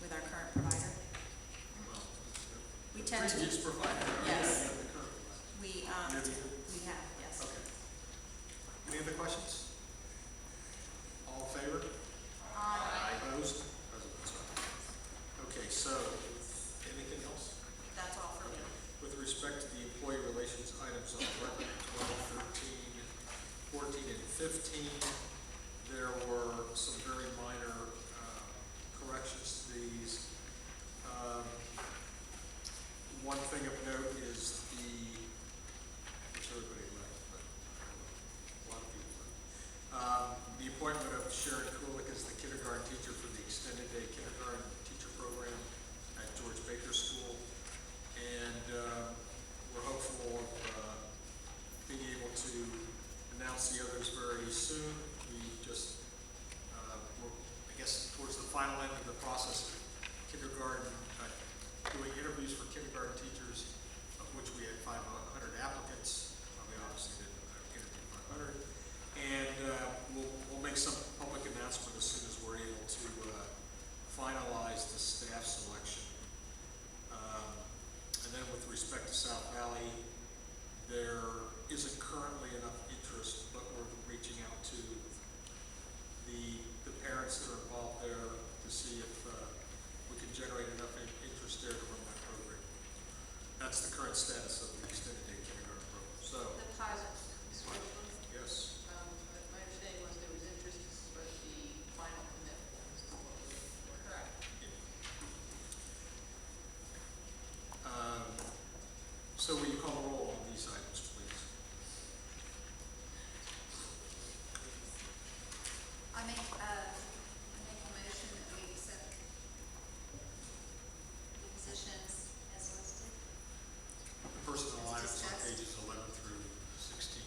With our current provider. We tend to. previous provider. Yes. The current provider. We have, yes. Okay. Any other questions? All in favor? Aye. Opposed? Present votes aye. Okay, so, anything else? That's all for me. With respect to the employee relations items on record, 12, 13, 14, and 15, there were some very minor corrections to these. One thing of note is which everybody left, but a lot of people left. The appointment of Sharon Kulik as the kindergarten teacher for the extended day kindergarten teacher program at George Baker School. And we're hopeful of being able to announce the others very soon. We just, we're, I guess, towards the final end of the process of kindergarten, doing interviews for kindergarten teachers, of which we had 500 applicants. We obviously didn't interview 500. And we'll make some public announcement as soon as we're able to finalize the staff selection. And then with respect to South Valley, there isn't currently enough interest, but we're reaching out to the parents that are involved there to see if we can generate enough interest there to run that program. That's the current status of the extended day kindergarten program. So, The pilot. yes. My understanding was there was interest, but the final commitment was not what we were. Correct. So will you call the roll on these items, please? I make a motion that we accept the positions as listed. The personnel items on pages 11 through 16.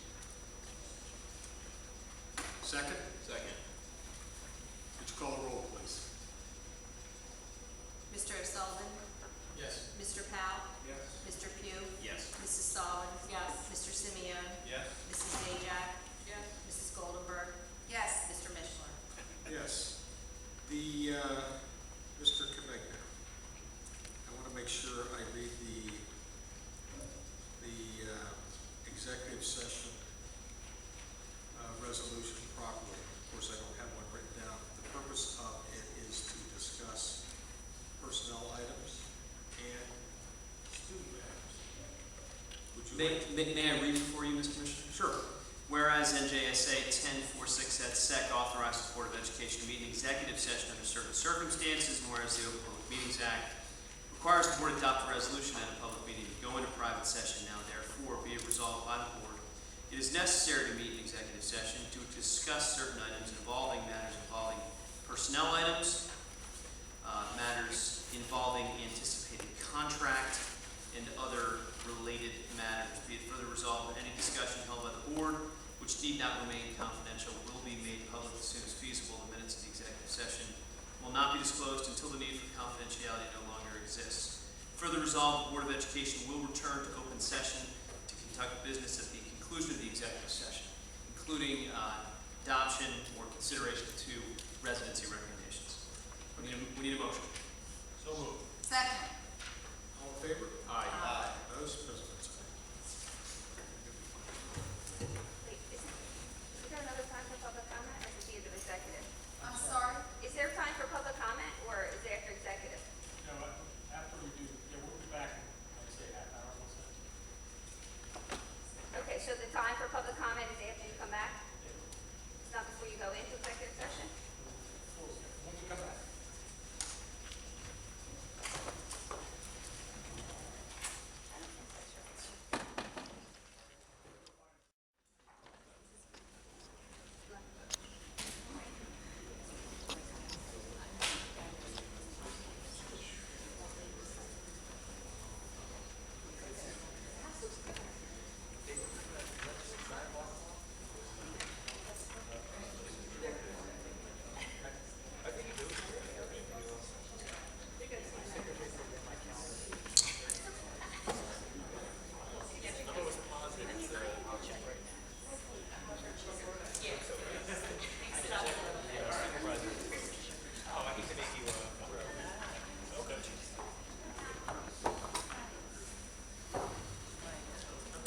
May I read it for you, Mr. Commissioner? Sure. Whereas NJSA 1046 at SEC authorizes the Board of Education to meet an executive session under certain circumstances, and whereas the Open Public Meetings Act requires the Board to adopt a resolution at a public meeting to go into private session, now therefore be it resolved by the Board, it is necessary to meet an executive session to discuss certain items involving matters involving personnel items, matters involving anticipated contract, and other related matters. Be it further resolved that any discussion held by the Board, which need not remain confidential, will be made public as soon as feasible. The minutes of the executive session will not be disclosed until the need for confidentiality no longer exists. Further resolved, the Board of Education will return to open session to conduct business at the conclusion of the executive session, including adoption or consideration of 2 residency recommendations. We need a motion. So moved. Second. All in favor? Aye. Aye. Opposed? President's aye. Wait, is there another time for public comment, or is it the end of executive? I'm sorry? Is there time for public comment, or is it after executive? No, after we do, yeah, we'll be back in, I'd say, half hour, we'll say. Okay, so the time for public comment is after you come back? It's not before you go into executive session? When we come back.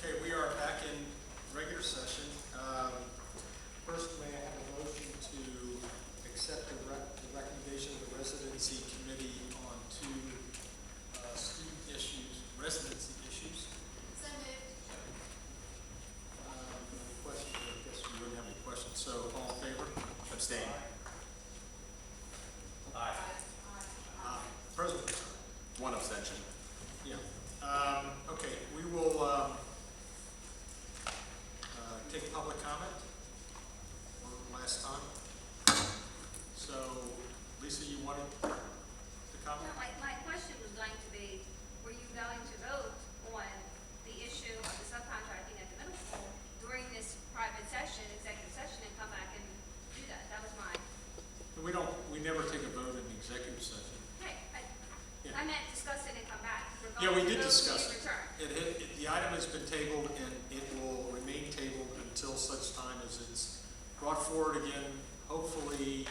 Okay, we are back in regular session. First, may I have a motion to accept the recommendation of the residency committee on 2 student issues, residency issues? So moved. Any questions? I guess we wouldn't have any questions. So, all in favor? Abstain. Aye. President? 1 abstention. Yeah. Okay, we will take public comment one last time. So, Lisa, you wanted to comment? No, my question was going to be, were you going to vote on the issue of the subcontracting at the middle school during this private session, executive session, and come back and do that? That was mine. We never take a vote in the executive session. Hey, Yeah. I meant discuss it and come back. We're Yeah, we going to did vote discuss when you it. return. The item has been tabled and it will remain tabled until such time as it's brought forward again. Hopefully,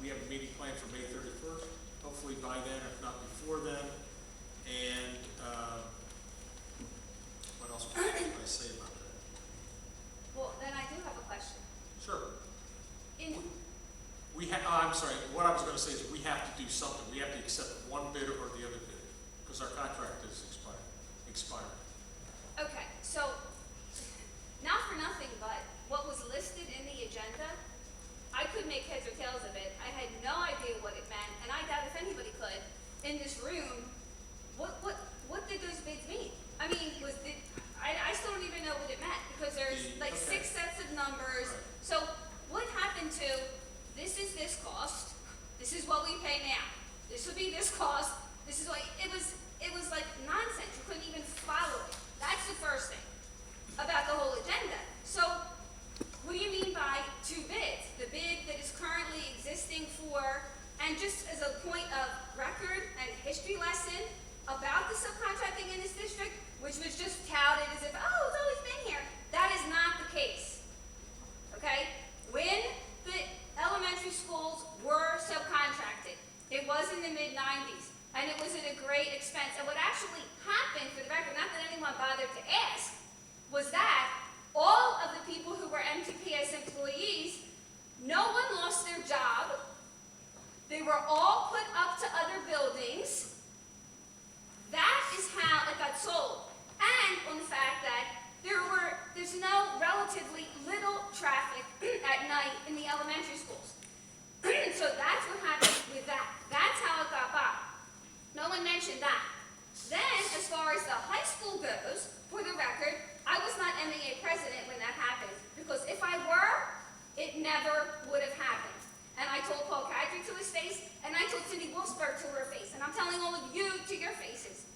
we have a meeting planned for May 31st. Hopefully by then, if not before then. And what else can I say about that? Well, then I do have a question. Sure. In, I'm sorry, what I was going to say is we have to do something. We have to accept one bid or the other bid because our contract is expired. okay, so, not for nothing, but what was listed in the agenda, I couldn't make heads or tails of it. I had no idea what it meant, and I doubt if anybody could in this room. What did those bids mean? I mean, I still don't even know what it meant because there's like 6 sets of numbers. Right. So what happened to, this is this cost, this is what we pay now, this would be this cost, this is what, it was like nonsense. You couldn't even follow it. That's the first thing about the whole agenda. So what do you mean by 2 bids? The bid that is currently existing for, and just as a point of record and history lesson about the subcontracting in this district, which was just touted as if, oh, it's always been here. That is not the case. Okay? When the elementary schools were subcontracted, it was in the mid-90s, and it was at a great expense. And what actually happened, for the record, not that anyone bothered to ask, was that all of the people who were MTPS employees, no one lost their job. They were all put up to other buildings. That is how it got sold. And Paul Kadri to his face, and I told Cindy Wolfsburg to her face, and I'm telling all of you to your faces.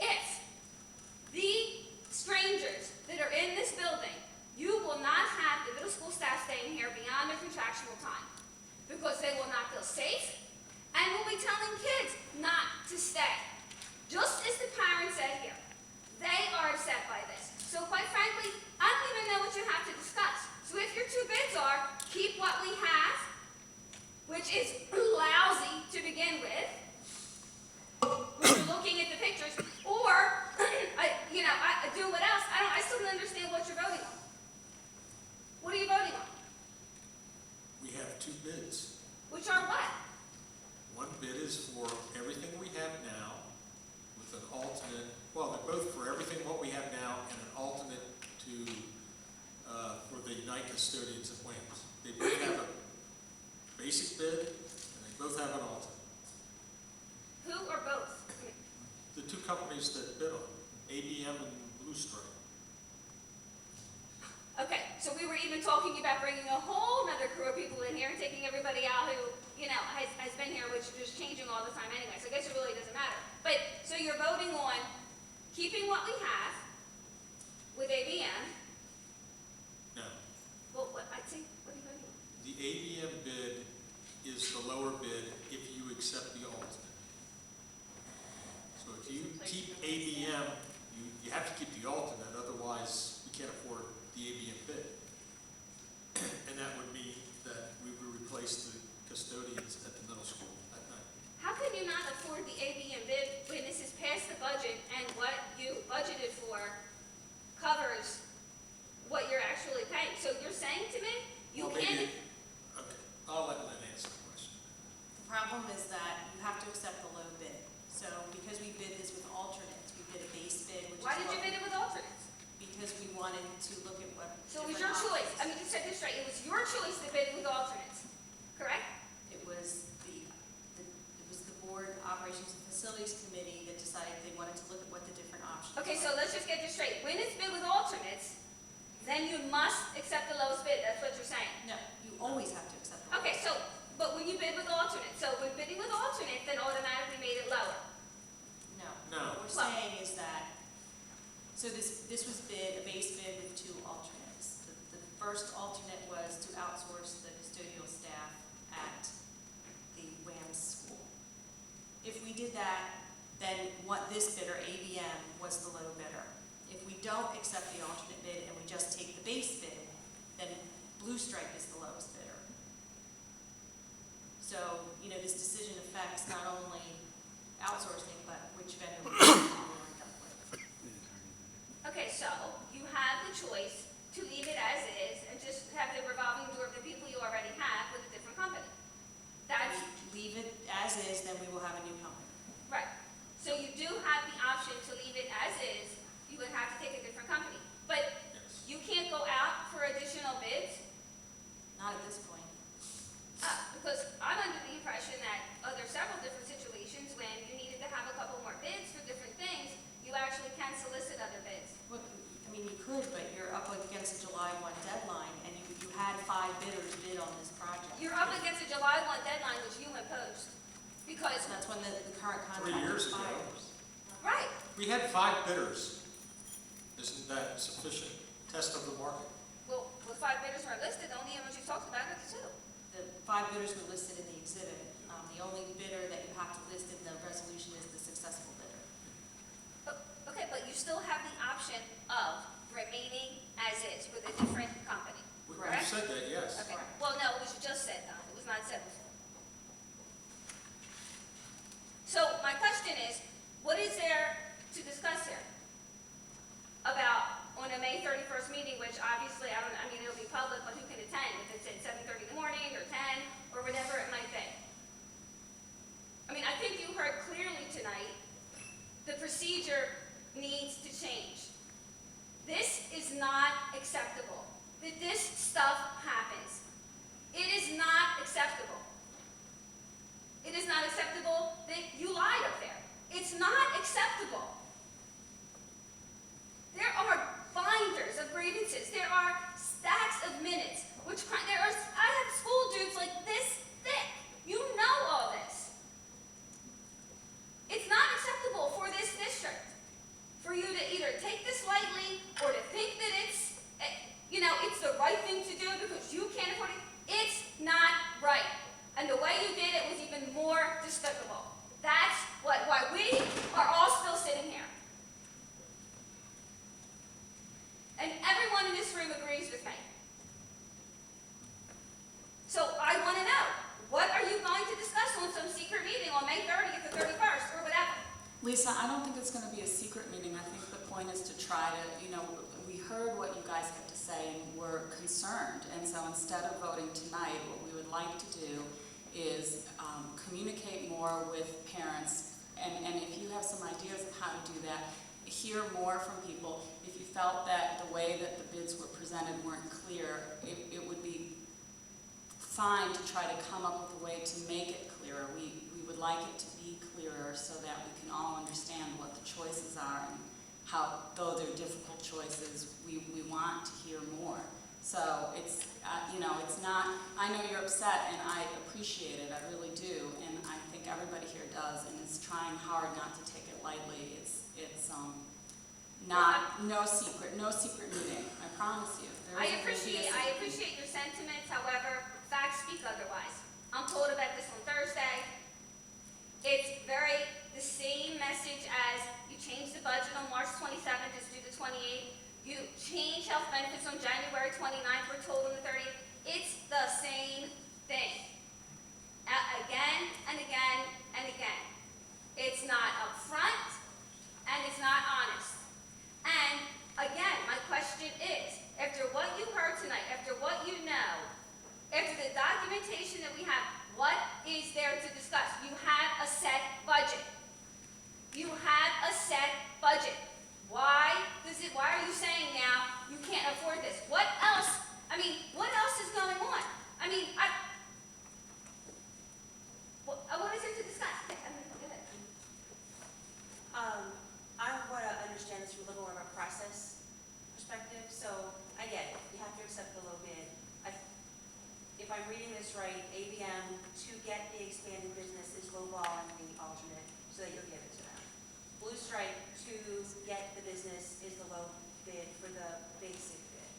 If the strangers that are in this building, you will not have the middle school staff staying here beyond their contractual time, because they will not feel safe, and we'll be telling kids not to stay. Just as the parents said here, they are upset by this. So quite frankly, I don't even know what you have to discuss. So if your two bids are, keep what we have, which is lousy to begin with, when you're looking at the pictures, or, do what else? I still don't understand what you're voting on. What are you voting on? We have two bids. Which are what? One bid is for everything we have now with an alternate, well, they're both for everything what we have now and an alternate for the night custodians at Williams. They both have a basic bid and they both have an alternate. Who or both? The two companies that bid on, ABM and Blue Stripe. Okay, so we were even talking about bringing a whole other crew of people in here and taking everybody out who, has been here, which is changing all the time anyway, so I guess it really doesn't matter. But, so you're voting on keeping what we have with ABM. No. Well, what are you voting on? The ABM bid is the lower bid if you accept the alternate. So if you keep ABM, you have to keep the alternate, otherwise we can't afford the ABM bid. And that would mean that we would replace the custodians at the middle school at night. How can you not afford the ABM bid when this is past the budget and what you budgeted for covers what you're actually paying? So you're saying to me, you Well, can't... Okay, I'll let Lynn answer the question. The problem is that you have to accept the low bid. So because we bid this with alternates, we bid a base bid, which is Why did you what- bid it with alternates? Because we wanted to look at what. So it was different your choice. options. I mean, you said this right. It was your choice to bid with alternates, correct? It was the board operations and facilities committee that decided they wanted to look at what the different options. Okay, so were. let's just get this straight. When it's bid with alternates, then you must accept the lowest bid. That's what you're saying. No, you always have to accept the. Okay, so, but when you bid with alternates, so when bidding with alternates, then automatically made it lower. No. No. What we're saying is that, so this was bid, a base bid with two alternates. The first alternate was to outsource the custodial staff at the WAMS school. If we did that, then what this bidder, ABM, was the low bidder. If we don't accept the alternate bid and we just take the base bid, then Blue Stripe is the lowest bidder. So, this decision affects not only outsourcing, but which vendor we end up with. Okay, so you have the choice to leave it as is and just have the revolving door of the people you already have with a different company. That's Leave it as is, then we will have a new company. right. So you do have the option to leave it as is. You would have to take a different company. But you can't go out for additional bids Not at this point. because I'm under the impression that there are several different situations when you needed to have a couple more bids for different things, you actually can solicit other bids. Well, you could, but you're up against a July 1 deadline, and you had 5 bidders bid on this project. You're up against a July 1 deadline, which you imposed. Because, That's when the current 3 contract years ago. expires. right, We had 5 bidders. Isn't that sufficient test of the market? well, the 5 bidders were listed, the only ones you talked about are the 2. The 5 bidders were listed in the exhibit. The only bidder that you have to list in the resolution is the successful bidder. Okay, but you still have the option of remaining as is with a different company, You correct? said that, yes. Okay, well, no, it was just said, Don, it was not said before. So my question is, what is there to discuss here? About, on a May 31st meeting, which obviously, it'll be public, but who can attend? If it's at 7:30 in the morning, or 10, or whatever it might be. I think you heard clearly tonight, the procedure needs to change. This is not acceptable, that this stuff happens. It is not acceptable. It is not acceptable that you lied up there. It's not acceptable. There are binders of grievances. There are stacks of minutes. I have school dudes like this thick despicable. That's why we are all still sitting here. And everyone in this room agrees with me. So I want to know, what are you going to discuss on some secret meeting on May 30th or 31st or whatever? Lisa, I don't think it's going to be a secret meeting. I think the point is to try to, we heard what you guys had to say and we're concerned. And so instead of voting tonight, what we would like to do is communicate more with parents. And if you have some ideas of how to do that, hear more from people. If you felt that the way that the bids were presented weren't clear, it would be fine to try to come up with a way to make it clearer. We would like it to be clearer so that we can all understand what the choices are and how, though they're difficult choices, we want to hear more. So it's, it's not, I know you're upset and I appreciate it, I really do, and I think everybody here does, and is trying hard not to take it lightly. It's no secret meeting, I promise you. I appreciate your sentiments, however, facts speak otherwise. I'm told about this on Thursday. It's the same message as you change the budget on March 27th, it's due the 28th. You change health benefits on January 29th, we're told on the 30th. It's the same thing. Again and again and again. It's not upfront and it's not honest. And again, my question is, after what you heard tonight, after what you know, after the documentation that we have, what is there to discuss? You have a set budget. You have a set budget. Why are you saying now you can't afford this? What else is going on? What is there to discuss? Go ahead. I want to understand this from a little more of a process perspective. So I get it. You have to accept the low bid. If I'm reading this right, ABM, to get the expanded business, is lowballing the alternate so that you'll give it to them. Blue Stripe, to get the business, is the low bid for the basic bid.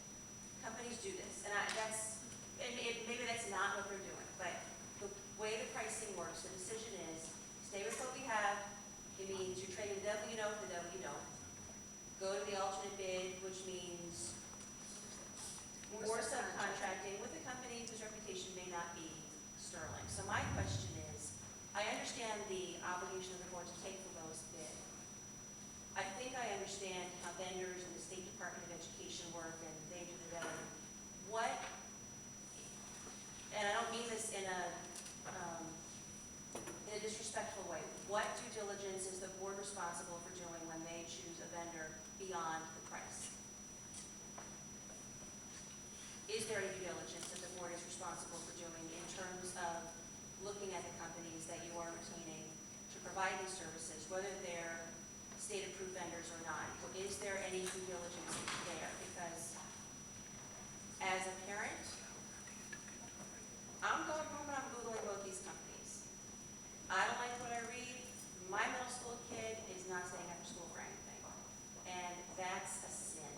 Companies do this, and maybe that's not what they're doing, but the way the pricing works, the decision is, stay with what we have. It means you're trading the devil you know for the devil you don't. Go to the alternate bid, which means more subcontracting with a company whose reputation may not be sterling. So my question is, I understand the obligation of the board to take the lowest bid. I think I understand how vendors and the State Department of Education work, and they do the vetting. And I don't mean this in a disrespectful way, what due diligence is the board responsible for doing when they choose a vendor beyond the price? Is there a due diligence that the board is responsible for doing in terms of looking at the companies that you are retaining to provide these services, whether they're state-approved vendors or not? Is there any due diligence there? Because as a parent, I'm going home and I'm Googling both these companies. I don't like what I read. My middle school kid is not staying after school for anything. And that's a sin.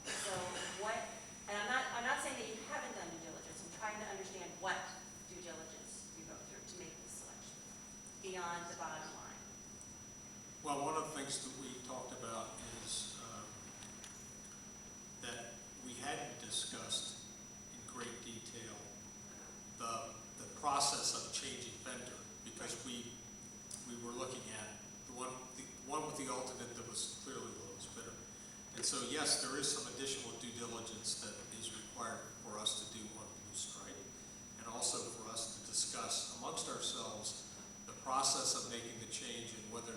So and I'm not saying that you haven't done due diligence. I'm trying to understand what due diligence you go through to make this selection beyond the bottom line. Well, one of the things that we talked about is that we hadn't discussed in great detail the process of changing vendor, because we were looking at the one with the alternate that was clearly the lowest bidder. And so yes, there is some additional due diligence that is required for us to do on Blue Stripe, and also for us to discuss amongst ourselves the process of making the change and whether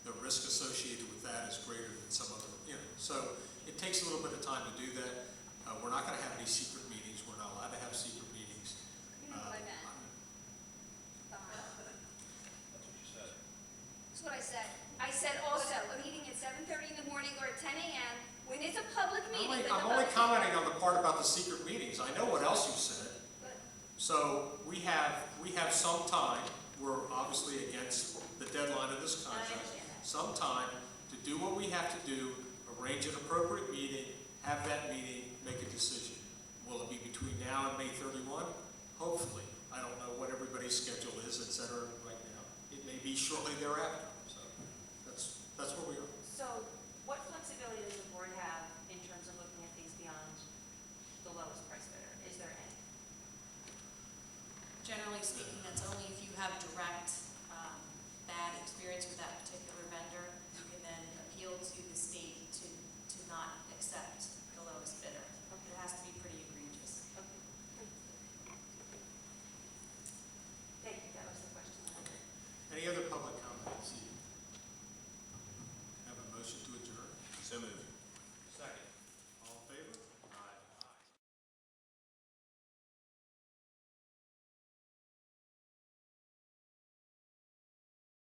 the risk associated with that is greater than some other, So it takes a little bit of time to do that. We're not going to have any secret meetings. We're not allowed to have secret meetings. That's what I said. I said also a meeting at 7:30 in the morning or at 10 a.m. when it's a public meeting. I'm only commenting on the part about the secret meetings. I know what else you said. So we have some time. We're obviously against the deadline of this contract. Some time to do what we have to do, arrange an appropriate meeting, have that meeting, make a decision. Will it be between now and May 31? Hopefully. I don't know what everybody's schedule is, et cetera, right now. shortly thereafter. So that's where we are. So what flexibility does the board have in terms of looking at things beyond the lowest price bidder? Is there any? Generally speaking,